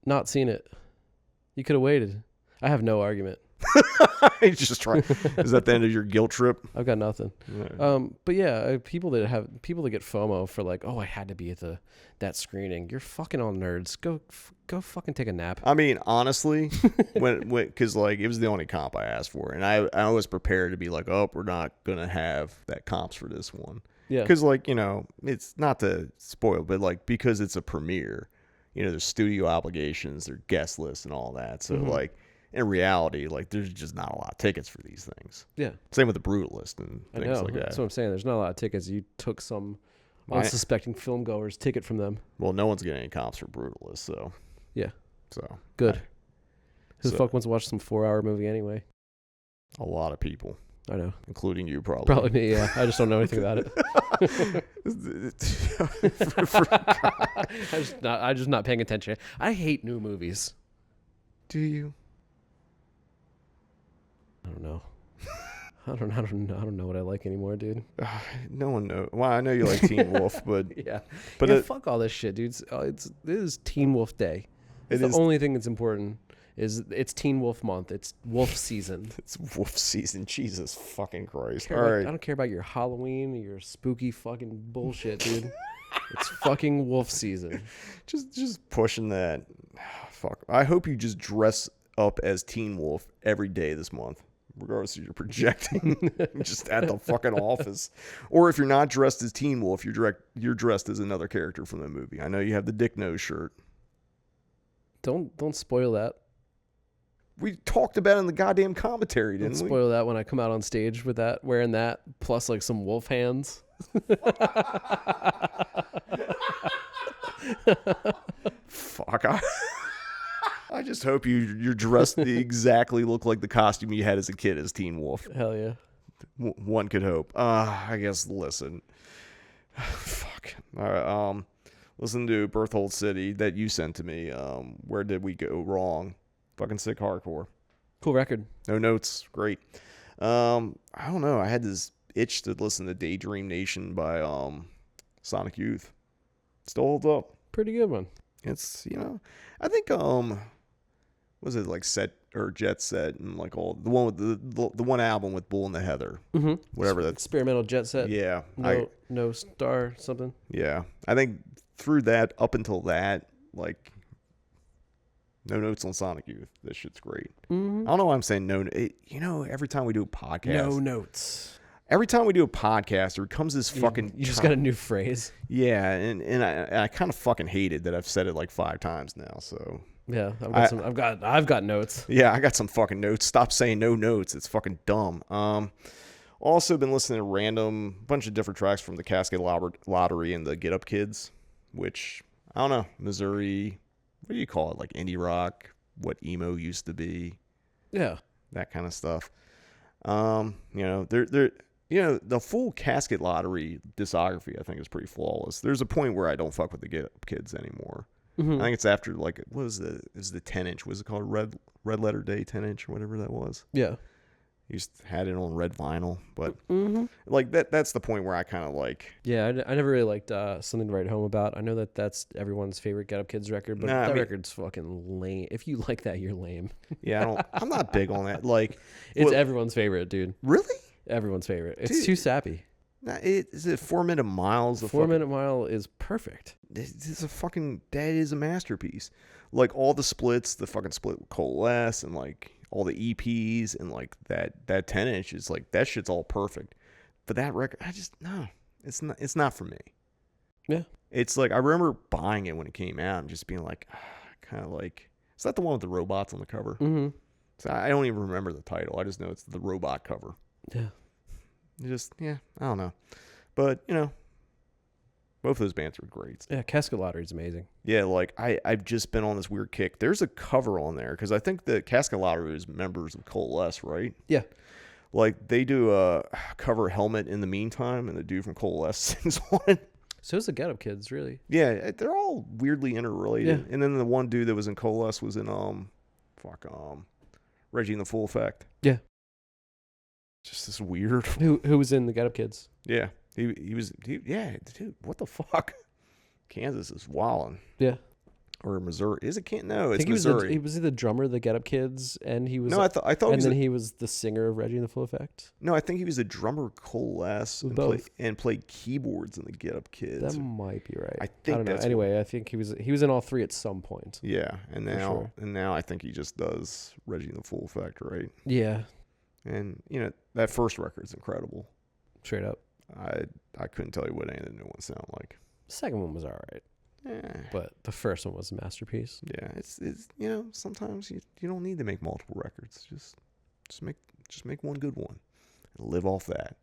not seen it. You could have waited. I have no argument. He's just trying. Is that the end of your guilt trip? I've got nothing. Right. But yeah, people that get FOMO for I had to be at that screening. You're fucking all nerds. Go fucking take a nap. I mean, honestly, because it was the only comp I asked for, and I was prepared to be like, oh, we're not gonna have that comps for this one. Yeah. Because it's not to spoil, but because it's a premiere, there's studio obligations, there's guest lists and all that. So in reality, there's just not a lot of tickets for these things. Yeah. Same with the Brutalist and things I know. like that. That's what I'm saying. There's not a lot of tickets. You took some unsuspecting film goers' ticket from them. Well, no one's getting any comps for Brutalist, so. Yeah. So. Good. Who the fuck wants to watch some 4-hour movie anyway? A lot of people. I know. Including you, probably. Probably me, yeah. I just don't know anything about it. I'm just not paying attention. I hate new movies. Do you? I don't know. I don't know what I like anymore, dude. No one knows. Well, I know you like Teen Wolf, but yeah, but fuck all this shit, dude. This is Teen Wolf Day. It's the only thing that's important. It's Teen Wolf month. It's Wolf season. It's Wolf season. Jesus fucking Christ! All right, I don't care about your Halloween or your spooky fucking bullshit, dude. It's fucking Wolf season. Just pushing that. Fuck. I hope you just dress up as Teen Wolf every day this month, regardless if you're projecting just at the fucking office, or if you're not dressed as Teen Wolf, you're dressed as another character from the movie. I know you have the Dick Nose shirt. Don't spoil that. We talked about it in the goddamn commentary, didn't we? Don't spoil that when I come out on stage with that, wearing that, plus some wolf hands. Fuck. I just hope you're dressed exactly look like the costume you had as a kid as Teen Wolf. Hell yeah. One could hope. I guess, listen. Fuck. All right. Listen to Berthold City that you sent to me. Where did we go wrong? Fucking sick hardcore. Cool record. No notes. Great. I don't know. I had this itch to listen to Daydream Nation by Sonic Youth. Still holds up. Pretty good one. It's, I think was it Set or Jet Set and all the one with the one album with Bull and the Heather. Mm-hmm. Whatever that's Experimental Jet Set. Yeah. No Star something. Yeah. I think through that up until that, no notes on Sonic Youth. This shit's great. Mm-hmm. I don't know why I'm saying no. Every time we do a podcast, no notes. Every time we do a podcast, there comes this fucking. You just got a new phrase. Yeah, and I kind of fucking hate it that I've said it 5 times now. So Yeah, I've got notes. Yeah, I got some fucking notes. Stop saying no notes. It's fucking dumb. Also been listening to random bunch of different tracks from the Cascade Lottery and the Get Up Kids, which I don't know, Missouri. What do you call it? Like indie rock, what emo used to be. Yeah, that kind of stuff. You know, the full Casket Lottery discography I think is pretty flawless. There's a point where I don't fuck with the Get Up Kids anymore. Mm-hmm. I think it's after like what was the 10-inch? Was it called Red Letter Day 10-inch or whatever that was? Yeah. Had it on red vinyl, but mm-hmm. like that's the point where I kind of like. Yeah, I never really liked Something to Write Home About. I know that's everyone's favorite Get Up Kids record, but record's fucking lame. If you like that, you're lame. Yeah, I'm not big on that. Like, it's everyone's favorite, dude. Really? Everyone's favorite. It's Dude, too sappy. Is it 4 Minute Miles? 4 Minute Mile is perfect. It's a fucking, that is a masterpiece. Like all the splits, the fucking split with Coalesce and like all the EPs and like that 10-inch is like, that shit's all perfect. But that record, no, it's not for me. Yeah. It's like, I remember buying it when it came out and just being like, kind of like, is that the one with the robots on the cover? Mm-hmm. So I don't even remember the title. I just know it's the robot cover. Yeah. I don't know. But, you know, both of those bands were great. Yeah, Casket Lottery is amazing. Yeah, like, I've just been on this weird kick. There's a cover on there, because I think the Casket Lottery is members of Coalesce, right? Yeah. Like, they do a cover Helmet in the Meantime, and the dude from Coalesce sings on it. So is the Get Up Kids, really. Yeah, they're all weirdly interrelated. Yeah. And then the one dude that was in Coalesce was in, Reggie and the Full Effect. Yeah. Just this weird. Who was in the Get Up Kids? Yeah, he was. Yeah, dude, what the fuck? Kansas is wildin'. Yeah. Or Missouri? Is it Kansas? No, it's Missouri. Missouri. Was he the drummer of the Get Up Kids, and he was. No, I thought. And then he was the singer of Reggie and the Full Effect. No, I think he was a drummer of Coalesce and played keyboards in the Get Up Kids. That might be right. I think don't know. that's Anyway, I think he was in all three at some point. Yeah, and now I think he just does Reggie and the Full Effect, right? Yeah. And you know that first record's incredible. Straight up. I couldn't tell you what any of the new ones sound like. The second one was all right. Yeah. But the first one was a masterpiece. Yeah, it's you know, sometimes you don't need to make multiple records. Just make one good one and live off that.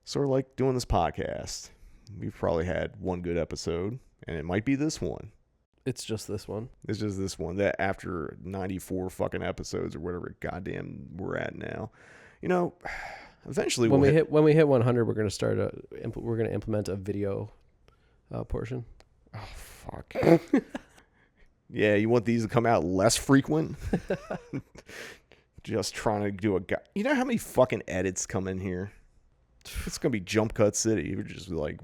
Sort of like doing this podcast. We've probably had one good episode, and it might be this one. It's just this one. It's just this one. That after 94 fucking episodes or whatever goddamn we're at now. You know, eventually when we hit 100, we're going to implement a video portion. Oh fuck. Yeah, you want these to come out less frequent? Just trying to do you know how many fucking edits come in here? It's gonna be Jump Cut City.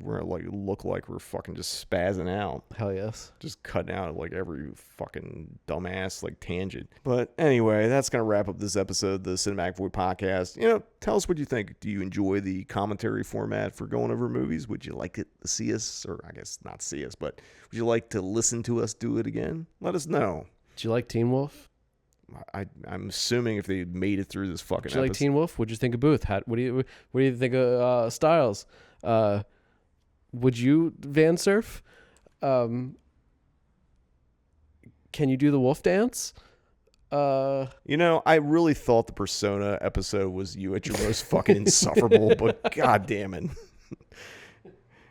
We're like look like we're fucking just spazzing out. Hell yes. Just cutting out like every fucking dumbass like tangent. But anyway, that's gonna wrap up this episode of the Cinematic Void Podcast. You know, tell us what you think. Do you enjoy the commentary format for going over movies? Would you like to see us, or I guess not see us, but would you like to listen to us do it again? Let us know. Did you like Teen Wolf? I'm assuming if they made it through this fucking Did you like episode. Teen Wolf? What'd you think of Booth? What do you think of Styles? Would you Van Surf? Can you do the wolf dance? You know, I really thought the Persona episode was you at your most fucking insufferable, but god damn it.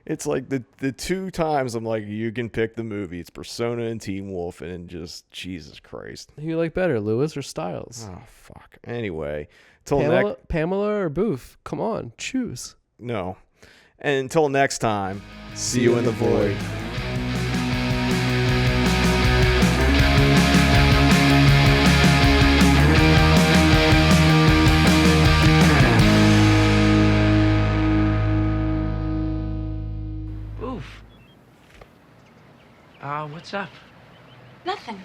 It's like the two times I'm like, you can pick the movie. It's Persona and Teen Wolf, and just Jesus Christ. Who you like better, Lewis or Styles? Oh fuck. Anyway, Pamela or Booth? Come on, choose. No. And until next time, see you in the void. What's up? Nothing.